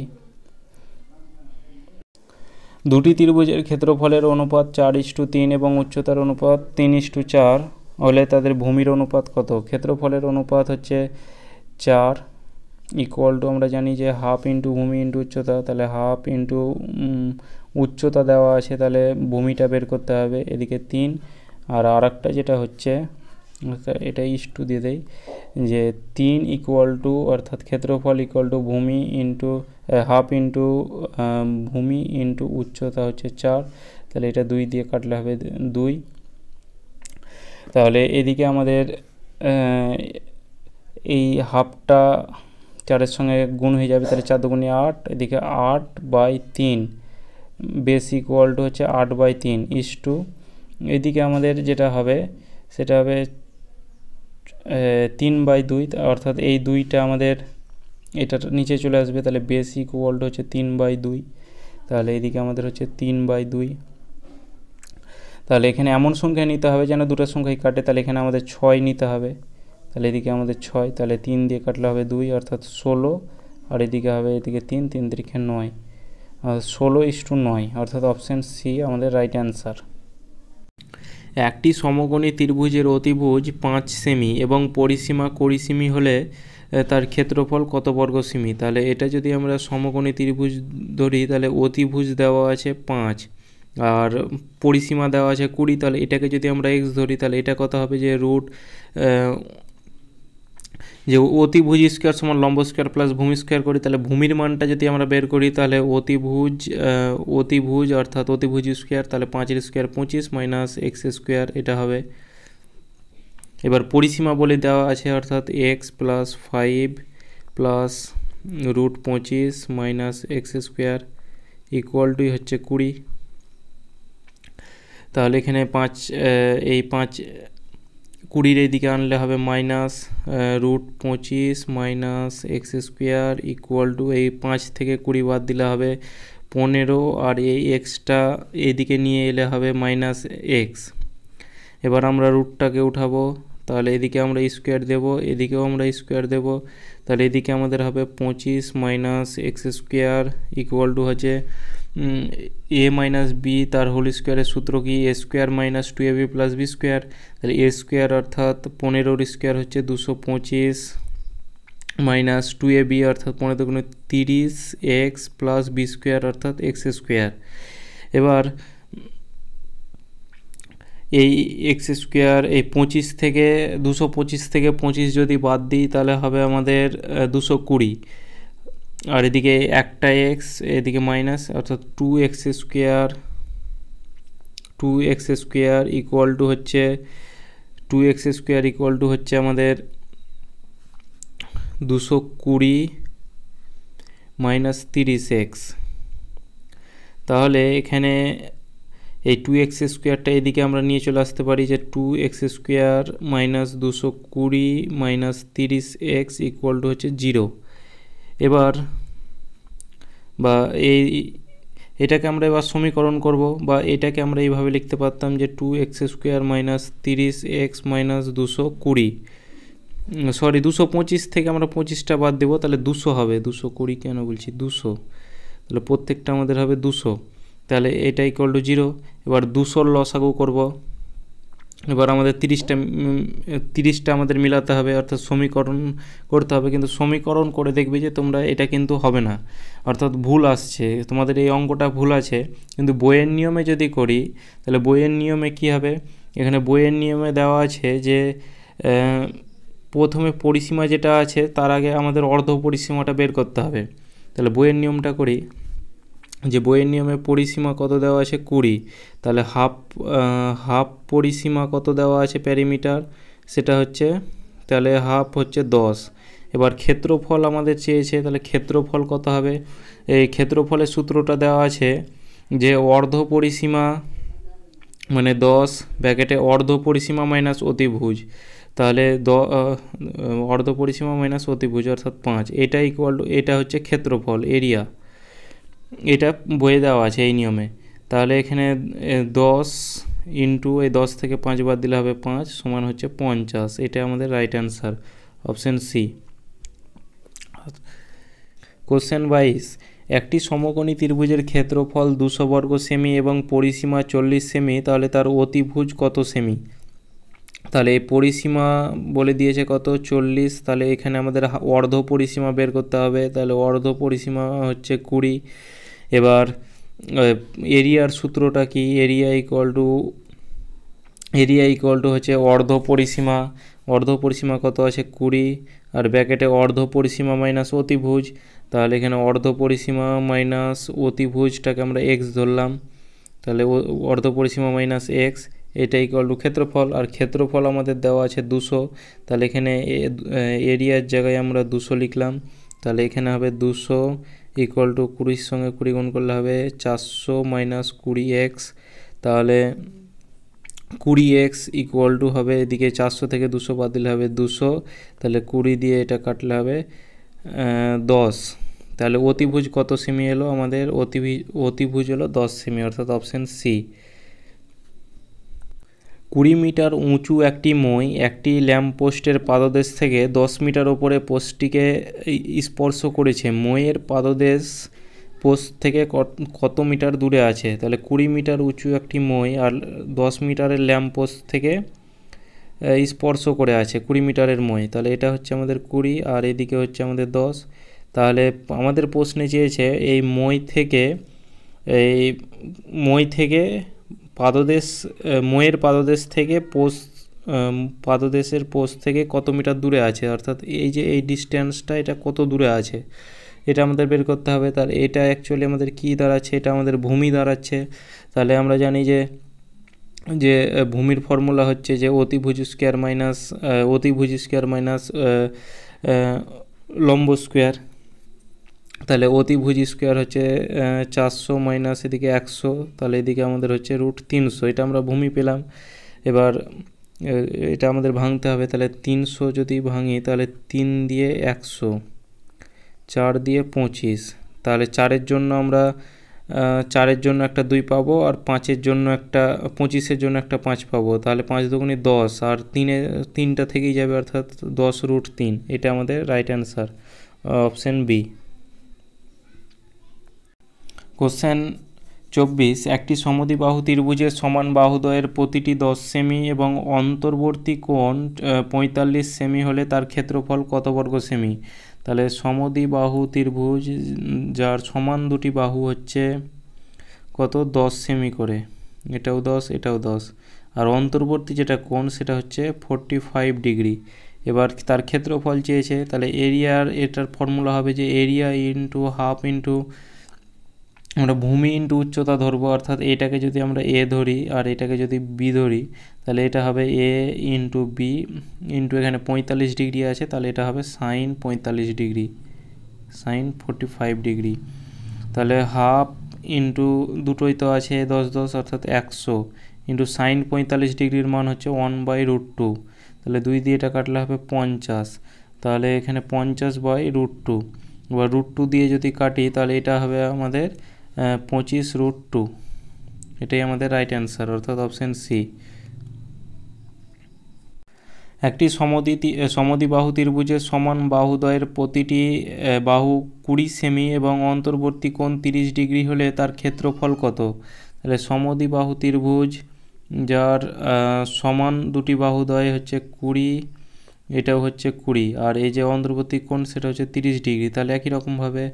দুটি ত্রিভুজের ক্ষেত্রফলের অনুপাত 4:3 এবং উচ্চতার অনুপাত 3:4 হলে তাদের ভূমির অনুপাত কত। ক্ষেত্রফলের অনুপাত হচ্ছে 4 ইকুয়াল টু আমরা জানি যে হাফ ইন্টু ভূমি ইন্টু উচ্চতা, তাহলে হাফ ইন্টু উচ্চতা দেওয়া আছে, তাহলে ভূমিটা বের করতে হবে, এদিকে 3। আর আরেকটা যেটা হচ্ছে এটা ইস টু দিয়ে দেয় যে 3 ইকুয়াল টু, অর্থাৎ ক্ষেত্রফল ইকুয়াল টু ভূমি ইন্টু হাফ ইন্টু ভূমি ইন্টু উচ্চতা হচ্ছে 4, তাহলে এটা 2 দিয়ে কাটলে হবে 2। তাহলে এদিকে আমাদের এই হাফটা 4-এর সঙ্গে গুণ হয়ে যাবে, তাহলে 4 দুগুণে 8, এদিকে 8/3 বেস ইকুয়াল টু হচ্ছে 8/3 ইস টু, এদিকে আমাদের যেটা হবে সেটা হবে 3/2, অর্থাৎ এই 2টা আমাদের এটা নিচে চলে আসবে, তাহলে বেস ইকুয়াল টু হচ্ছে 3/2, তাহলে এদিকে আমাদের হচ্ছে 3/2। তাহলে এখানে এমন সংখ্যা নিতে হবে যেন দুটো সংখ্যাই কাটে, তাহলে এখানে আমাদের 6 নিতে হবে, তাহলে এদিকে আমাদের 6, তাহলে 3 দিয়ে কাটলে হবে 2 অর্থাৎ 16, আর এদিকে হবে এদিকে 3, 3 3 9, 16:9 অর্থাৎ অপশান সি আমাদের রাইট অ্যান্সার। একটি সমকোণী ত্রিভুজের অতিভুজ 5 সেমি এবং পরিসীমা 20 সেমি হলে তার ক্ষেত্রফল কত বর্গ সেমি। তাহলে এটা যদি আমরা সমকোণী ত্রিভুজ ধরি তাহলে অতিভুজ দেওয়া আছে 5 আর পরিসীমা দেওয়া আছে 20, তাহলে এটাকে যদি আমরা এক্স ধরি তাহলে এটা কত হবে যে যে অতিভুজ স্কোয়ার সমান লম্ব স্কোয়ার প্লাস ভূমি স্কোয়ার করি, তাহলে ভূমির মানটা যদি আমরা বের করি তাহলে অতিভুজ অর্থাৎ অতিভুজ স্কোয়ার, তাহলে 5 স্কোয়ার 25 মাইনাস এক্স স্কোয়ার এটা হবে। এবার পরিসীমা বলে দেওয়া আছে অর্থাৎ x plus 5 plus √25 minus x square equal to হচ্ছে 20। তাহলে এখানে 20 এদিকে আনলে হবে minus √25 minus x square equal two এই 5 থেকে 20 বাদ দিলে হবে 15, আর এই এক্সটা এদিকে নিয়ে এলে হবে মাইনাস এক্স। এবার আমরা রুটটাকে উঠাবো, তাহলে এদিকে আমরা স্কোয়ার দেব, এদিকেও আমরা স্কোয়ার দেব, তাহলে এদিকে আমাদের হবে 25 minus x square equal to হচ্ছে এ মাইনাস বি তার হোল স্কোয়ারের সূত্র কি A square minus 2ab plus B square. তাহলে এ স্কোয়ার অর্থাৎ 15 স্কোয়ার হচ্ছে 225 মাইনাস 2ab অর্থাৎ 15 × 30 এক্স প্লাস বি স্কোয়ার অর্থাৎ এক্স স্কোয়ার। এবার এই এক্স স্কোয়ার এই 25 থেকে 25 যদি বাদ দিই তাহলে হবে আমাদের 220, আর এদিকে একটা এক্স এদিকে মাইনাস অর্থাৎ 2x স্কোয়ার ইকুয়াল টু হচ্ছে 2x স্কোয়ার ইকুয়াল টু হচ্ছে আমাদের 220 মাইনাস 30x। তাহলে এখানে এই 2x স্কোয়ারটা এদিকে আমরা নিয়ে চলে আসতে পারি যে 2x square minus 220 minus 30x equal to হচ্ছে 0। এবার এটাকে আমরা এবার সমীকরণ করব, বা এটাকে আমরা এইভাবে লিখতে পারতাম যে 2x square minus 30x minus 225 থেকে আমরা 25টা বাদ দেবো, তাহলে 200 হবে। 220 কেন বলছি 200, তাহলে প্রত্যেকটা আমাদের হবে 200, তাহলে এটা ইকুয়াল টু 0। এবার 200 লসাগু করব, এবার আমাদের 30টা আমাদের মিলাতে হবে অর্থাৎ সমীকরণ করতে হবে, কিন্তু সমীকরণ করে দেখবে যে তোমরা এটা কিন্তু হবে না অর্থাৎ ভুল আসছে, তোমাদের এই অঙ্কটা ভুল আছে। কিন্তু বইয়ের নিয়মে যদি করি তাহলে বইয়ের নিয়মে কি হবে, এখানে বইয়ের নিয়মে দেওয়া আছে যে প্রথমে পরিসীমা যেটা আছে তার আগে আমাদের অর্ধ পরিসীমাটা বের করতে হবে। তাহলে বইয়ের নিয়মটা করি, যে বইয়ের নিয়মে পরিসীমা কত দেওয়া আছে 20, তাহলে হাফ পরিসীমা কত দেওয়া আছে প্যারিমিটার সেটা হচ্ছে, তাহলে হাফ হচ্ছে 10। এবার ক্ষেত্রফল আমাদের চেয়েছে, তাহলে ক্ষেত্রফল কত হবে, এই ক্ষেত্রফলের সূত্রটা দেওয়া আছে যে অর্ধ পরিসীমা মানে 10 ব্র্যাকেটে অর্ধ পরিসীমা মাইনাস অতিভুজ, তাহলে অর্ধ পরিসীমা মাইনাস অতিভুজ অর্থাৎ 5, এটা ইকুয়াল টু এটা হচ্ছে ক্ষেত্রফল এরিয়া, এটা বইয়ে দেওয়া আছে এই নিয়মে। তাহলে এখানে 10 ইন্টু এই 10 থেকে 5 বাদ দিলে হবে 5 সমান হচ্ছে 50, এটা আমাদের right answer option C. Question 22, একটি সমকোণী ত্রিভুজের ক্ষেত্রফল 200 বর্গ সেমি এবং পরিসীমা 40 সেমি, তাহলে তার অতিভুজ কত সেমি। তাহলে এই পরিসীমা বলে দিয়েছে কত 40, তাহলে এখানে আমাদের অর্ধ পরিসীমা বের করতে হবে, তাহলে অর্ধ পরিসীমা হচ্ছে 20। এবার এরিয়ার সূত্রটা কি, এরিয়া ইকুয়াল টু হচ্ছে অর্ধ পরিসীমা কত আছে 20, আর ব্র্যাকেটে অর্ধ পরিসীমা মাইনাস অতিভুজ, তাহলে এখানে অর্ধ পরিসীমা মাইনাস অতিভুজটাকে আমরা এক্স ধরলাম, তাহলে অর্ধ পরিসীমা মাইনাস এক্স, এটা ইকুয়াল টু ক্ষেত্রফল, আর ক্ষেত্রফল আমাদের দেওয়া আছে 200, তাহলে এখানে এরিয়ার জায়গায় আমরা 200 লিখলাম, তাহলে এখানে হবে 200 ইকুয়াল টু 20 সঙ্গে 20 গুণ করলে হবে 400 মাইনাস 20x, তাহলে 20x ইকুয়াল টু হবে এদিকে 400 থেকে 200 বাদ দিলে হবে 200, তাহলে 20 দিয়ে এটা কাটলে হবে 10, তাহলে অতিভুজ কত সেমি এলো আমাদের, অতিভুজ হলো 10 সেমি অর্থাৎ অপশান সি। 20 মিটার উঁচু একটি মই একটি ল্যাম্পপোস্টের পাদদেশ থেকে 10 মিটার ওপরে পোস্টটিকে স্পর্শ করেছে। মইয়ের পাদদেশ পোস্ট থেকে কত মিটার দূরে আছে? তাহলে 20 মিটার উঁচু একটি মই আর 10 মিটারের ল্যাম্পপোস্ট থেকে স্পর্শ করে আছে 20 মিটারের মই, তাহলে এটা হচ্ছে আমাদের 20 আর এদিকে হচ্ছে আমাদের 10। তাহলে আমাদের প্রশ্নে চেয়েছে এই মই থেকে পাদদেশ, মইয়ের পাদদেশ থেকে পাদদেশের পোস্ট থেকে কত মিটার দূরে আছে, অর্থাৎ এই যে এই ডিস্টেন্সটা এটা কত দূরে আছে এটা আমাদের বের করতে হবে। তার এটা অ্যাকচুয়ালি আমাদের কী দাঁড়াচ্ছে, এটা আমাদের ভূমি দাঁড়াচ্ছে। তাহলে আমরা জানি যে ভূমির ফর্মুলা হচ্ছে যে অতিভুজ স্কোয়ার মাইনাস লম্ব স্কোয়ার। তাহলে অতিভুজ স্কোয়ার হচ্ছে 400 মাইনাস এদিকে 100, তাহলে এদিকে আমাদের হচ্ছে √300। এটা আমরা ভূমি পেলাম। এবার এটা আমাদের ভাঙতে হবে। তাহলে 300 যদি ভাঙি তাহলে 3 দিয়ে 100, 4 দিয়ে 25, তাহলে 4-এর জন্য আমরা 4-এর জন্য একটা 2 পাবো আর 5-এর জন্য একটা 25-এর জন্য একটা 5 পাবো। তাহলে 5 দুগুণে 10 আর 3টা থেকেই যাবে, অর্থাৎ 10√3। এটা আমাদের right answer, option B. Question 24, একটি সমদ্বিবাহু ত্রিভুজের সমান বাহুদ্বয়ের প্রতিটি 10 সেমি এবং অন্তর্বর্তী কোণ 45 সেমি হলে তার ক্ষেত্রফল কত বর্গ সেমি? তাহলে সমদ্বিবাহু ত্রিভুজ যার সমান দুটি বাহু হচ্ছে কত 10 সেমি করে, এটাও 10 এটাও 10, আর অন্তর্বর্তী যেটা কোণ সেটা হচ্ছে 45 ডিগ্রি। এবার তার ক্ষেত্রফল চেয়েছে, তাহলে এটার ফর্মুলা হবে যে এরিয়া ইন্টু হাফ ইন্টু আমরা ভূমি ইন্টু উচ্চতা ধরবো, অর্থাৎ এটাকে যদি আমরা এ ধরি আর এটাকে যদি বি ধরি তাহলে এটা হবে এ ইন্টু বি ইন্টু এখানে 45 ডিগ্রি আছে, তাহলে এটা হবে সাইন 45 ডিগ্রি, সাইন 45 ডিগ্রি। তাহলে হাফ ইন্টু দুটোই তো আছে 10 অর্থাৎ 100 ইন্টু সাইন 45 ডিগ্রির মান হচ্ছে 1/√2, তাহলে 2 দিয়ে এটা কাটলে হবে 50, তাহলে এখানে 50/√2। এবার √2 দিয়ে যদি কাটি তাহলে এটা হবে আমাদের 25√2। এটাই আমাদের রাইট অ্যান্সার, অর্থাৎ অপশান সি। একটি সমদ্বিবাহু ত্রিভুজের সমান বাহুদ্বয়ের প্রতিটি বাহু 20 সেমি এবং অন্তর্বর্তী কোণ 30 ডিগ্রি হলে তার ক্ষেত্রফল কত? তাহলে সমদ্বিবাহু ত্রিভুজ যার সমান দুটি বাহুদ্বয় হচ্ছে 20, এটাও হচ্ছে 20, আর এই যে অন্তর্বর্তী কোণ সেটা হচ্ছে 30 ডিগ্রি। তাহলে একই রকমভাবে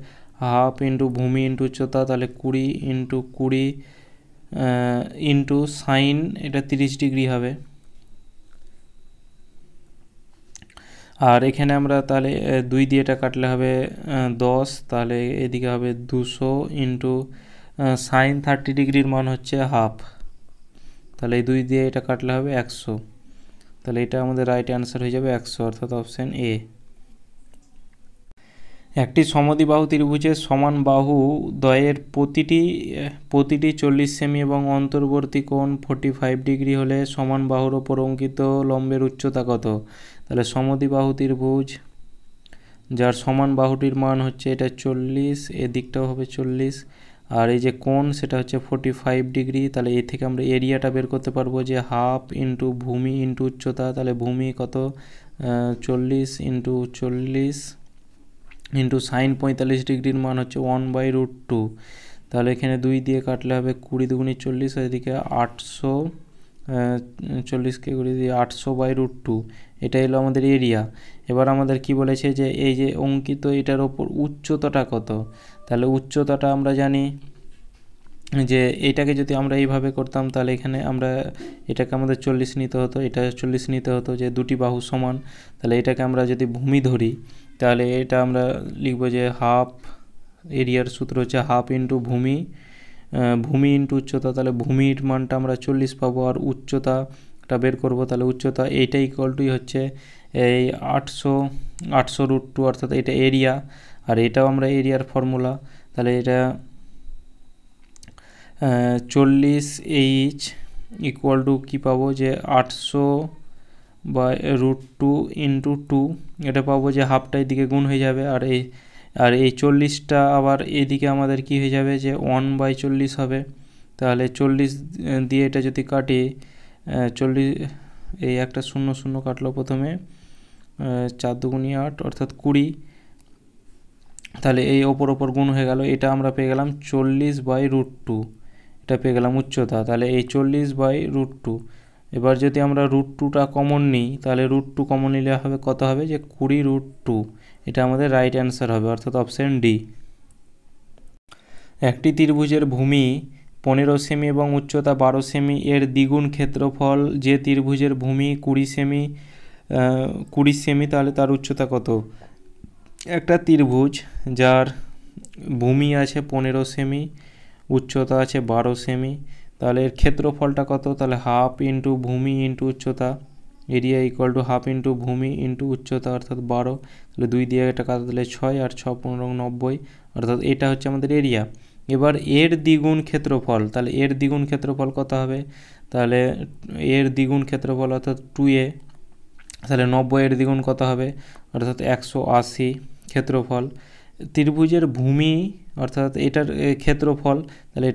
হাফ ইন্টু ভূমি ইন্টু উচ্চতা, তাহলে 20 ইন্টু 20 ইন্টু সাইন এটা 30 ডিগ্রি হবে। আর এখানে আমরা তাহলে 2 দিয়ে এটা কাটলে হবে 10, তাহলে এদিকে হবে 200 ইন্টু সাইন 30 ডিগ্রির মান হচ্ছে হাফ, তাহলে এই 2 দিয়ে এটা কাটলে হবে 100, তাহলে এটা আমাদের রাইট অ্যান্সার হয়ে যাবে 100, অর্থাৎ অপশান এ। একটি সমদ্বিবাহু ত্রিভুজের সমান বাহু দ্বয়ের প্রতিটি 40 সেমি এবং অন্তর্বর্তী কোণ 45 ডিগ্রি হলে সমান বাহুর ওপর অঙ্কিত লম্বের উচ্চতা কত? তাহলে সমদ্বিবাহু ত্রিভুজ যার সমান বাহুটির মান হচ্ছে এটা 40, এদিকটাও হবে 40, আর এই যে কোণ সেটা হচ্ছে 45 ডিগ্রি। তাহলে এই থেকে আমরা এরিয়াটা বের করতে পারবো যে হাফ ইন্টু ভূমি ইন্টু উচ্চতা, তাহলে ভূমি কত 40 ইন্টু 40 ইন্টু সাইন 45 ডিগ্রির মান হচ্ছে 1/√2, তাহলে এখানে 2 দিয়ে কাটলে হবে 20 দুগুণে 40, আর এদিকে 800, 40কে করে দিয়ে 800/√2, এটাই হলো আমাদের এরিয়া। এবার আমাদের কি বলেছে যে এই যে অঙ্কিত এটার ওপর উচ্চতাটা কত? তাহলে উচ্চতাটা আমরা জানি যে এটাকে যদি আমরা এইভাবে করতাম তাহলে এখানে আমরা এটাকে আমাদের 40 নিতে হতো, এটা 40 নিতে হতো, যে দুটি বাহু সমান। তাহলে এটাকে আমরা যদি ভূমি ধরি তাহলে এটা আমরা লিখব যে হাফ, এরিয়ার সূত্র হচ্ছে হাফ ইন্টু ভূমি ইন্টু উচ্চতা, তাহলে ভূমির মানটা আমরা 40 পাবো আর উচ্চতাটা বের করব, তাহলে উচ্চতা এইটা ইকুয়ালটুই হচ্ছে এই 800√2, অর্থাৎ এটা এরিয়া, আর এটাও আমরা এরিয়ার ফর্মুলা। তাহলে এটা 40H ইকুয়াল টু কী পাবো যে 800/√2 ইন্টু 2, এটা পাবো যে হাফটা এদিকে গুণ হয়ে যাবে, আর এই 40টা আবার এদিকে আমাদের কি হয়ে যাবে যে 1/40 হবে। তাহলে 40 দিয়ে এটা যদি কাটি 40, এই একটা 0 0 কাটলো প্রথমে, 4 দুগুণি 8 অর্থাৎ 20, তাহলে এই ওপর গুণ হয়ে গেল, এটা আমরা পেয়ে গেলাম 40/√2, এটা পেয়ে গেলাম উচ্চতা। তাহলে এই 40/√2, এবার যদি আমরা √2টা কমন নিই তাহলে √2 কমন নিলে হবে কত হবে, যে 20√2, এটা আমাদের রাইট অ্যান্সার হবে, অর্থাৎ অপশান ডি। একটি ত্রিভুজের ভূমি 15 সেমি এবং উচ্চতা 12 সেমি এর দ্বিগুণ ক্ষেত্রফল, যে ত্রিভুজের ভূমি 20 সেমি তাহলে তার উচ্চতা কত? একটা ত্রিভুজ যার ভূমি আছে 15 সেমি, উচ্চতা আছে 12 সেমি, তাহলে এর ক্ষেত্রফলটা কত? তাহলে হাফ ইন্টু ভূমি ইন্টু উচ্চতা, area equal to half into ভূমি ইন্টু উচ্চতা অর্থাৎ 12, তাহলে 2 দিয়ে এটা কাটা দিলে 6 আর 6 15 90, অর্থাৎ এটা হচ্ছে আমাদের এরিয়া। এবার এর দ্বিগুণ ক্ষেত্রফল, তাহলে এর দ্বিগুণ ক্ষেত্রফল কত হবে? তাহলে এর দ্বিগুণ ক্ষেত্রফল অর্থাৎ 2a, তাহলে 90 এর দ্বিগুণ কত হবে? অর্থাৎ 180 ক্ষেত্রফল। ত্রিভুজের ভূমি অর্থাৎ এটার ক্ষেত্রফল, তাহলে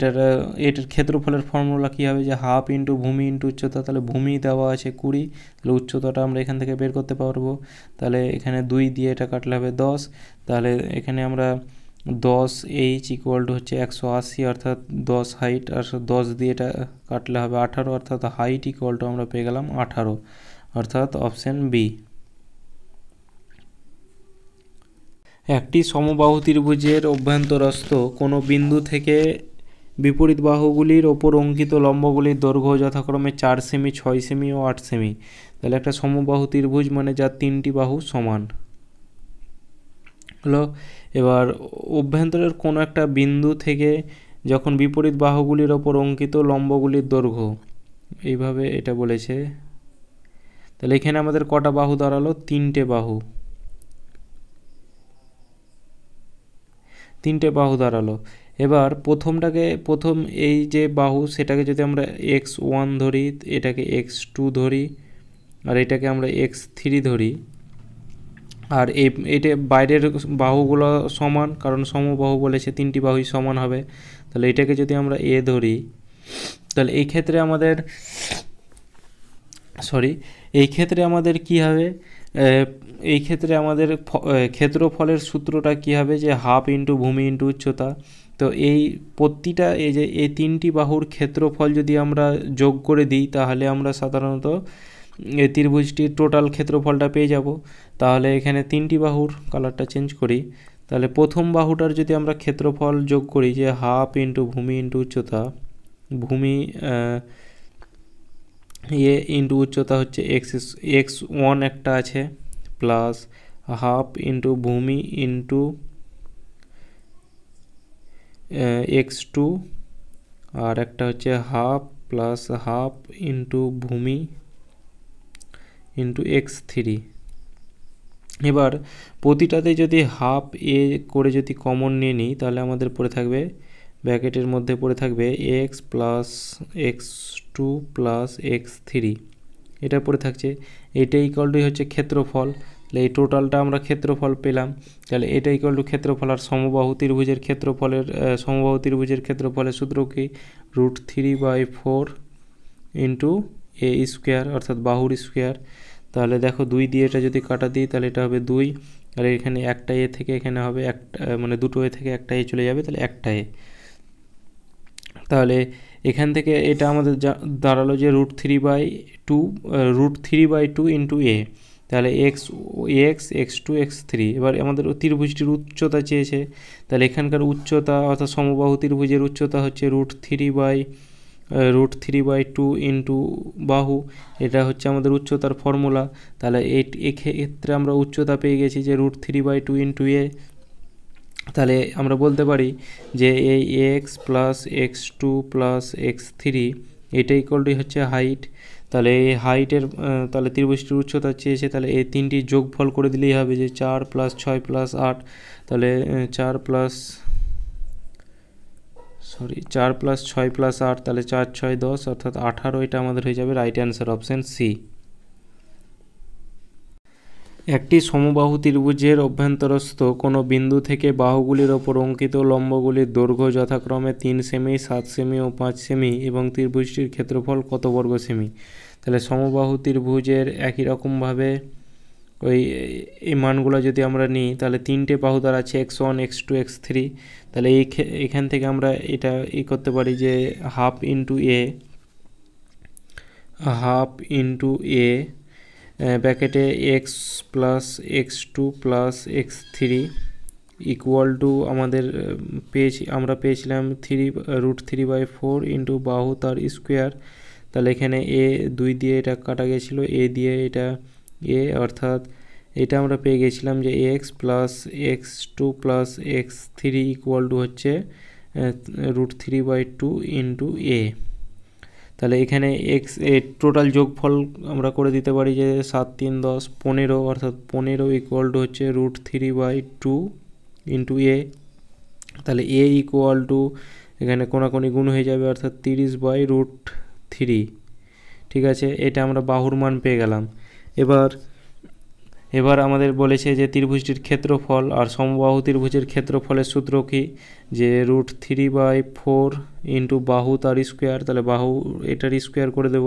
এটার ক্ষেত্রফলের ফর্মুলা কী হবে, যে হাফ ইন্টু ভূমি ইন্টু উচ্চতা, তাহলে ভূমি দেওয়া আছে 20, তাহলে উচ্চতাটা আমরা এখান থেকে বের করতে পারবো, তাহলে এখানে 2 দিয়ে এটা কাটলে হবে 10, তাহলে এখানে আমরা 10h ইকুয়াল টু হচ্ছে 180 অর্থাৎ 10 হাইট, আর 10 দিয়ে এটা কাটলে হবে 18, অর্থাৎ হাইট ইকুয়াল টু আমরা পেয়ে গেলাম 18, অর্থাৎ অপশান বি। একটি সমবাহু ত্রিভুজের অভ্যন্তরস্থ কোনো বিন্দু থেকে বিপরীত বাহুগুলির ওপর অঙ্কিত লম্বগুলির দৈর্ঘ্য যথাক্রমে 4 সেমি, 6 সেমি ও 8 সেমি। তাহলে একটা সমবাহু ত্রিভুজ মানে যার 3টি বাহু সমান হলো। এবার অভ্যন্তরের কোনো একটা বিন্দু থেকে যখন বিপরীত বাহুগুলির ওপর অঙ্কিত লম্বগুলির দৈর্ঘ্য, এইভাবে এটা বলেছে, তাহলে এখানে আমাদের কটা বাহু দাঁড়ালো? 3টে বাহু, 3টে বাহু দাঁড়ালো। এবার প্রথম এই যে বাহু সেটাকে যদি আমরা x1 ধরি, এটাকে x2 ধরি, আর এটাকে আমরা x3 ধরি, আর এটা বাইরের বাহুগুলো সমান, কারণ সমবাহু বলেছে 3টি বাহুই সমান হবে, তাহলে এটাকে যদি আমরা a ধরি, তাহলে এই ক্ষেত্রে আমাদের কি হবে? এই ক্ষেত্রে আমাদের ক্ষেত্রফলের সূত্রটা কি হবে, যে হাফ ইন্টু ভূমি ইন্টু উচ্চতা। তো এই প্রতিটা এই যে এই 3টি বাহুর ক্ষেত্রফল যদি আমরা যোগ করে দিই তাহলে আমরা সাধারণত এই ত্রিভুজটির টোটাল ক্ষেত্রফলটা পেয়ে যাব। তাহলে এখানে 3টি বাহুর কালারটা চেঞ্জ করি, তাহলে প্রথম বাহুটার যদি আমরা ক্ষেত্রফল যোগ করি, যে হাফ ইন্টু ভূমি ইন্টু উচ্চতা, ভূমি ইন্টু উচ্চতা হচ্ছে x1 একটা আছে, প্লাস হাফ ইন্টু ভূমি ইন্টু x2, আর একটা হচ্ছে হাফ প্লাস হাফ ইন্টু ভূমি ইন্টু x3। এবার প্রতিটাতে যদি হাফ এ করে যদি কমন নিয়ে নিই তাহলে আমাদের পড়ে থাকবে, ব্র্যাকেটের মধ্যে পড়ে থাকবে x plus x2 plus x3, এটা পড়ে থাকছে। এটা ইকুয়াল টু হচ্ছে ক্ষেত্রফল, তাহলে এই টোটালটা আমরা ক্ষেত্রফল পেলাম, তাহলে এটা ইকুয়াল টু ক্ষেত্রফল। আর সমবাহু ত্রিভুজের ক্ষেত্রফলের সূত্র কি? √3/4 ইন্টু a স্কোয়ার, অর্থাৎ বাহুর স্কোয়ার। তাহলে দেখো 2 দিয়ে এটা যদি কাটা দিই তাহলে এটা হবে 2, আর এখানে একটা এ থেকে এখানে হবে একটা, মানে দুটো এ থেকে একটা এ চলে যাবে, তাহলে একটা এ। তাহলে এখান থেকে এটা আমাদের দাঁড়ালো যে √3/2 ইন্টু এ, তাহলে x2 x3। এবার আমাদের ত্রিভুজটির উচ্চতা চেয়েছে, তাহলে এখানকার উচ্চতা অর্থাৎ সমবাহু ত্রিভুজের উচ্চতা হচ্ছে √3/2 ইন্টু বাহু, এটা হচ্ছে আমাদের উচ্চতার ফর্মুলা। তাহলে এক্ষেত্রে আমরা উচ্চতা পেয়ে গেছি যে √3/2 ইন্টু এ। তাহলে আমরা বলতে পারি যে এই x plus x2 plus x3 এটা ইকুয়াল টু হচ্ছে হাইট। তাহলে এই হাইটের তাহলে ত্রিভুজটির উচ্চতা চেয়েছে, তাহলে এই 3টি যোগফল করে দিলেই হবে, যে 4 প্লাস 6 প্লাস 8, তাহলে 4 প্লাস 6 প্লাস 8, তাহলে 4 6 10 অর্থাৎ 18, এটা আমাদের হয়ে যাবে রাইট অ্যান্সার, অপশান সি। একটি সমবাহু ত্রিভুজের অভ্যন্তরস্থ কোনো বিন্দু থেকে বাহুগুলির ওপর অঙ্কিত লম্বগুলির দৈর্ঘ্য যথাক্রমে 3 সেমি, 7 সেমি ও 5 সেমি এবং ত্রিভুজটির ক্ষেত্রফল কত বর্গ সেমি। তাহলে সমবাহু ত্রিভুজের একই রকমভাবে ওই এই মানগুলো যদি আমরা নিই তাহলে তিনটে বাহু দাঁড়াচ্ছে x1 x2 x3। তাহলে এখান থেকে আমরা এটা করতে পারি যে হাফ ইন্টু এ ব্র্যাকেটে x plus x2 plus x3 equal to আমাদের আমরা পেয়েছিলাম √3/4 ইন্টু বাহু তার স্কোয়ার। তাহলে এখানে এ 2 দিয়ে এটা কাটা গেছিলো, এ দিয়ে এটা এ, অর্থাৎ এটা আমরা পেয়ে গেছিলাম যে x plus x2 plus x3 equal to হচ্ছে √3/2 ইন্টু এ। তাহলে এখানে এক্স টোটাল যোগফল আমরা করে দিতে পারি যে 7 3 10 15, অর্থাৎ 15 ইকুয়াল টু হচ্ছে √3/2 ইন্টু এ। তাহলে এ ইকুয়াল টু এখানে কোনাকুনি গুণ হয়ে যাবে, অর্থাৎ 30/√3। ঠিক আছে, এটা আমরা বাহুর মান পেয়ে গেলাম। এবার আমাদের বলেছে যে ত্রিভুজটির ক্ষেত্রফল, আর সমবাহু ত্রিভুজের ক্ষেত্রফলের সূত্র কি, যে √3/4 ইন্টু বাহু তার স্কোয়ার। তাহলে বাহু এটার স্কোয়ার করে দেব,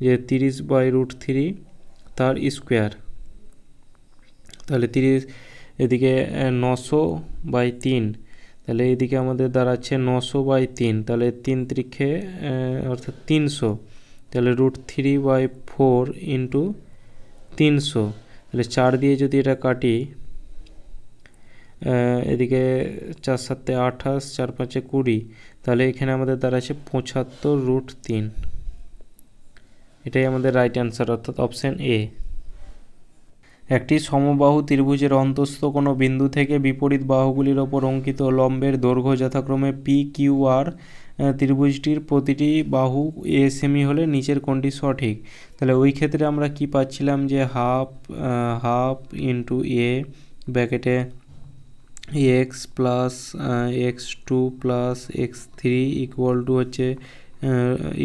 যে 30/√3 তার স্কোয়ার। তাহলে 30 এদিকে 900/3, তাহলে এদিকে আমাদের দাঁড়াচ্ছে 900/3। তাহলে 3 ত্রিক্ষে অর্থাৎ 300, তাহলে √3/4 ইন্টু 300। তাহলে 4 দিয়ে যদি এটা কাটি, এদিকে 4 7 28, 4 5 20, তাহলে এখানে আমাদের দাঁড়াচ্ছে 75√3। এটাই আমাদের রাইট অ্যান্সার, অর্থাৎ অপশান এ। একটি সমবাহু ত্রিভুজের অন্তঃস্থ কোনো বিন্দু থেকে বিপরীত বাহুগুলির ওপর অঙ্কিত লম্বের দৈর্ঘ্য যথাক্রমে পি কিউ আর। ত্রিভুজটির প্রতিটি বাহু এ সেমি হলে নিচের কোনটি সঠিক। তাহলে ওই ক্ষেত্রে আমরা কি পাচ্ছিলাম, যে হাফ ইন্টু এ ব্র্যাকেটে x plus x2 plus x3 equal to হচ্ছে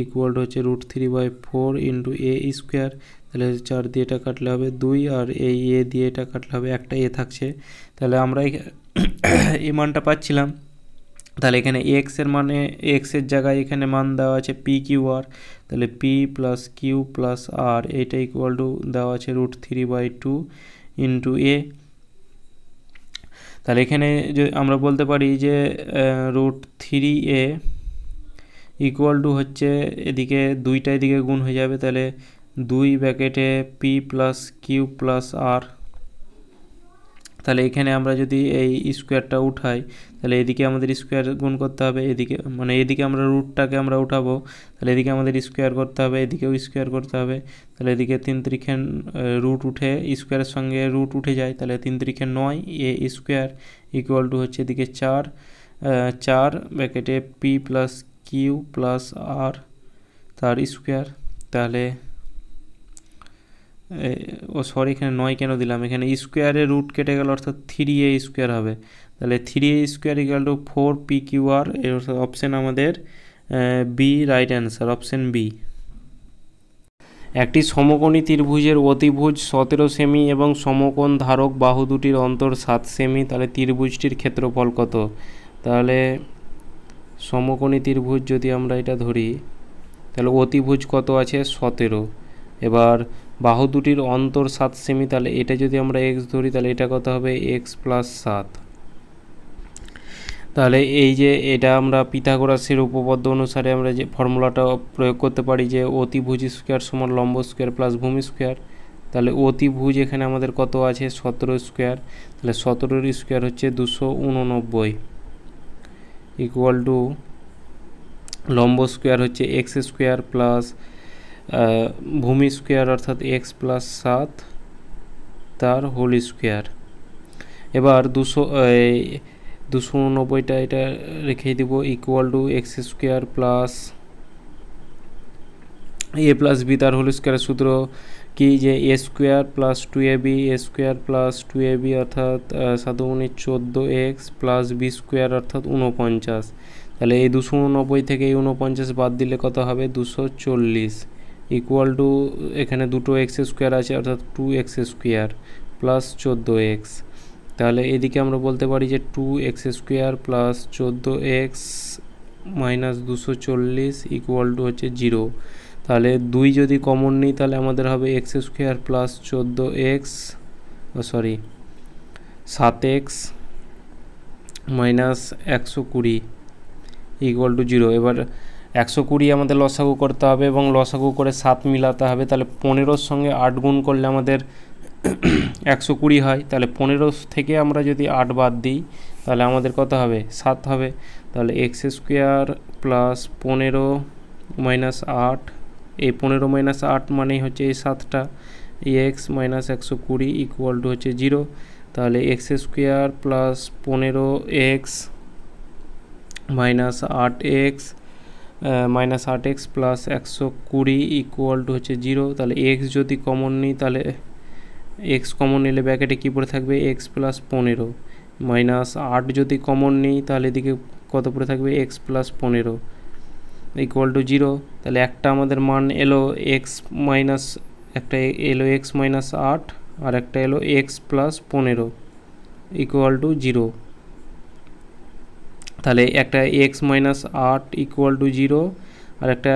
√3/4 ইন্টু এ স্কোয়ার। তাহলে 4 দিয়ে এটা কাটলে হবে 2, আর এই এ দিয়ে এটা কাটলে হবে একটা এ থাকছে। তাহলে আমরা এই মানটা পাচ্ছিলাম। তাহলে এখানে এক্সের মানে এক্সের জায়গায় এখানে মান দেওয়া আছে পি কিউ আর। তাহলে পি প্লাস কিউ প্লাস আর, এইটা ইকুয়াল টু দেওয়া আছে √3/2 ইন্টু এ। তাহলে এখানে যে আমরা বলতে পারি যে √3a ইকুয়াল টু হচ্ছে এদিকে 2টা এদিকে গুণ হয়ে যাবে, তাহলে 2 ব্র্যাকেটে পি প্লাস কিউ প্লাস আর। তাহলে এখানে আমরা যদি এই স্কোয়ারটা উঠাই, তাহলে এদিকে আমাদের স্কোয়ার গুণ করতে হবে, এদিকে মানে এদিকে আমরা রুটটাকে আমরা উঠাবো, তাহলে এদিকে আমাদের স্কোয়ার করতে হবে, এদিকেও স্কোয়ার করতে হবে। তাহলে এদিকে 3 ত্রিকে রুট উঠে স্কোয়ারের সঙ্গে রুট উঠে যায়, তাহলে 3 ত্রিকে 9 এ স্কোয়ার ইকুয়াল টু হচ্ছে এদিকে 4 ব্র্যাকেটে পি প্লাস কিউ প্লাস আর তার স্কোয়ার। তাহলে সরি এখানে 9 কেন দিলাম, এখানে স্কোয়ারের রুট কেটে গেল, অর্থাৎ 3a স্কোয়ার হবে। তাহলে 3a square equal two 4pqr, এর অপশান আমাদের B right answer, option B. একটি সমকোণী ত্রিভুজের অতিভুজ 17 সেমি এবং সমকোণ ধারক বাহু দুটির অন্তর 7 সেমি। তাহলে ত্রিভুজটির ক্ষেত্রফল কত। তাহলে সমকোণী ত্রিভুজ যদি আমরা এটা ধরি, তাহলে অতিভুজ কত আছে 17, এবার বাহু দুটির অন্তর 7 সেমি। তাহলে এটা যদি আমরা এক্স ধরি, তাহলে এটা কত হবে এক্স প্লাস 7। তাহলে এই যে এটা আমরা পিথাগোরাসের উপপাদ্য অনুসারে আমরা যে ফর্মুলাটা প্রয়োগ করতে পারি, যে অতিভুজ স্কোয়ার সমান লম্ব স্কোয়ার প্লাস ভূমি স্কোয়ার। তাহলে অতিভুজ এখানে আমাদের কত আছে 17 স্কোয়ার, তাহলে 17 স্কোয়ার হচ্ছে 289 ইকুয়াল টু লম্ব স্কোয়ার হচ্ছে এক্স স্কোয়ার প্লাস ভূমি স্কোয়ার অর্থাৎ এক্স প্লাস 7 তার হোল স্কোয়ার। এবার 289টা এটা রেখে দিব equal to x square plus a plus b তার হোল স্কোয়ারের সূত্র কি, যে a square plus 2ab, a square plus 2ab অর্থাৎ 7×9 14x প্লাস বি স্কোয়ার অর্থাৎ 49। তাহলে এই 289 থেকে এই 49 বাদ দিলে কত হবে 240 ইকুয়াল টু এখানে দুটো এক্স স্কোয়ার আছে অর্থাৎ 2x স্কোয়ার প্লাস 14x। তাহলে এদিকে আমরা বলতে পারি যে 2x² plus 14x minus 240 equal to হচ্ছে 0। তাহলে 2 যদি কমন নিই তাহলে আমাদের হবে x² plus 14x 7x minus 120 equal to 0। এবার 120 আমাদের লসাগু করতে হবে এবং লসাগু করে 7 মিলাতে হবে। তাহলে 15-র সঙ্গে 8 গুণ করলে আমাদের 120 হয়। তাহলে 15 থেকে আমরা যদি 8 বাদ দিই তাহলে আমাদের কত হবে? 7 হবে। তাহলে x² প্লাস 15 মাইনাস 8, এই 15 মাইনাস 8 মানেই হচ্ছে এই 7টা, এই x মাইনাস 120 ইকুয়াল টু হচ্ছে 0। তাহলে x² plus 15x minus 8x plus 120 equal to হচ্ছে 0। তাহলে x যদি কমন নিই তাহলে x কমন নিলে ব্র্যাকেটে কী পড়ে থাকবে? x প্লাস 15 মাইনাস 8 যদি কমন নিই তাহলে এদিকে কত পড়ে থাকবে? x plus 15 equal to 0। তাহলে একটা আমাদের মান এলো x মাইনাস, একটা এলো x মাইনাস 8 আর একটা এলো x প্লাস 15 ইকুয়াল টু 0। তাহলে একটা x মাইনাস 8 ইকুয়াল টু 0 আর একটা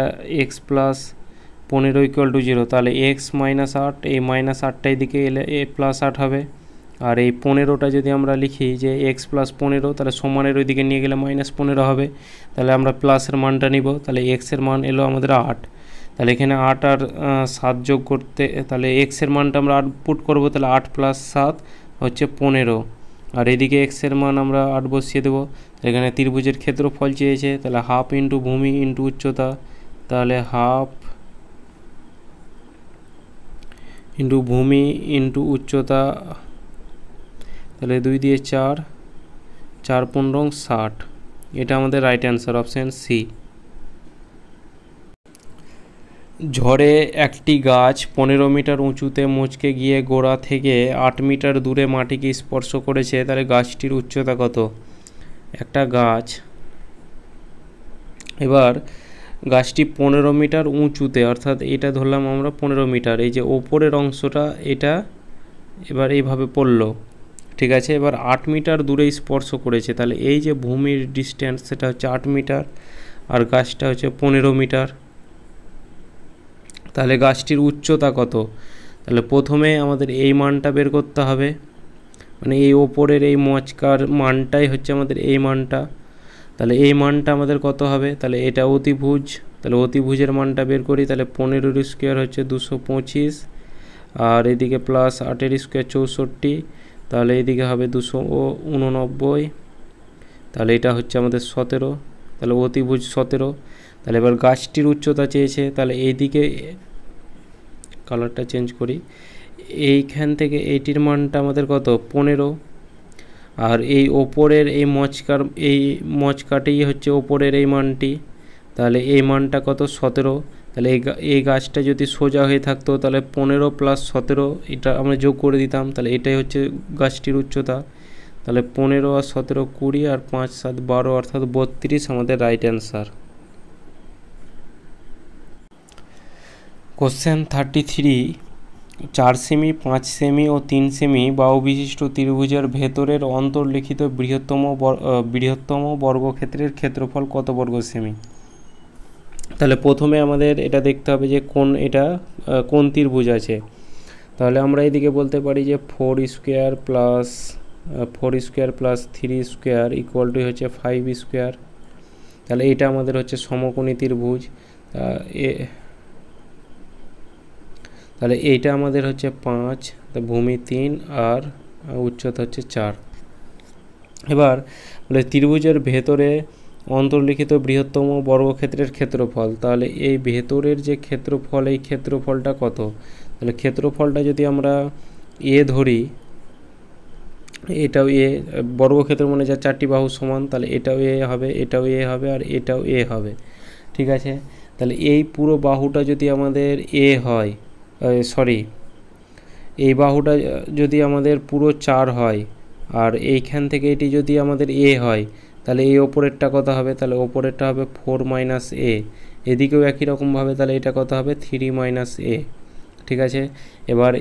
x প্লাস 15 ইকুয়াল টু 0। তাহলে x মাইনাস 8, এই মাইনাস 8টা এদিকে এলে এ প্লাস 8 হবে। আর এই 15টা যদি আমরা লিখি যে x প্লাস 15, তাহলে সমানের ওইদিকে নিয়ে গেলে মাইনাস 15 হবে। তাহলে আমরা প্লাসের মানটা নিব। তাহলে x এর মান এলো আমাদের 8। তাহলে এখানে 8 আর 7 যোগ করতে, তাহলে x এর মানটা আমরা 8 পুট করবো। তাহলে 8 প্লাস 7 হচ্ছে 15। আর এদিকে x এর মান আমরা 8 বসিয়ে দেবো। এখানে ত্রিভুজের ক্ষেত্রফল চেয়েছে, তাহলে হাফ ইন্টু ভূমি ইন্টু উচ্চতা। তাহলে হাফ ইন্টু ভূমি ইন্টু উচ্চতা, তাহলে 2 দিয়ে 4, 4 15 60। এটা আমাদের রাইট অ্যান্সার, অপশান সি। ঝড়ে একটি গাছ 15 মিটার উঁচুতে মচকে গিয়ে গোড়া থেকে 8 মিটার দূরে মাটিকে স্পর্শ করেছে। তাহলে গাছটির উচ্চতা কত? একটা গাছ, এবার গাছটি 15 মিটার উঁচুতে, অর্থাৎ এটা ধরলাম আমরা 15 মিটার, এই যে ওপরের অংশটা এটা এবার এইভাবে পড়লো, ঠিক আছে। এবার 8 মিটার দূরে স্পর্শ করেছে। তাহলে এই যে ভূমির ডিস্টেন্স সেটা হচ্ছে 8 মিটার আর গাছটা হচ্ছে 15 মিটার। তাহলে গাছটির উচ্চতা কত? তাহলে প্রথমে আমাদের এই মানটা বের করতে হবে, মানে এই ওপরের এই মচকার মানটাই হচ্ছে আমাদের এই মানটা। তাহলে এই মানটা আমাদের কত হবে? তাহলে এটা অতিভুজ, তাহলে অতিভুজের মানটা বের করি। তাহলে 15 হচ্ছে 225 আর এদিকে প্লাস 8 64, তাহলে এইদিকে হবে 289। তাহলে এটা হচ্ছে আমাদের 17, তাহলে অতিভুজ 17। তাহলে এবার গাছটির উচ্চতা চেয়েছে, তাহলে এইদিকে কালারটা চেঞ্জ করি, এইখান থেকে এইটির মানটা আমাদের কত? 15। আর এই ওপরের এই মচকাটেই হচ্ছে ওপরের এই মানটি, তাহলে এই মানটা কত? 17। তাহলে এই গাছটা যদি সোজা হয়ে থাকতো তাহলে 15 প্লাস 17 এটা আমরা যোগ করে দিতাম, তাহলে এটাই হচ্ছে গাছটির উচ্চতা। তাহলে 15 আর 17 20 আর 5 7 12 অর্থাৎ 32 আমাদের রাইট অ্যান্সার। কোশ্চেন 33, 4 সেমি 5 সেমি ও 3 সেমি বাহু বিশিষ্ট ত্রিভুজের ভেতরের অন্তর্লিখিত বৃহত্তম বর্গক্ষেত্রের ক্ষেত্রফল কত বর্গ সেমি? তাহলে প্রথমে আমাদের এটা দেখতে হবে যে কোন ত্রিভুজ আছে। তাহলে আমরা এদিকে বলতে পারি যে 4 square plus 3 square equal to হচ্ছে 5 স্কোয়ার। তাহলে এটা আমাদের হচ্ছে সমকোণী ত্রিভুজ। তাহলে এইটা আমাদের হচ্ছে 5, ভূমি 3 আর উচ্চতা হচ্ছে 4। এবার বলে ত্রিভুজের ভেতরে অন্তর্লিখিত বৃহত্তম বর্গক্ষেত্রের ক্ষেত্রফল। তাহলে এই ভেতরের যে ক্ষেত্রফল, এই ক্ষেত্রফলটা কত? তাহলে ক্ষেত্রফলটা যদি আমরা এ ধরি, এটাও এ, বর্গক্ষেত্র মানে যা 4টি বাহু সমান, তাহলে এটাও এ হবে, এটাও এ হবে আর এটাও এ হবে, ঠিক আছে। তাহলে এই পুরো বাহুটা যদি আমাদের এ হয়, এই বাহুটা যদি আমাদের পুরো 4 হয় আর এইখান থেকে এটি যদি আমাদের এ হয়, তাহলে এই ওপরেরটা কত হবে? তাহলে ওপরেরটা হবে 4 মাইনাস এ, এদিকেও একই রকমভাবে, তাহলে এটা কত হবে? 3 মাইনাস এ, ঠিক আছে। এবার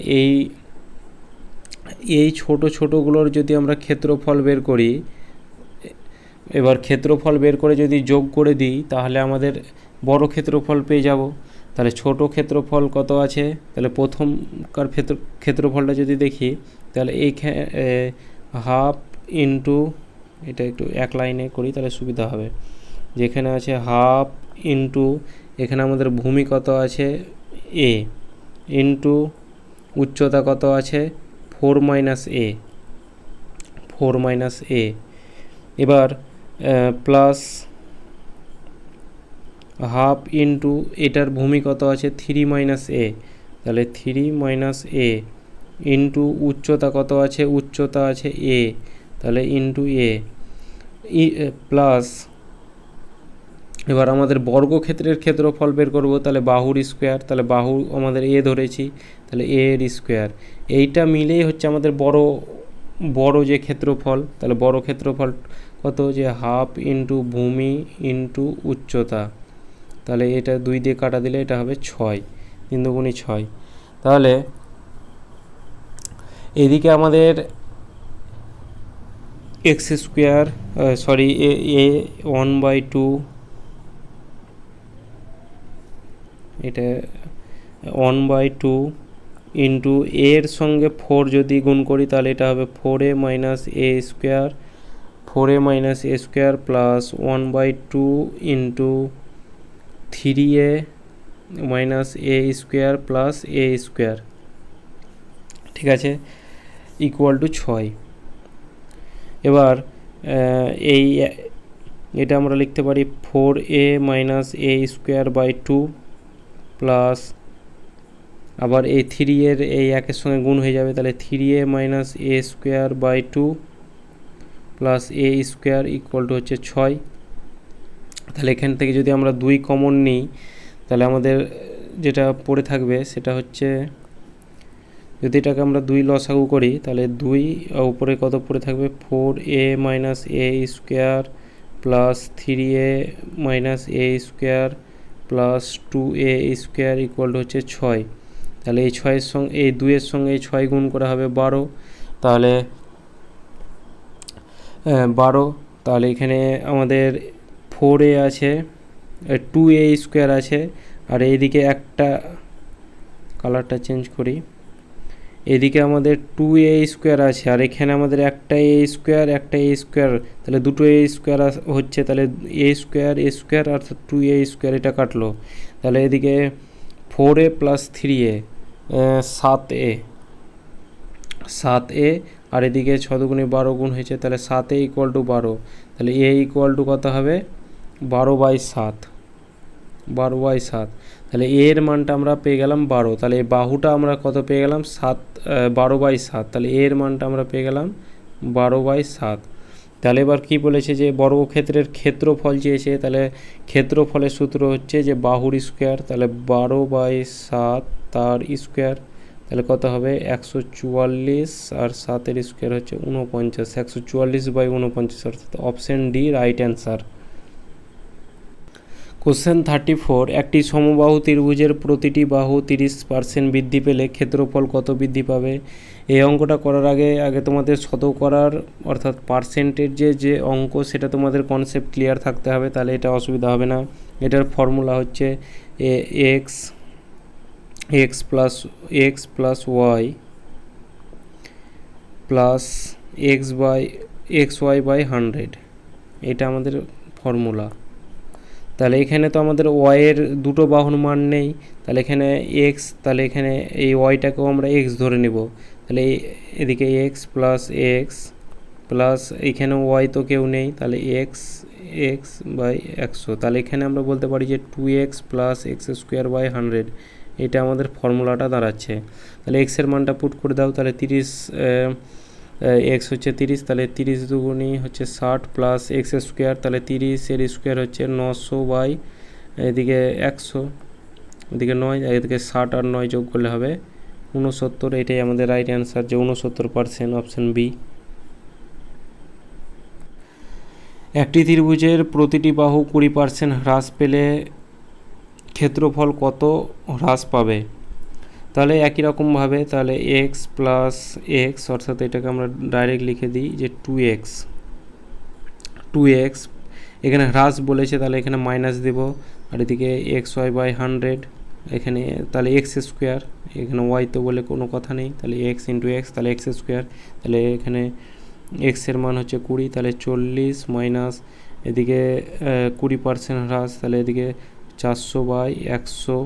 এই ছোট ছোটোগুলোর যদি আমরা ক্ষেত্রফল বের করি, এবার ক্ষেত্রফল বের করে যদি যোগ করে দিই তাহলে আমাদের বড় ক্ষেত্রফল পেয়ে যাব। তাহলে ছোট ক্ষেত্রফল কত আছে, তাহলে প্রথমকার ক্ষেত্রফলটা যদি দেখি তাহলে এই হাফ ইন্টু, এটা একটু এক লাইনে করি তাহলে সুবিধা হবে, যেখানে আছে হাফ ইন্টু এখানে আমাদের ভূমি কত আছে এ, ইন্টু উচ্চতা কত আছে 4 মাইনাস এ, এবার প্লাস হাফ ইন্টু এটার ভূমি কত আছে 3 মাইনাস এ, তাহলে 3 মাইনাস এ ইন্টু উচ্চতা কত আছে, উচ্চতা আছে এ, তাহলে ইন্টু এ প্লাস, এবার আমাদের বর্গক্ষেত্রের ক্ষেত্রফল বের করব, তাহলে বাহুর স্কোয়ার, তাহলে বাহু আমাদের এ ধরেছি, তাহলে এ এর স্কোয়ার, এইটা মিলেই হচ্ছে আমাদের বড় যে ক্ষেত্রফল। তাহলে বড় ক্ষেত্রফল কত, যে হাফ ইন্টু ভূমি ইন্টু উচ্চতা, তাহলে এটা 2 দিয়ে কাটা দিলে এটা হবে 6, 3 দুগুণে 6। তাহলে এদিকে আমাদের এক্স স্কোয়ার সরি এ 1/2, এটা 1/2 ইন্টু এর সঙ্গে 4 যদি গুণ করি তাহলে এটা হবে 4a মাইনাস এ স্কোয়ার, 4a মাইনাস এ square plus 1/2 into 3a minus এ স্কোয়ার প্লাস এ স্কোয়ার, ঠিক আছে, ইকুয়াল টু 6। এবার এটা আমরা লিখতে পারি 4a minus A square by 2 plus, আবার এই 3 এর এই একের সঙ্গে গুণ হয়ে যাবে, তাহলে 3a minus A square by 2 plus A square equal to হচ্ছে 6। তাহলে এখান থেকে যদি আমরা 2 কমন নিই তাহলে আমাদের যেটা পড়ে থাকবে সেটা হচ্ছে, যদি এটাকে আমরা 2 লসাগু করি তাহলে 2 উপরে কত পড়ে থাকবে 4a minus A square plus 3a minus A square plus 2a square equal to হচ্ছে 6। তাহলে এই 6-এর সঙ্গে এই 2-এর সঙ্গে এই 6 গুণ করা হবে 12, তাহলে 12, তাহলে এখানে আমাদের 4a আছে, 2a স্কোয়ার আছে, আর এইদিকে একটা কালারটা চেঞ্জ করি, এদিকে আমাদের 2a স্কোয়ার আছে আর এখানে আমাদের একটা এ স্কোয়ার একটা এ স্কোয়ার, তাহলে দুটো এ স্কোয়ার হচ্ছে, তাহলে এ স্কোয়ার অর্থাৎ 2a স্কোয়ার এটা কাটলো, তাহলে এদিকে 4a প্লাস 3a 7a, আর এদিকে 6 দুগুণে 12 গুণ হয়েছে, তাহলে 7a ইকুয়াল টু 12, তাহলে এ ইকুয়াল টু কত হবে 12/7, তাহলে এর মানটা আমরা পেয়ে গেলাম 12, তাহলে এই বাহুটা আমরা কত পেয়ে গেলাম 12/7, তাহলে এর মানটা আমরা পেয়ে গেলাম 12/7। তাহলে এবার কি বলেছে যে বর্গক্ষেত্রের ক্ষেত্রফল চেয়েছে, তাহলে ক্ষেত্রফলের সূত্র হচ্ছে যে বাহুর স্কোয়ার, তাহলে 12/7 তার স্কোয়ার, তাহলে কত হবে 144, আর 7-এর স্কোয়ার হচ্ছে 49, 144/49, অর্থাৎ option D right answer. Question 34, একটি সমবাহু ত্রিভুজের প্রতিটি বাহু 30% বৃদ্ধি পেলে ক্ষেত্রফল কত বৃদ্ধি পাবে? এই অঙ্কটা করার আগে তোমাদের শতকরার অর্থাৎ পার্সেন্টেজে যে অঙ্ক সেটা তোমাদের কনসেপ্ট ক্লিয়ার থাকতে হবে, তাহলে এটা অসুবিধা হবে না। এটার ফর্মুলা হচ্ছে x plus y plus x y by 100, এটা আমাদের ফর্মুলা। তাহলে এখানে তো আমাদের ওয়াইয়ের দুটো বাহুর মান নেই, তাহলে এখানে এক্স, তাহলে এখানে এই ওয়াইটাকেও আমরা এক্স ধরে নেব, তাহলে এদিকে এক্স প্লাস এখানে ওয়াই তো কেউ নেই, তাহলে এক্স বাই 100, তাহলে এখানে আমরা বলতে পারি যে 2x plus x square by 100, এটা আমাদের ফর্মুলাটা দাঁড়াচ্ছে। তাহলে এক্সের মানটা পুট করে দাও, তাহলে 30 এক্স হচ্ছে 30, তাহলে 30 দুগুণি হচ্ছে 60 প্লাস এক্স স্কোয়ার, তাহলে 30-এর স্কোয়ার হচ্ছে 900 বাই এদিকে 100, এদিকে 9, এদিকে 60 আর 9 যোগ করলে হবে 69, এটাই আমাদের রাইট অ্যান্সার, যে 69%, অপশন বি। একটি ত্রিভুজের প্রতিটি বাহু 20% হ্রাস পেলে ক্ষেত্রফল কত হ্রাস পাবে? তাহলে একই রকমভাবে তাহলে এক্স প্লাস এক্স, অর্থাৎ এটাকে আমরা ডাইরেক্ট লিখে দিই যে 2x এখানে হ্রাস বলেছে, তাহলে এখানে মাইনাস দেব, আর এদিকে এক্স ওয়াই বাই 100, এখানে তাহলে এক্স স্কোয়ার, এখানে ওয়াই তো বলে কোনো কথা নেই, তাহলে এক্স ইন্টু এক্স, তাহলে এক্স স্কোয়ার, তাহলে এখানে এক্সের মান হচ্ছে 20, তাহলে 40 মাইনাস এদিকে 20% হ্রাস, তাহলে এদিকে 400/100,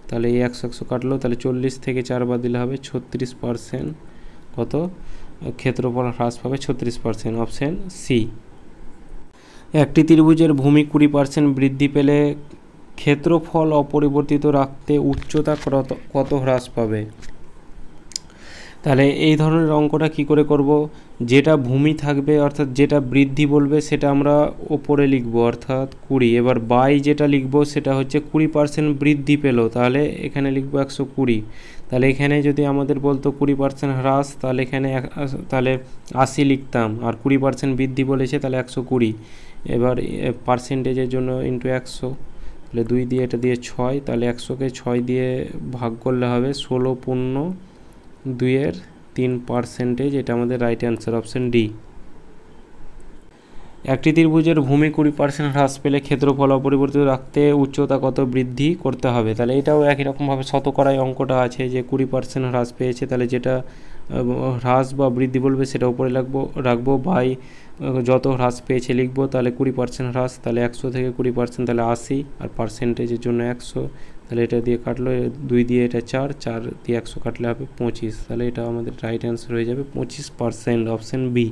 তাহলে এই 100 কাটলো, তাহলে 40 থেকে 4 বাদ দিলে হবে 36%, কত ক্ষেত্রফল হ্রাস পাবে 36%, অপশান সি। একটি ত্রিভুজের ভূমি 20% বৃদ্ধি পেলে ক্ষেত্রফল অপরিবর্তিত রাখতে উচ্চতা কত হ্রাস পাবে? তাহলে এই ধরনের অঙ্কটা কি করে করব, যেটা ভূমি থাকবে অর্থাৎ যেটা বৃদ্ধি বলবে সেটা আমরা ওপরে লিখব, অর্থাৎ 20, এবার বাই যেটা লিখব সেটা হচ্ছে 20% বৃদ্ধি পেল, তাহলে এখানে লিখব 120, তাহলে এখানে যদি আমাদের বলতো 20% হ্রাস, তাহলে এখানে তাহলে 80 লিখতাম, আর 20% বৃদ্ধি বলেছে তাহলে 120, এবার পার্সেন্টেজের জন্য ইন্টু 100, তাহলে 2 দিয়ে এটা দিয়ে 6, তাহলে 100কে 6 দিয়ে ভাগ করলে হবে 16.2/3%, এটা আমাদের রাইট অ্যান্সার, অপশান ডি। একটি ত্রিভুজের ভূমি 20% হ্রাস পেলে ক্ষেত্রফল অপরিবর্তিত রাখতে উচ্চতা কত বৃদ্ধি করতে হবে? তাহলে এটাও একই রকমভাবে শতকরায় অঙ্কটা আছে যে 20% হ্রাস পেয়েছে, তাহলে যেটা হ্রাস বা বৃদ্ধি বলবে সেটা উপরে রাখবো, বাই যত হ্রাস পেয়েছে লিখবো, তাহলে 20% হ্রাস, তাহলে 100 থেকে 20% তাহলে 80, আর পার্সেন্টেজের জন্য 100, তাহলে এটা দিয়ে কাটলো, 2 দিয়ে এটা 4 দিয়ে 100 কাটলে হবে 25, তাহলে এটা আমাদের রাইট অ্যান্সার হয়ে যাবে 25%, অপশান বি।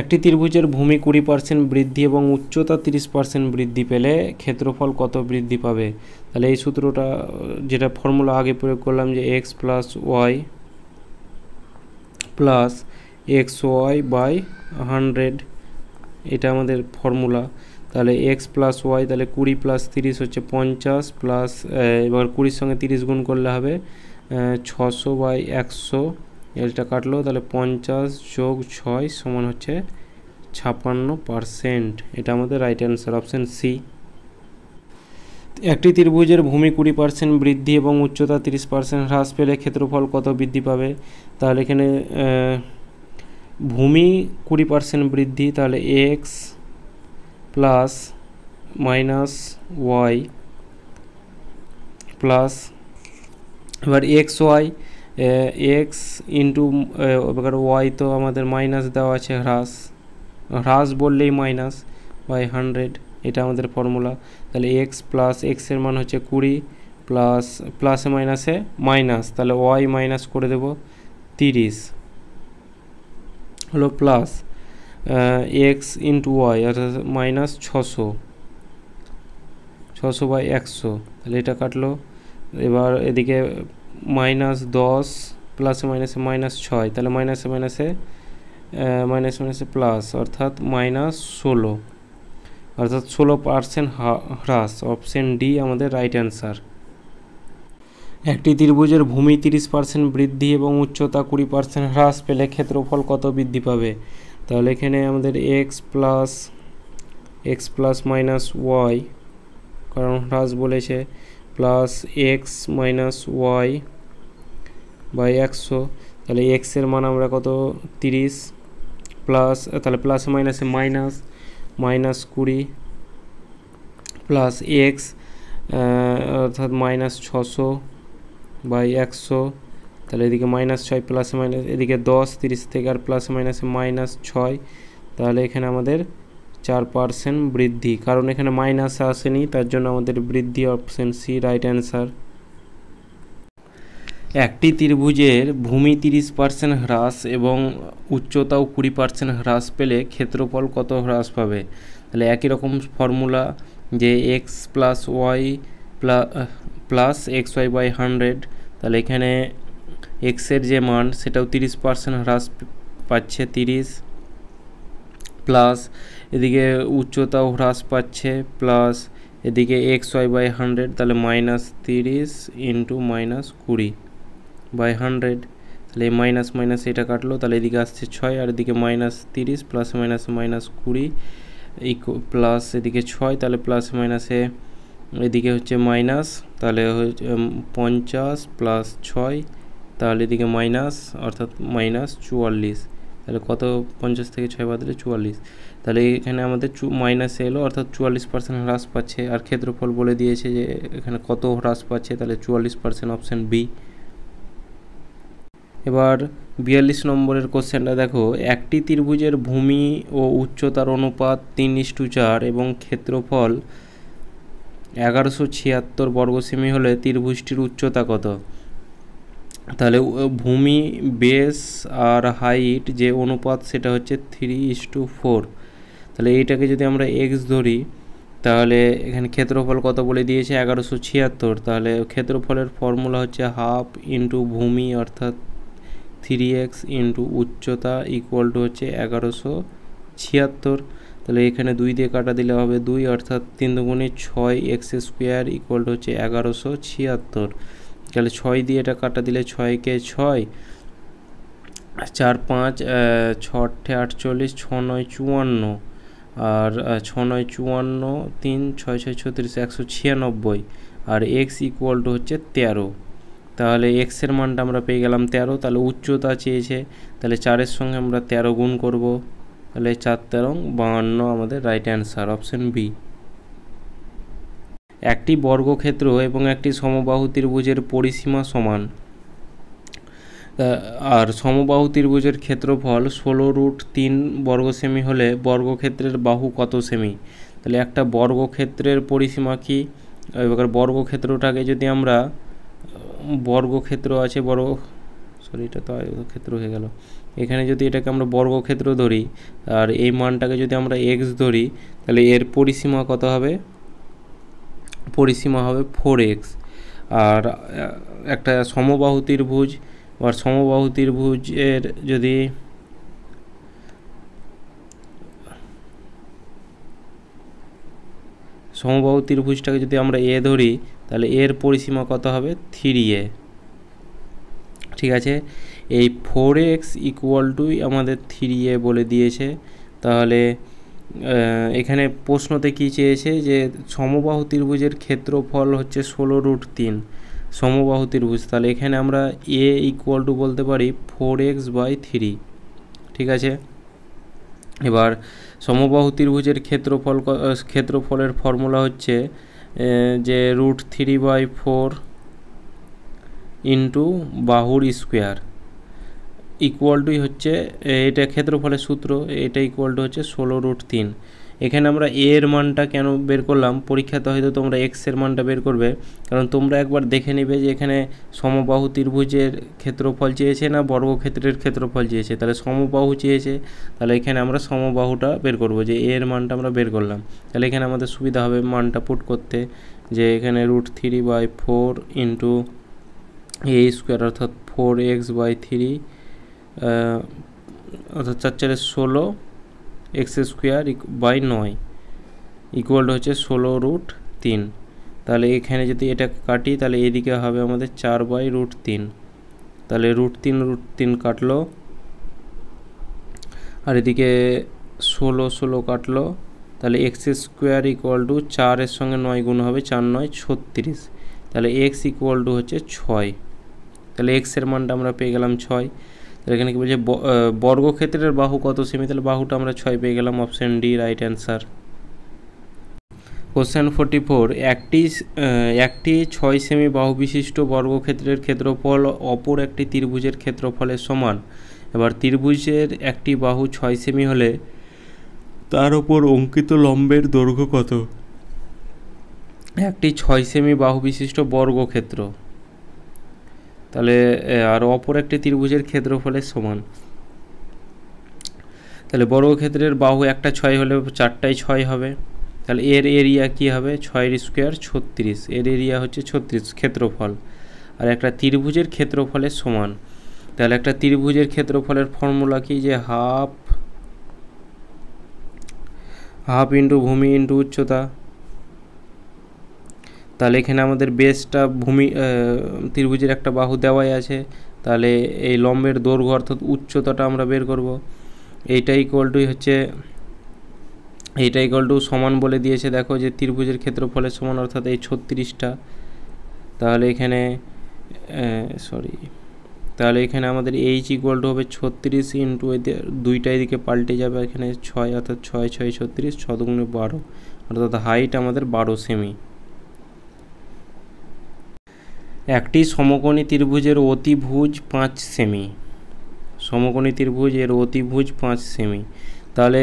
একটি ত্রিভুজের ভূমি 20% বৃদ্ধি এবং উচ্চতা 30% বৃদ্ধি পেলে ক্ষেত্রফল কত বৃদ্ধি পাবে? তাহলে এই সূত্রটা যেটা ফর্মুলা আগে প্রয়োগ করলাম যে x plus y plus x y by 100, এটা আমাদের ফর্মুলা। তাহলে এক্স প্লাস ওয়াই, তাহলে 20 + 30 হচ্ছে 50, প্লাস এবার 20-র সঙ্গে 30 গুণ করলে হবে 600/100, এটা কাটলো, তাহলে 50 + 6 সমান হচ্ছে 56%, এটা আমাদের রাইট অ্যান্সার, অপশান সি। একটি ত্রিভুজের ভূমি 20% বৃদ্ধি এবং উচ্চতা 30% হ্রাস পেলে ক্ষেত্রফল কত বৃদ্ধি পাবে? তাহলে এখানে ভূমি 20% বৃদ্ধি, তাহলে x plus minus y plus, এবার এক্স ওয়াই, এক্স ইন্টু এবার ওয়াই তো আমাদের মাইনাস দেওয়া আছে, হ্রাস বললেই মাইনাস বাই 100, এটা আমাদের ফর্মুলা। তাহলে এক্স প্লাস এক্সের মান হচ্ছে 20 প্লাস প্লাসে মাইনাসে মাইনাস, তাহলে ওয়াই মাইনাস করে দেব 30 হলো, প্লাস এক্স ইন্টু ওয়াই অর্থাৎ মাইনাস 600/100, তাহলে এটা কাটলো, এবার এদিকে -10 প্লাসে মাইনাসে -6, তাহলে মাইনাসে মাইনাসে প্লাস, অর্থাৎ -16, অর্থাৎ 16% হ্রাস, অপশান ডি আমাদের রাইট অ্যান্সার। একটি ত্রিভুজের ভূমি 30% বৃদ্ধি এবং উচ্চতা 20% হ্রাস পেলে ক্ষেত্রফল কত বৃদ্ধি পাবে? তাহলে এখানে আমাদের এক্স প্লাস মাইনাস ওয়াই, কারণ হ্রাস বলেছে, plus x minus y by 100, তাহলে এক্সের মান আমরা কত 30, প্লাস তাহলে প্লাসে মাইনাসে -20 প্লাস এক্স অর্থাৎ -600/100, তাহলে এদিকে -6 প্লাসে মাইনাস এদিকে 10, 30 থেকে আর প্লাসে মাইনাসে -6, তাহলে এখানে আমাদের 4% বৃদ্ধি, কারণ এখানে মাইনাস আসেনি তার জন্য আমাদের বৃদ্ধি, অপশান সি রাইট অ্যান্সার। একটি ত্রিভুজের ভূমি 30% হ্রাস এবং উচ্চতাও 20% হ্রাস পেলে ক্ষেত্রফল কত হ্রাস পাবে? তাহলে একই রকম ফর্মুলা যে x plus y plus x y by 100, তাহলে এখানে এক্সের যে মান সেটাও 30% হ্রাস পাচ্ছে 30, প্লাস এদিকে উচ্চতাও হ্রাস পাচ্ছে, প্লাস এদিকে এক্স ওয়াই বাই 100, তাহলে -30 ইন্টু -20/100, তাহলে মাইনাস এটা কাটলো, তাহলে এদিকে আসছে 6, আর এদিকে -30 প্লাসে মাইনাসে -20 প্লাস এদিকে 6, তাহলে প্লাসে মাইনাসে এদিকে হচ্ছে মাইনাস, তাহলে হচ্ছে 50 প্লাস 6, তাহলে এদিকে মাইনাস, অর্থাৎ -44। তাহলে কত, 50 থেকে 6 বাদ দিলে 44। তাহলে এখানে আমাদের মাইনাস এলো, অর্থাৎ 44% হ্রাস পাচ্ছে। আর ক্ষেত্রফল বলে দিয়েছে যে এখানে কত হ্রাস পাচ্ছে, তাহলে 44%, অপশান বি। এবার 42 নম্বরের কোশ্চেনটা দেখো, একটি ত্রিভুজের ভূমি ও উচ্চতার অনুপাত 3:4 এবং ক্ষেত্রফল 1176 বর্গ সেমি হলে ত্রিভুজটির উচ্চতা কত? তাহলে ভূমি, বেস আর হাইট যে অনুপাত সেটা হচ্ছে 3:4। তাহলে এইটাকে যদি আমরা এক্স ধরি, তাহলে এখানে ক্ষেত্রফল কত বলে দিয়েছে, 1176। তাহলে ক্ষেত্রফলের ফর্মুলা হচ্ছে হাফ ইন্টু ভূমি অর্থাৎ 3x ইন্টু উচ্চতা ইকুয়াল টু হচ্ছে 1176। তাহলে এখানে 2 দিয়ে কাটা দিলে হবে 2, অর্থাৎ 3 দুগুণে 6x² ইকুয়াল টু হচ্ছে 1176। তাহলে 6 দিয়ে এটা কাটা দিলে 6কে 6, 4 5 6 48, 6 9 54, আর 6 9 54, 3 6 6 36, 196, আর এক্স ইকুয়াল টু হচ্ছে 13। তাহলে এক্সের মানটা আমরা পেয়ে গেলাম 13। তাহলে উচ্চতা চেয়েছে, তাহলে 4-এর সঙ্গে আমরা 13 গুণ করব, তাহলে 4 13 52 আমাদের রাইট অ্যান্সার, অপশন বি। একটি বর্গক্ষেত্র এবং একটি সমবাহু ত্রিভুজের পরিসীমা সমান, আর সমবাহু ত্রিভুজের ক্ষেত্রফল 16√3 বর্গ সেমি হলে বর্গক্ষেত্রের বাহু কত সেমি? তাহলে একটা বর্গক্ষেত্রের পরিসীমা কি, এবার বর্গক্ষেত্রটাকে যদি আমরা বর্গক্ষেত্র আছে এটা তো আয়তক্ষেত্র হয়ে গেল। এখানে যদি এটাকে আমরা বর্গক্ষেত্র ধরি আর এই মানটাকে যদি আমরা এক্স ধরি, তাহলে এর পরিসীমা কত হবে? পরিসীমা হবে 4x। আর একটা সমবাহু ত্রিভুজ বা সমবাহু ত্রিভুজের যদি সমবাহু ত্রিভুজটাকে যদি আমরা এ ধরি, তাহলে এর পরিসীমা কত হবে? 3a। ঠিক আছে, এই 4x ইকুয়াল টু আমাদের 3a বলে দিয়েছে। তাহলে এখানে প্রশ্নতে কি চেয়েছে, যে সমবাহু ত্রিভুজের ক্ষেত্রফল হচ্ছে 16√3 সমবাহু ত্রিভুজ। তাহলে এখানে আমরা a ইকুয়াল টু বলতে পারি 4x/3। ঠিক আছে, এবার সমবাহু ত্রিভুজের ক্ষেত্রফলের ফর্মুলা হচ্ছে যে √3/4 ইন্টু বাহুর স্কোয়ার ইকুয়াল টুই হচ্ছে, এটা ক্ষেত্রফলের সূত্র, এটা ইকুয়াল টু হচ্ছে 16√3। এখানে আমরা এর মানটা কেন বের করলাম, পরীক্ষাতে হয়তো তোমরা এক্সের মানটা বের করবে, কারণ তোমরা একবার দেখে নিবে যে এখানে সমবাহু ত্রিভুজের ক্ষেত্রফল চেয়েছে না বর্গক্ষেত্রের ক্ষেত্রফল চেয়েছে। তাহলে সমবাহু চেয়েছে, তাহলে এখানে আমরা সমবাহুটা বের করব, যে এর মানটা আমরা বের করলাম। তাহলে এখানে আমাদের সুবিধা হবে মানটা পুট করতে, যে এখানে √3/4 ইন্টু a স্কোয়ার অর্থাৎ 4x/3 অর্থাৎ 4 4 16 x²/9 ইকুয়াল টু হচ্ছে 16√3। তাহলে এখানে যদি এটা কাটি, তাহলে এদিকে হবে আমাদের 4/√3। তাহলে √3 কাটলো, আর এদিকে 16 কাটলো, তাহলে x² ইকুয়াল টু 4-এর সঙ্গে 9 গুণ হবে, 4 9 36। তাহলে x ইকুয়াল টু হচ্ছে 6। তাহলে এক্সের মানটা আমরা পেয়ে গেলাম 6। তাহলে এখানে কি বলছে, বর্গক্ষেত্রের বাহু কত সেমি? তাহলে বাহুটা আমরা 6 পেয়ে গেলাম, option D right answer. Question 44, একটি 6 সেমি বাহু বিশিষ্ট বর্গক্ষেত্রের ক্ষেত্রফল অপর একটি ত্রিভুজের ক্ষেত্রফলের সমান। এবার ত্রিভুজের একটি বাহু 6 সেমি হলে তার ওপর অঙ্কিত লম্বের দৈর্ঘ্য কত? একটি 6 সেমি বাহু বিশিষ্ট বর্গক্ষেত্র, তাহলে আর অপর একটি ত্রিভুজের ক্ষেত্রফলের সমান। তাহলে বর্গক্ষেত্রের বাহু একটা 6 হলে 4টাই 6 হবে। তাহলে এর এরিয়া কি হবে? 6 স্কোয়ার 36, এর এরিয়া হচ্ছে 36 ক্ষেত্রফল, আর একটা ত্রিভুজের ক্ষেত্রফলের সমান। তাহলে একটা ত্রিভুজের ক্ষেত্রফলের ফর্মুলা কি, যে হাফ ইন্টু ভূমি ইন্টু উচ্চতা। তাহলে এখানে আমাদের বেসটা ত্রিভুজের একটা বাহু দেওয়াই আছে, তাহলে এই লম্বের দৈর্ঘ্য অর্থাৎ উচ্চতাটা আমরা বের করব। এইটা ইকুয়াল টু সমান বলে দিয়েছে, দেখো যে ত্রিভুজের ক্ষেত্রফলের সমান, অর্থাৎ এই 36টা। তাহলে এখানে তাহলে এখানে আমাদের এইচ ইকুয়াল টু হবে 36 ইন্টু দুইটা এদিকে পাল্টে যাবে, এখানে 6 অর্থাৎ 6 6 36, 6 দুগুণে 12, অর্থাৎ হাইট আমাদের 12 সেমি। একটি সমকোণী ত্রিভুজের অতিভুজ 5 সেমি, সমকোণী ত্রিভুজ এর অতিভুজ 5 সেমি, তাহলে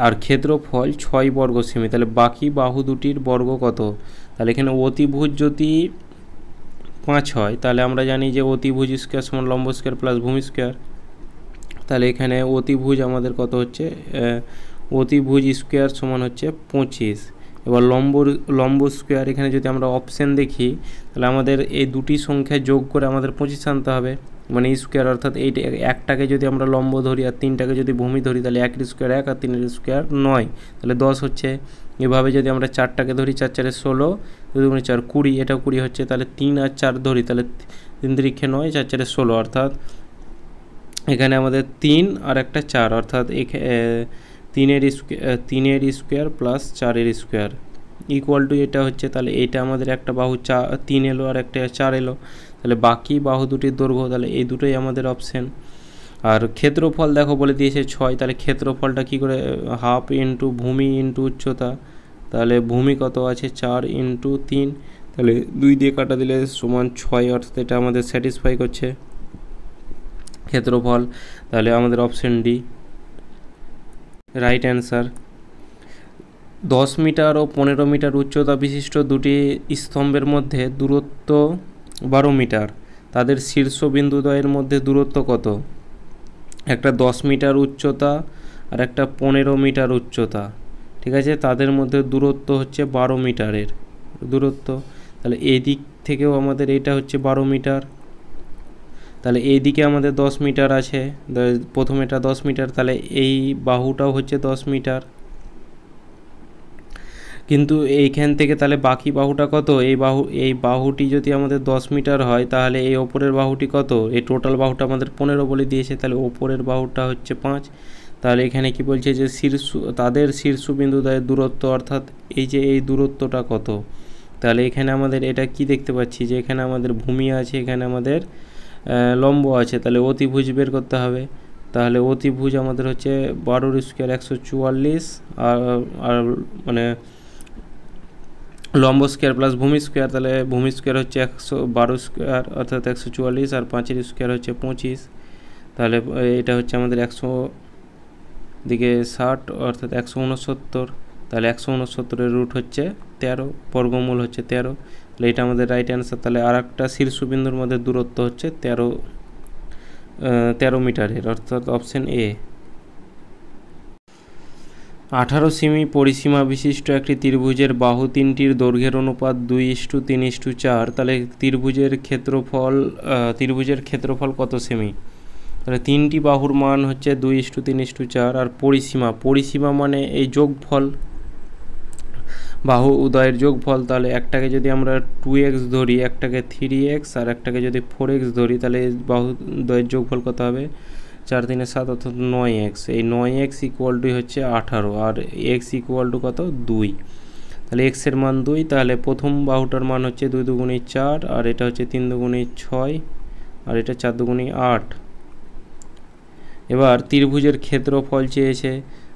আর ক্ষেত্রফল 6 বর্গ সেমি, তাহলে বাকি বাহু দুটির বর্গ কত? তাহলে এখানে অতিভুজ যদি 5 হয় তাহলে আমরা জানি যে অতিভুজ স্কোয়ার সমান লম্ব স্কোয়ার প্লাস ভূমি স্কোয়ার, তাহলে এখানে অতিভুজ আমাদের কত হচ্ছে, অতিভুজ স্কোয়ার সমান হচ্ছে 25। এবার লম্ব স্কোয়ার, এখানে যদি আমরা অপশান দেখি তাহলে আমাদের এই দুটি সংখ্যা যোগ করে আমাদের 25 আনতে হবে, মানে স্কোয়ার, অর্থাৎ এইটা একটাকে যদি আমরা লম্ব ধরি আর 3টাকে যদি ভূমি ধরি তাহলে 1 স্কোয়ার 1 আর 3 স্কোয়ার 9, তাহলে 10 হচ্ছে। এভাবে যদি আমরা 4টাকে ধরি 4 4 16, 2 2 4 20, এটাও 20 হচ্ছে, তাহলে 3 আর 4 ধরি তাহলে 3 3 9, 4 4 16, অর্থাৎ এখানে আমাদের 3 আর একটা 4, অর্থাৎ 3 square plus 4 square equal two এটা হচ্ছে, তাহলে এইটা আমাদের একটা বাহু 3 এলো আর একটা 4 এলো, তাহলে বাকি বাহু দুটির দৈর্ঘ্য, তাহলে এই দুটোই আমাদের অপশান। আর ক্ষেত্রফল দেখো বলে দিয়েছে 6, তাহলে ক্ষেত্রফলটা কী করে, হাফ ইন্টু ভূমি ইন্টু উচ্চতা, তাহলে ভূমি কত আছে 4 ইন্টু 3, তাহলে 2 দিয়ে কাটা দিলে সমান 6, অর্থাৎ এটা আমাদের স্যাটিসফাই করছে ক্ষেত্রফল, তাহলে আমাদের option D right answer. 10 metre ও 15 মিটার উচ্চতা বিশিষ্ট দুটি স্তম্ভের মধ্যে দূরত্ব 12 মিটার, তাদের শীর্ষবিন্দুদ্বয়ের মধ্যে দূরত্ব কত? একটা 10 মিটার উচ্চতা আর একটা 15 মিটার উচ্চতা, ঠিক আছে, তাদের মধ্যে দূরত্ব হচ্ছে 12 মিটারের দূরত্ব, তাহলে এই দিক থেকেও আমাদের এটা হচ্ছে 12 মিটার, তাহলে এই দিকে আমাদের 10 মিটার আছে, প্রথমে এটা 10 মিটার, তাহলে এই বাহুটাও হচ্ছে 10 মিটার, কিন্তু এইখান থেকে তাহলে বাকি বাহুটা কত, এই বাহুটি যদি আমাদের 10 মিটার হয় তাহলে এই ওপরের বাহুটি কত, এই টোটাল বাহুটা আমাদের 15 বলে দিয়েছে, তাহলে ওপরের বাহুটা হচ্ছে 5, তাহলে এখানে কি বলছে যে তাদের শীর্ষবিন্দুদ্বয়ের দূরত্ব, অর্থাৎ এই যে এই দূরত্বটা কত, তাহলে এখানে আমাদের এটা কি দেখতে পাচ্ছি যে এখানে আমাদের ভূমি আছে, এখানে আমাদের লম্ব আছে, তাহলে অতিভুজ বের করতে হবে, তাহলে অতিভুজ আমাদের হচ্ছে 12 স্কোয়ার 144, আর মানে লম্ব স্কোয়ার প্লাস ভূমি স্কোয়ার, তাহলে ভূমি স্কোয়ার হচ্ছে 112 স্কোয়ার অর্থাৎ 144, আর 5 স্কোয়ার হচ্ছে 25, তাহলে এটা হচ্ছে আমাদের 100 দিকে 60 অর্থাৎ 169, তাহলে 169-এর রুট হচ্ছে 13, বর্গমূল হচ্ছে 13, তাহলে এটা আমাদের রাইট অ্যান্সার। তাহলে আর একটা শীর্ষবিন্দুর মধ্যে দূরত্ব হচ্ছে 13 মিটারের, অর্থাৎ অপশান এ। 18 সেমি পরিসীমা বিশিষ্ট একটি ত্রিভুজের বাহু তিনটির দৈর্ঘ্যের অনুপাত 2:3:4, তাহলে ত্রিভুজের ক্ষেত্রফল কত সেমি? তাহলে তিনটি বাহুর মান হচ্ছে 2:3:4, আর পরিসীমা মানে এই যোগফল, বাহু উদয়ের যোগফল, তাহলে একটাকে যদি আমরা 2x ধরি, একটাকে 3x আর একটাকে যদি 4x ধরি, তাহলে বাহু উদয়ের যোগফল কত হবে? 4 3 7 অর্থাৎ 9x, এই 9x ইকুয়াল টু হচ্ছে 18, আর x ইকুয়াল টু কত? 2, তাহলে x এর মান 2, তাহলে প্রথম বাহুটার মান হচ্ছে 2 2 4, আর এটা হচ্ছে 3 2 6, আর এটা 4 2 8। এবার ত্রিভুজের ক্ষেত্রফল চেয়েছে,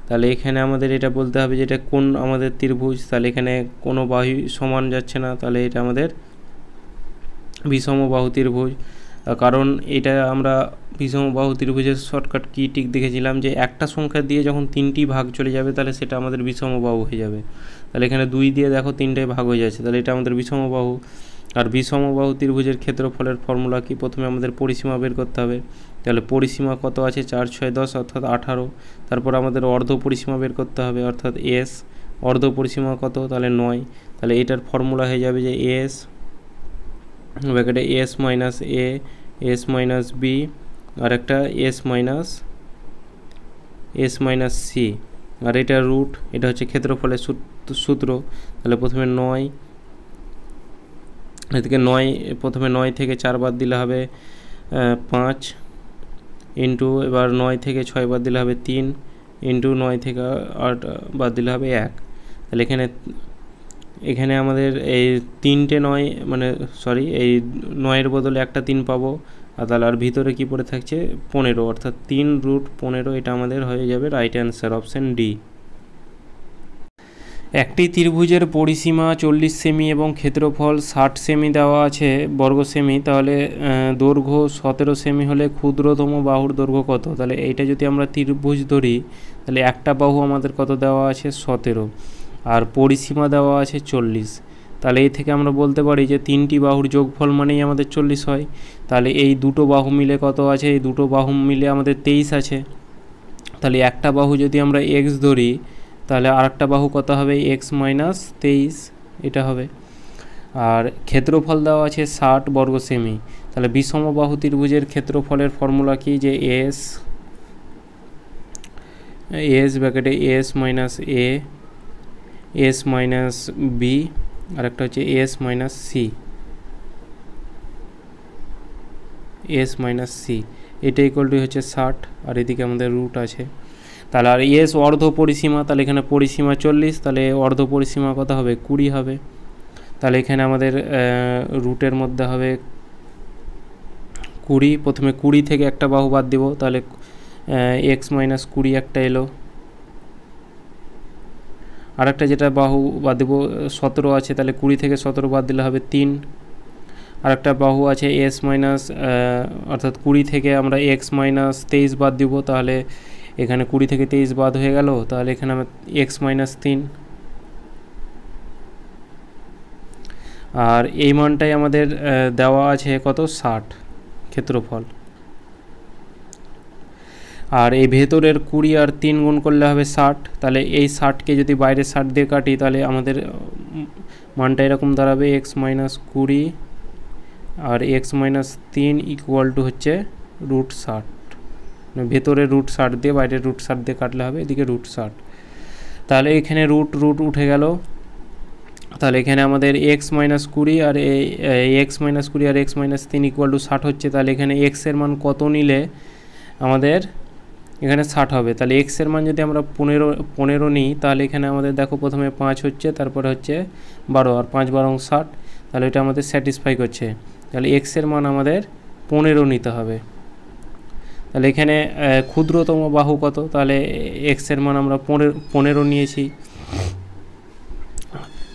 তাহলে এখানে আমাদের এটা বলতে হবে যে এটা কোন আমাদের ত্রিভুজ, তাহলে এখানে কোনো বাহু সমান যাচ্ছে না, তাহলে এটা আমাদের বিষমবাহু ত্রিভুজ, কারণ এটা আমরা বিষমবাহু ত্রিভুজের শর্টকাট কি টিক দেখেছিলাম যে একটা সংখ্যা দিয়ে যখন 3টি ভাগ চলে যাবে তাহলে সেটা আমাদের বিষমবাহু হয়ে যাবে, তাহলে এখানে 2 দিয়ে দেখো 3টায় ভাগ হয়ে যাচ্ছে, তাহলে এটা আমাদের বিষমবাহু। আর বিষমবাহু ত্রিভুজের ক্ষেত্রফলের ফর্মুলা কি? প্রথমে আমাদের পরিসীমা বের করতে হবে, তাহলে পরিসীমা কত আছে? 4 6 10 অর্থাৎ 18, তারপর আমাদের অর্ধ পরিসীমা বের করতে হবে অর্থাৎ এস, অর্ধ পরিসীমা কত? তাহলে 9, তাহলে এটার ফর্মুলা হয়ে যাবে যে এস ব্র্যাকেটে এস মাইনাস এ, এস মাইনাস বি, আর একটা এস মাইনাস সি, আর এটা রুট, এটা হচ্ছে ক্ষেত্রফলের সূত্র, তাহলে প্রথমে 9, এদিকে 9, প্রথমে 9 থেকে 4 বাদ দিলে হবে 5 ইন্টু, এবার 9 থেকে 6 বাদ দিলে হবে 3 ইন্টু, 9 থেকে 8 বাদ দিলে হবে 1, তাহলে এখানে এখানে আমাদের এই 3টে 9 মানে সরি এই 9-এর বদলে একটা 3 পাবো, আর তাহলে আর ভিতরে কি পড়ে থাকছে 15, অর্থাৎ 3√15 এটা আমাদের হয়ে যাবে রাইট অ্যান্সার অপশান ডি। একটি ত্রিভুজের পরিসীমা 40 সেমি এবং ক্ষেত্রফল 60 সেমি দেওয়া আছে বর্গ সেমি, তাহলে দৈর্ঘ্য 17 সেমি হলে ক্ষুদ্রতম বাহুর দৈর্ঘ্য কত? তাহলে এইটা যদি আমরা ত্রিভুজ ধরি তাহলে একটা বাহু আমাদের কত দেওয়া আছে 17, আর পরিসীমা দেওয়া আছে 40। তাহলে এই থেকে আমরা বলতে পারি যে 3টি বাহুর যোগফল মানেই আমাদের 40 হয়। তাহলে এই দুটো বাহু মিলে কত আছে? এই দুটো বাহু মিলে আমাদের 23 আছে। তাহলে একটা বাহু যদি আমরা x ধরি তাহলে আরেকটা বাহু কত হবে? x - 23 এটা হবে। আর ক্ষেত্রফল দেওয়া আছে 60 বর্গ সেমি। তাহলে বিষমবাহু ত্রিভুজের ক্ষেত্রফলের ফর্মুলা কি? যে s ব্র্যাকেটে s minus a s minus b আর একটা হচ্ছে s মাইনাস c এটা ইকুয়াল টু হচ্ছে 60, আর এদিকে আমাদের রুট আছে। তাহলে আর এস অর্ধ পরিসীমা, তাহলে এখানে পরিসীমা 40, তাহলে অর্ধ পরিসীমা কত হবে? 20 হবে। তাহলে এখানে আমাদের রুটের মধ্যে হবে 20। প্রথমে 20 থেকে একটা বাহু বাদ দেব, তাহলে x মাইনাস 20 একটা এলো। আর একটা যেটা বাহু বাদ দেবো 17 আছে, তাহলে 20 থেকে 17 বাদ দিলে হবে 3। আর একটা বাহু আছে s মাইনাস অর্থাৎ 20 থেকে আমরা x মাইনাস 23 বাদ দিব, তাহলে এখানে 20 থেকে 23 বাদ হয়ে গেল, তাহলে এখানে আমরা x মাইনাস 3। আর এই মানটাই আমাদের দেওয়া আছে কত? 60 ক্ষেত্রফল। আর এই ভেতরের 20 আর 3 গুণ করলে হবে 60। তাহলে এই 60কে যদি বাইরে 60 দিয়ে কাটি তাহলে আমাদের মানটা এরকম দাঁড়াবে x মাইনাস 20 আর x মাইনাস 3 ইকুয়াল টু হচ্ছে √60। ভেতরে √60 দিয়ে বাইরে √60 দিয়ে কাটলে হবে এদিকে √60। তাহলে এখানে রুট উঠে গেল। তাহলে এখানে আমাদের x মাইনাস 20 আর x মাইনাস 20 আর x মাইনাস 3 ইকুয়াল টু 60 হচ্ছে। তাহলে এখানে x এর মান কত নিলে আমাদের এখানে 60 হবে? তাহলে x এর মান যদি আমরা 15 নিই তাহলে এখানে আমাদের দেখো প্রথমে 5 হচ্ছে, তারপরে হচ্ছে 12, আর 5 12 60, তাহলে এটা আমাদের স্যাটিসফাই করছে। তাহলে x এর মান আমাদের 15 নিতে হবে। তাহলে এখানে ক্ষুদ্রতম বাহু কত? তাহলে x এর মান আমরা 15 নিয়েছি,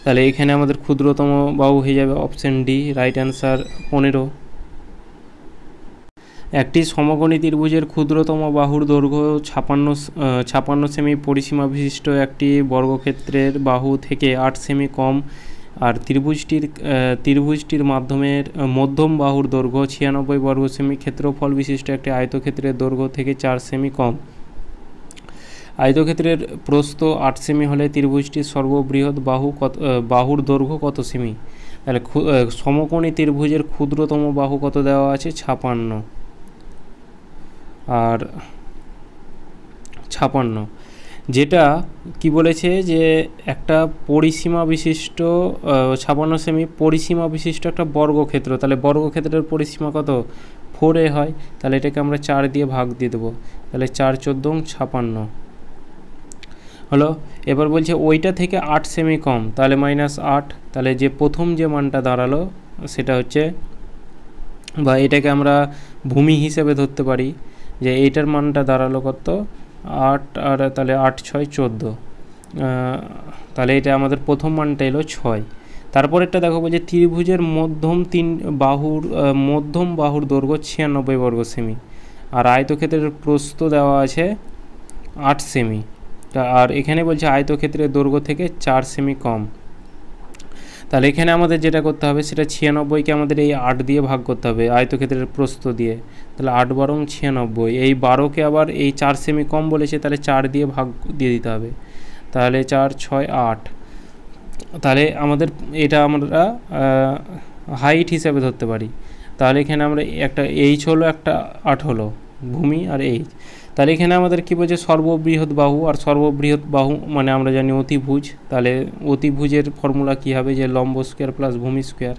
তাহলে এখানে আমাদের ক্ষুদ্রতম বাহু হয়ে যাবে অপশন ডি রাইট অ্যান্সার 15। একটি সমকোণী ত্রিভুজের ক্ষুদ্রতম বাহুর দৈর্ঘ্য 56 সেমি, পরিসীমা বিশিষ্ট একটি বর্গক্ষেত্রের বাহু থেকে 8 সেমি কম, আর ত্রিভুজটির মধ্যম বাহুর দৈর্ঘ্য 96 বর্গ সেমি, ক্ষেত্রফল বিশিষ্ট একটি আয়তক্ষেত্রের দৈর্ঘ্য থেকে 4 সেমি কম। আয়তক্ষেত্রের প্রস্থ 8 সেমি হলে ত্রিভুজটির সর্ববৃহৎ বাহুর দৈর্ঘ্য কত সেমি? তাহলে সমকোণী ত্রিভুজের ক্ষুদ্রতম বাহু কত দেওয়া আছে? 56। আর 56 যেটা কি বলেছে যে একটা পরিসীমা বিশিষ্ট 56 সেমি পরিসীমা বিশিষ্ট একটা বর্গক্ষেত্র, তাহলে বর্গক্ষেত্রের পরিসীমা কত? 4a হয়। তাহলে এটাকে আমরা 4 দিয়ে ভাগ দিয়ে দেবো, তাহলে 4 14 56 হলো। এবার বলছে ওইটা থেকে 8 সেমি কম, তাহলে -8। তাহলে যে প্রথম যে মানটা দাঁড়ালো সেটা হচ্ছে, বা এটাকে আমরা ভূমি হিসেবে ধরতে পারি যে এইটার মানটা দাঁড়ালো কত? 8, আর তাহলে 8 6 14, তাহলে এটা আমাদের প্রথম মানটা এলো 6। তারপরেরটা দেখো বলছে ত্রিভুজের মধ্যম বাহুর দৈর্ঘ্য 96 বর্গ সেমি, আর আয়তক্ষেত্রের প্রস্থ দেওয়া আছে 8 সেমি, আর এখানে বলছে আয়তক্ষেত্রের দৈর্ঘ্য থেকে 4 সেমি কম। তাহলে এখানে আমাদের যেটা করতে হবে সেটা 96কে আমাদের এই 8 দিয়ে ভাগ করতে হবে আয়তক্ষেত্রের প্রস্থ দিয়ে, তাহলে 8 বারং 96, এই 12কে আবার এই 4 সেমি কম বলেছে তাহলে 4 দিয়ে ভাগ দিয়ে দিতে হবে, তাহলে 4 6 8। তাহলে আমাদের এটা আমরা হাইট হিসাবে ধরতে পারি। তাহলে এখানে আমরা একটা এইচ হলো, একটা 8 হলো ভূমি আর এইচ। তাহলে এখানে আমাদের কী বলছে? সর্ববৃহৎ বাহু, আর সর্ববৃহৎ বাহু মানে আমরা জানি অতিভুজ। তাহলে অতিভুজের ফর্মুলা কী হবে? যে লম্ব স্কোয়ার প্লাস ভূমি স্কোয়ার।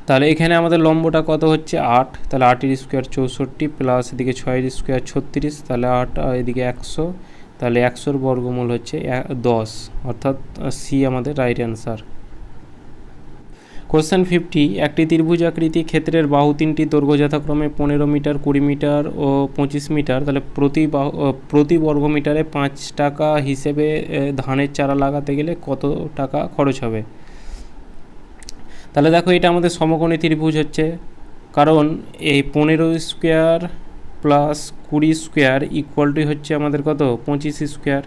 তাহলে এখানে আমাদের লম্বটা কত হচ্ছে? 8, তাহলে 8 এর স্কোয়ার 64 প্লাস এদিকে 6 এর স্কোয়ার 36, তাহলে 8 এদিকে 100, তাহলে 100 বর্গমূল হচ্ছে 10, অর্থাৎ সি আমাদের রাইট অ্যান্সার। কোশ্চেন 50, একটি ত্রিভুজাকৃতি ক্ষেত্রের বাহু তিনটি দৈর্ঘ্য যথাক্রমে 15 মিটার, 20 মিটার ও 25 মিটার। তাহলে প্রতি বর্গমিটারে 5 টাকা হিসেবে ধানের চারা লাগাতে গেলে কত টাকা খরচ হবে? তাহলে দেখো এটা আমাদের সমকোণী ত্রিভুজ হচ্ছে, কারণ এই 15 স্কোয়ার প্লাস 20 স্কোয়ার ইকুয়ালটি হচ্ছে আমাদের কত? 25 স্কোয়ার।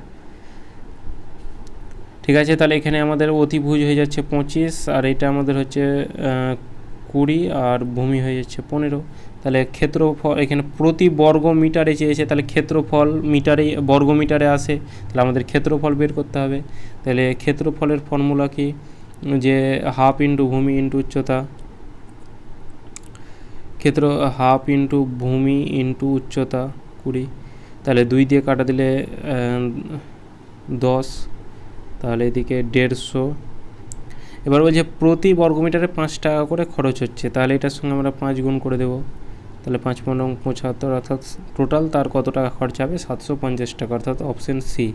ঠিক আছে, তাহলে এখানে আমাদের অতিভুজ হয়ে যাচ্ছে 25, আর এটা আমাদের হচ্ছে 20, আর ভূমি হয়ে যাচ্ছে 15। তাহলে ক্ষেত্রফল এখানে প্রতি বর্গ মিটারে চেয়েছে, তাহলে ক্ষেত্রফল মিটারে বর্গমিটারে আসে, তাহলে আমাদের ক্ষেত্রফল বের করতে হবে। তাহলে ক্ষেত্রফলের ফর্মুলা কি? যে হাফ ইন্টু ভূমি ইন্টু উচ্চতা, হাফ ইন্টু ভূমি ইন্টু উচ্চতা 20, তাহলে 2 দিয়ে কাটা দিলে 10, তাহলে এদিকে 150। এবার বলছে প্রতি বর্গমিটারে 5 টাকা করে খরচ হচ্ছে, তাহলে এটার সঙ্গে আমরা 5 গুণ করে দেব, তাহলে 5 × 75, অর্থাৎ টোটাল তার কত টাকা খরচা হবে? 750 টাকা, অর্থাৎ অপশন সি।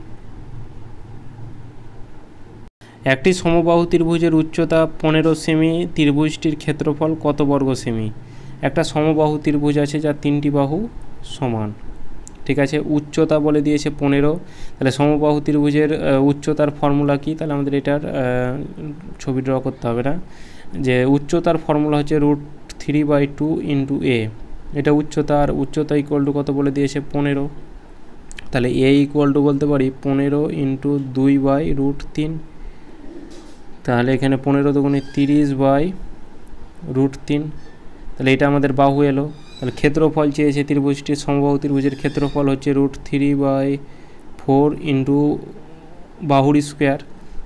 একটি সমবাহু ত্রিভুজের উচ্চতা 15 সেমি, ত্রিভুজটির ক্ষেত্রফল কত বর্গ সেমি? একটা সমবাহু ত্রিভুজ আছে যার 3টি বাহু সমান, ঠিক আছে, উচ্চতা বলে দিয়েছে 15, তাহলে সমবাহু ত্রিভুজের উচ্চতার ফর্মুলা কি? তাহলে আমাদের এটার ছবি ড্র করতে হবে না, যে উচ্চতার ফর্মুলা হচ্ছে √3/2 × a, এটা উচ্চতা, আর উচ্চতা ইকুয়াল টু কত বলে দিয়েছে? 15, তাহলে a ইকুয়াল টু বলতে পারি 15 × 2/√3, তাহলে এখানে 15 দুগুণে 30/√3, তাহলে এটা আমাদের বাহু এলো। তাহলে ক্ষেত্রফল চেয়েছে ত্রিভুজটির, সমবাহু ত্রিভুজের ক্ষেত্রফল হচ্ছে √3/4 × বাহুর স্কোয়ার,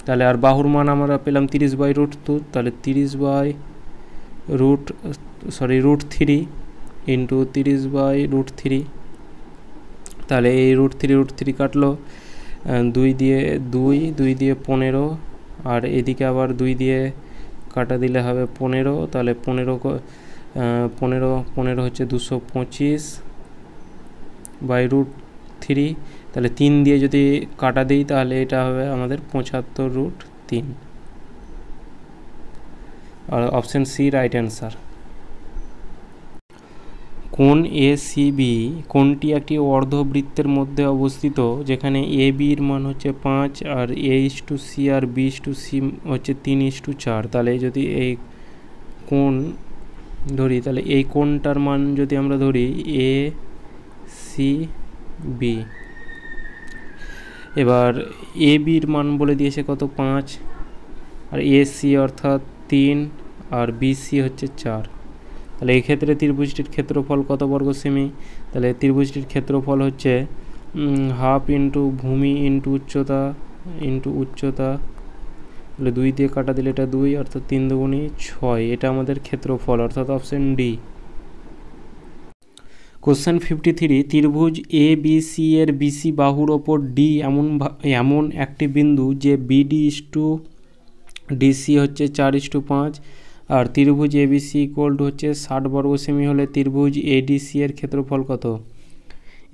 তাহলে আর বাহুর মান আমরা পেলাম 30/√2, তাহলে 30/√3 × 30/√3, তাহলে এই √3 কাটলো, 2 দিয়ে 15, আর এদিকে আবার 2 দিয়ে কাটা দিলে হবে 15, তাহলে 15 হচ্ছে 225/√3, তাহলে 3 দিয়ে যদি কাটা দিই তাহলে এটা হবে আমাদের 75√3, আর অপশন সি রাইট অ্যান্সার। কোণ ACB কোণটি একটি অর্ধবৃত্তের মধ্যে অবস্থিত, যেখানে ABর মান হচ্ছে 5, আর A/C আর B/C হচ্ছে 3/4। তাহলে যদি এই কোণ ধরি, তাহলে এই কোণটার মান যদি আমরা ধরি ACB, এবার ABর মান বলে দিয়েছে কত? 5, আর AC অর্থাৎ 3, আর BC হচ্ছে 4। তাহলে এই ক্ষেত্রে ত্রিভুজটির ক্ষেত্রফল কত বর্গ সেমি? তাহলে ত্রিভুজটির ক্ষেত্রফল হচ্ছে হাফ ইন্টু ভূমি ইন্টু উচ্চতা, তাহলে 2 দিয়ে কাটা দিলে এটা 2, অর্থাৎ 3 দুগুণে 6, এটা আমাদের ক্ষেত্রফল, অর্থাৎ অপশন ডি। কোশ্চেন 53, ত্রিভুজ ABC এর BC বাহুর ওপর ডি এমন একটি বিন্দু যে BD/DC হচ্ছে 4/5, আর ত্রিভুজ ABC ইকুয়াল টু হচ্ছে 60 বর্গ সেমি হলে ত্রিভুজ ADC এর ক্ষেত্রফল কত?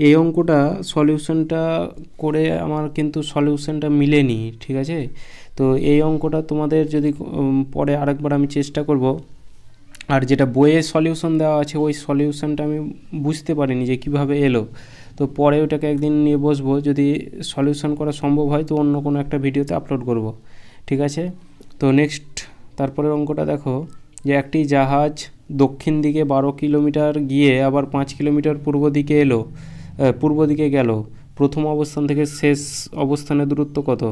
এই অঙ্কটা সলিউশনটা করে আমার কিন্তু সলিউশনটা মিলেনি, ঠিক আছে, তো এই অঙ্কটা তোমাদের যদি পরে আরেকবার আমি চেষ্টা করব, আর যেটা বইয়ে সলিউশন দেওয়া আছে ওই সলিউশনটা আমি বুঝতে পারিনি যে কিভাবে এলো, তো পরে ওটাকে একদিন নিয়ে বসবো, যদি সলিউশন করা সম্ভব হয় তো অন্য কোনো একটা ভিডিওতে আপলোড করব, ঠিক আছে। তো নেক্সট তারপরের অঙ্কটা দেখো, যে একটি জাহাজ দক্ষিণ দিকে 12 কিলোমিটার গিয়ে আবার 5 কিলোমিটার পূর্ব দিকে গেল, প্রথম অবস্থান থেকে শেষ অবস্থানের দূরত্ব কত?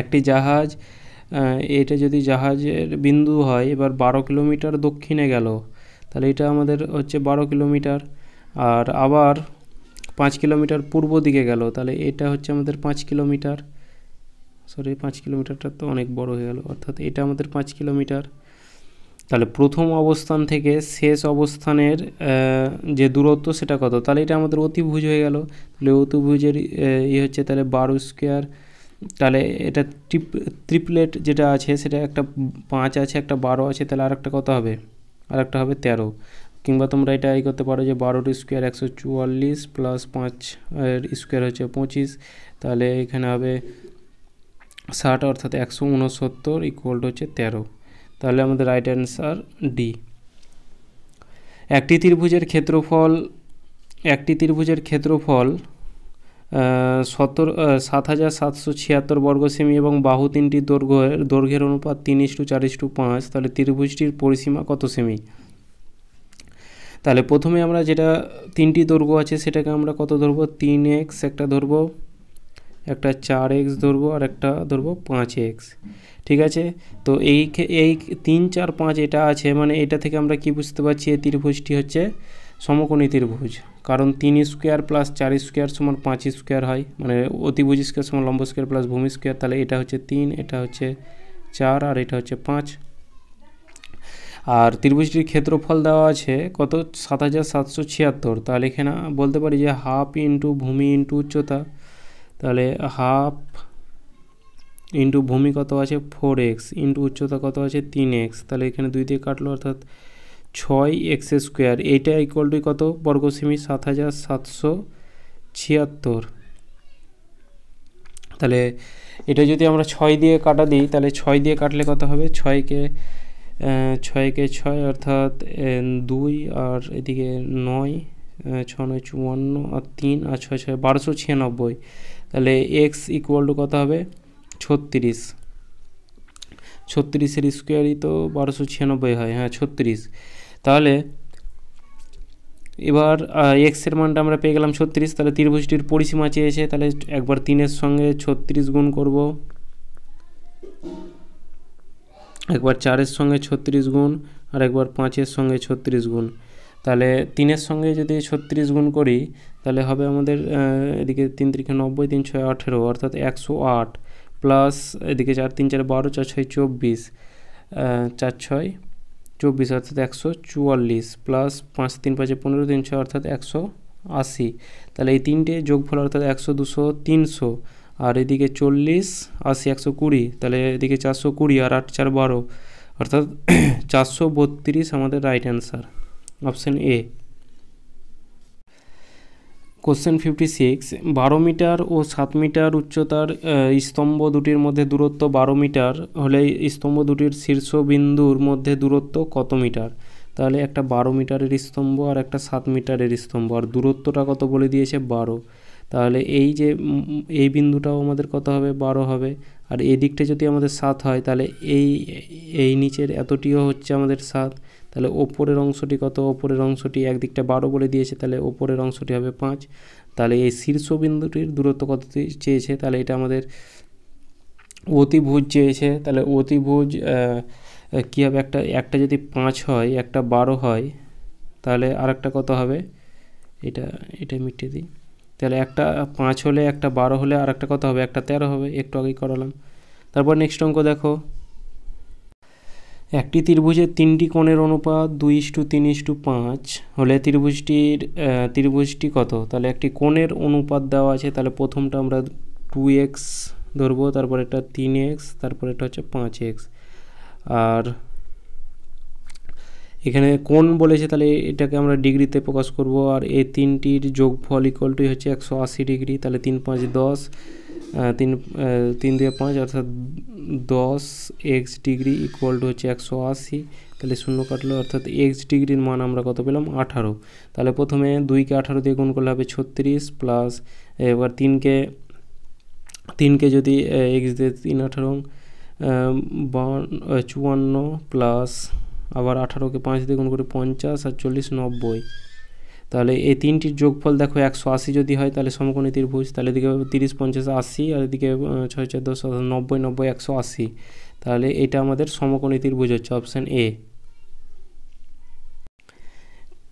একটি জাহাজ, এটা যদি জাহাজের বিন্দু হয়, এবার 12 কিলোমিটার দক্ষিণে গেল, তাহলে এটা আমাদের হচ্ছে 12 কিলোমিটার, আর আবার 5 কিলোমিটার পূর্ব দিকে গেল, তাহলে এটা হচ্ছে আমাদের 5 কিলোমিটার, 5 কিলোমিটারটা তো অনেক বড় হয়ে গেল, অর্থাৎ এটা আমাদের 5 কিলোমিটার। তাহলে প্রথম অবস্থান থেকে শেষ অবস্থানের যে দূরত্ব সেটা কত? তাহলে এটা আমাদের অতিভুজ হয়ে গেল, তাহলে অতিভুজের হচ্ছে তাহলে 12 স্কোয়ার, তাহলে এটা ট্রিপলেট যেটা আছে সেটা একটা 5 আছে, একটা 12 আছে, তাহলে আরেকটা কত হবে? আরেকটা হবে 13, কিংবা তোমরা এটা এই করতে পারো যে 12 স্কোয়ার 144 প্লাস 5 এর স্কোয়ার হচ্ছে 25, তাহলে এখানে হবে 60 অর্থাৎ 169 ইকুয়াল টু হচ্ছে 13। তাহলে আমাদের রাইট অ্যান্সার ডি। একটি ত্রিভুজের ক্ষেত্রফল 7776 বর্গ সেমি এবং বাহু তিনটির দৈর্ঘ্যের অনুপাত 3:4:5, তাহলে ত্রিভুজটির পরিসীমা কত সেমি? তাহলে প্রথমে আমরা যেটা তিনটি দৈর্ঘ্য আছে সেটাকে আমরা কত ধরবো, 3x একটা ধরবো, একটা 4x ধরবো, আর একটা ধরবো 5x। ঠিক আছে, তো এই 3 4 5 এটা আছে, মানে এটা থেকে আমরা কি বুঝতে পারছি, এই ত্রিভুজটি হচ্ছে সমকোণী ত্রিভুজ, কারণ 3 স্কোয়ার প্লাস 4 স্কোয়ার সমান 5 স্কোয়ার হয়, মানে অতিভুজ স্কোয়ার সমান লম্ব স্কোয়ার প্লাস ভূমি স্কোয়ার। তাহলে এটা হচ্ছে 3, এটা হচ্ছে 4, আর এটা হচ্ছে 5। আর ত্রিভুজটির ক্ষেত্রফল দেওয়া আছে কত, 7776, তাহলে এখানে বলতে পারি যে হাফ ইন্টু ভূমি ইন্টু উচ্চতা, তাহলে হাফ ইন্টু ভূমি কত আছে 4x ইন্টু উচ্চতা কত আছে 3x, তাহলে এখানে 2 দিয়ে কাটলো অর্থাৎ 6x স্কোয়ার, এইটা ইকুয়াল টু কত বর্গ সেমি, 7776। তাহলে এটা যদি আমরা 6 দিয়ে কাটা দিই, তাহলে 6 দিয়ে কাটলে কত হবে, 6কে 6 অর্থাৎ 2, আর এদিকে 9, 6 9 54, আর 3 আর 6 6 1296, তাহলে এক্স ইকুয়াল টু কত হবে 36। 36-এর স্কোয়ারই তো 1296 হয়, হ্যাঁ 36। তাহলে এবার এক্সের মানটা আমরা পেয়ে গেলাম 36, তাহলে ত্রিভুজটির পরিসীমা চেয়েছে, তাহলে একবার 3-এর সঙ্গে 36 গুণ করব, একবার 4-এর সঙ্গে 36 গুণ, আর একবার 5-এর সঙ্গে 36 গুণ। তাহলে 3-এর সঙ্গে যদি 36 গুণ করি তাহলে হবে আমাদের এদিকে 3 3 90, 3 6 18, অর্থাৎ 108, প্লাস এদিকে 4 3 4 12, 4 6 24, 4 6 24 অর্থাৎ 144, প্লাস 5 3 5 15, 3 6 অর্থাৎ 180। তাহলে এই তিনটে যোগফল অর্থাৎ 100 200 300, আর এদিকে 40 80 120, তাহলে এদিকে 420, আর 8 4 12, অর্থাৎ 432 আমাদের right answer, option A. Question 56, 12 metre ও 7 মিটার উচ্চতার স্তম্ভ দুটির মধ্যে দূরত্ব 12 মিটার হলে স্তম্ভ দুটির শীর্ষবিন্দুর মধ্যে দূরত্ব কত মিটার? তাহলে একটা 12 মিটারের স্তম্ভ আর একটা 7 মিটারের স্তম্ভ, আর দূরত্বটা কত বলে দিয়েছে 12। তাহলে এই যে এই বিন্দুটাও আমাদের কত হবে 12 হবে, আর এই দিকটা যদি আমাদের 7 হয় তাহলে এই নিচের এতটিও হচ্ছে আমাদের 7। তাহলে ওপরের অংশটি কত, ওপরের অংশটি একদিকটা 12 বলে দিয়েছে, তাহলে ওপরের অংশটি হবে 5। তাহলে এই শীর্ষবিন্দুটির দূরত্ব কত চেয়েছে, তাহলে এটা আমাদের অতিভুজ চেয়েছে। তাহলে অতিভুজ কী হবে, একটা যদি 5 হয়, একটা 12 হয়, তাহলে আরেকটা কত হবে, এটা মিটিয়ে দিই। তাহলে একটা 5 হলে, একটা 12 হলে, আর একটা কত হবে, একটা 13 হবে, একটু আগেই করালাম। তারপর নেক্সট অঙ্ক দেখো, একটি ত্রিভুজের 3টি কোণের অনুপাত 2:3:5 হলে ত্রিভুজটি কত? তাহলে একটি কোণের অনুপাত দেওয়া আছে, তাহলে প্রথমটা আমরা 2x ধরবো, তারপর এটা 3x, তারপর এটা হচ্ছে 5x, আর এখানে কোণ বলেছে তাহলে এটাকে আমরা ডিগ্রিতে প্রকাশ করব, আর এই তিনটির যোগফল ইকুয়াল টু হচ্ছে 180 ডিগ্রি। তাহলে 3 5 10, 3 2 5 অর্থাৎ 10x ডিগ্রি ইকুয়াল টু হচ্ছে 180। তাহলে শূন্য কাটলো, অর্থাৎ x ডিগ্রির মান আমরা কত পেলাম 18। তাহলে প্রথমে 2কে 18 দিয়ে গুণ করলে হবে 36, প্লাস এবার 3কে যদি x দিয়ে 3 18 54, প্লাস আবার 18কে 5 দিয়ে গুণ করে 50, আর 40 90। তাহলে এই তিনটির যোগফল দেখো 180 যদি হয় তাহলে সমকোণী ত্রিভুজ, তাহলে এদিকে 30 50 80, আর এদিকে 6 4 10 90 90 180। তাহলে এটা আমাদের সমকোণী ত্রিভুজ হচ্ছে অপশান এ।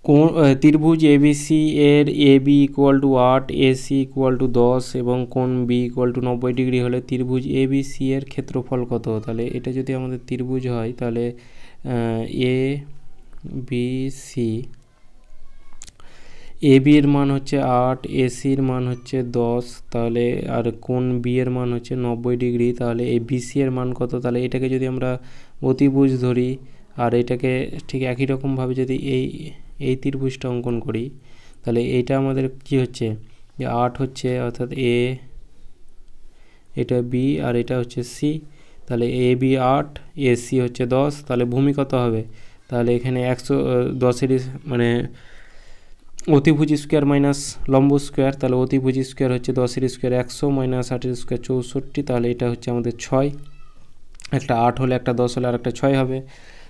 কোণ ত্রিভুজ এবিসি এর AB equal to 8, AC equal to 10 এবং কোণ বি ইকুয়াল টু 90 ডিগ্রি হলে ত্রিভুজ এবিসি এর ক্ষেত্রফল কত? তাহলে এটা যদি আমাদের ত্রিভুজ হয় তাহলে A B C, A B এর মান হচ্ছে 8, এসির মান হচ্ছে 10, তাহলে আর কোণ বি এর মান হচ্ছে 90 ডিগ্রি। তাহলে এই বিসি এর মান কত? তাহলে এটাকে যদি আমরা অতিভুজ ধরি, আর এটাকে ঠিক একই রকমভাবে যদি এই ত্রিভুজটা অঙ্কন করি, তাহলে এইটা আমাদের কি হচ্ছে যে 8 হচ্ছে, অর্থাৎ এ, এটা বি আর এটা হচ্ছে সি। তাহলে এ বি 8, এ সি হচ্ছে 10, তাহলে ভূমি কত হবে? তাহলে এখানে 110 মানে অতিভুজ স্কোয়ার মাইনাস লম্ব স্কোয়ার, তাহলে অতিভুজ স্কোয়ার হচ্ছে 10 স্কোয়ার 100 মাইনাস 8 স্কোয়ার 64, তাহলে এটা হচ্ছে আমাদের 6। একটা 8 হলে একটা 10 হলে আর একটা 6 হবে।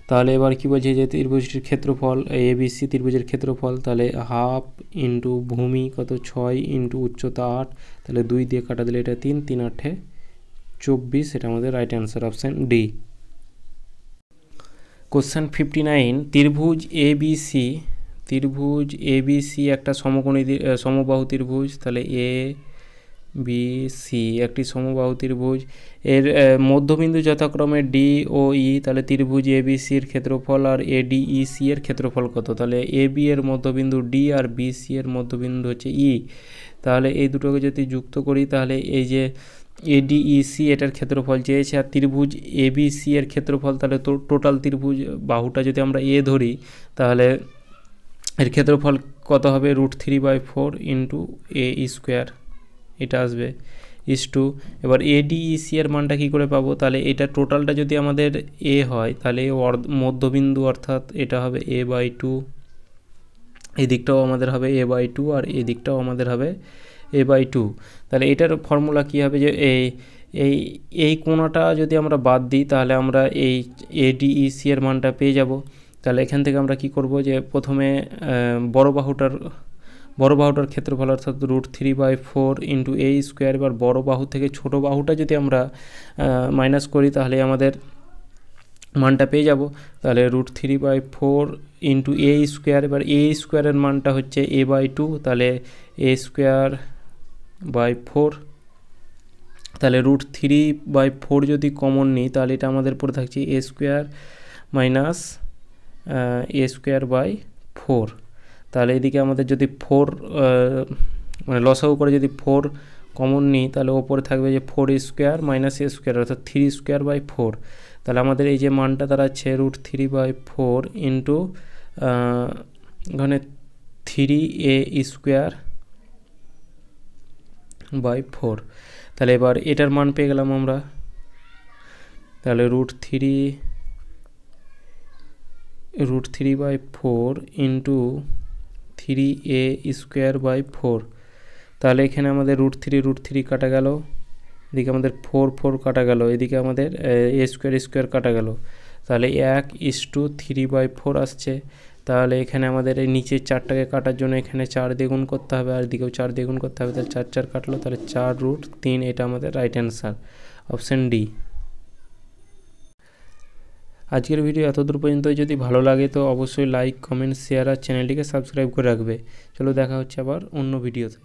তাহলে এবার কি বলছে যে ত্রিভুজটির ক্ষেত্রফল, এ বি সি ত্রিভুজের ক্ষেত্রফল, তাহলে হাফ ইন্টু ভূমি কত 6 ইন্টু উচ্চতা 8, তাহলে 2 দিয়ে কাটা দিলে এটা 3, 3 8 24, এটা আমাদের right answer, option D. Question 59, ত্রিভুজ এ বি সি, ত্রিভুজ এ বি সি একটা সমকোণী সমবাহু ত্রিভুজ, তাহলে এ বি সি একটি সমবাহু ত্রিভুজ, এর মধ্যবিন্দু যথাক্রমে ডি ও ই, তাহলে ত্রিভুজ এ বি সির ক্ষেত্রফল আর এ ডি ই সি এর ক্ষেত্রফল কত? তাহলে এ বি এর মধ্যবিন্দু ডি আর বি সি এর মধ্যবিন্দু হচ্ছে ই, তাহলে এই দুটোকে যদি যুক্ত করি তাহলে এই যে এডিইসি এটার ক্ষেত্রফল চেয়েছে, আর ত্রিভুজ এবিসি এর ক্ষেত্রফল, তাহলে তো টোটাল ত্রিভুজ বাহুটা যদি আমরা এ ধরি তাহলে এর ক্ষেত্রফল কত হবে? √3/4 ইন্টু এ স্কোয়ার, এটা আসবে ইস টু। এবার এডিইসি এর মানটা কী করে পাবো? তাহলে এটা টোটালটা যদি আমাদের এ হয় তাহলে মধ্যবিন্দু অর্থাৎ এটা হবে a/2, এই দিকটাও আমাদের হবে a/2 আর এই দিকটাও আমাদের হবে a/2। তাহলে এটার ফর্মুলা কী হবে যে এই কোণাটা যদি আমরা বাদ দিই তাহলে আমরা এই এডিইসি এর মানটা পেয়ে যাব। তাহলে এখান থেকে আমরা কি করব যে প্রথমে বড় বাহুটার ক্ষেত্রফল অর্থাৎ √3/4 ইন্টু এ স্কোয়ার, এবার বড় বাহু থেকে ছোট বাহুটা যদি আমরা মাইনাস করি তাহলে আমাদের মানটা পেয়ে যাব। তাহলে √3/4 ইন্টু এ স্কোয়ার, এবার এ স্কোয়ারের মানটা হচ্ছে a/2, তাহলে a²/4, তাহলে √3/4 যদি কমন নিই তাহলে এটা আমাদের পড়ে থাকছে a² মাইনাস a²/4। তাহলে এদিকে আমাদের যদি 4 মানে লসাগু করে যদি 4 কমন নিই তাহলে ওপরে থাকবে যে 4² মাইনাস a² অর্থাৎ 3²/4। তাহলে আমাদের এই যে মানটা দাঁড়াচ্ছে √3/4 ইন্টু এখানে 3a²/4। তাহলে এবার এটার মান পেয়ে গেলাম আমরা, তাহলে √3/4 ইন্টু 3a²/4। তাহলে এখানে আমাদের √3 কাটা গেল, এদিকে আমাদের 4 কাটা গেল, এদিকে আমাদের a² কাটা গেল, তাহলে 1:3/4 আসছে। তাহলে এখানে আমাদের এই নিচের 4টাকে কাটার জন্য এখানে 4 দিয়ে গুণ করতে হবে আর এদিকেও 4 দিয়ে গুণ করতে হবে, তাহলে 4 কাটলো, তাহলে 4√3, এটা আমাদের রাইট অ্যান্সার, অপশান ডি। আজকের ভিডিও এতদূর পর্যন্ত, যদি ভালো লাগে তো অবশ্যই লাইক, কমেন্ট, শেয়ার আর চ্যানেলটিকে সাবস্ক্রাইব করে রাখবে। চলো দেখা হচ্ছে আবার অন্য ভিডিওতে।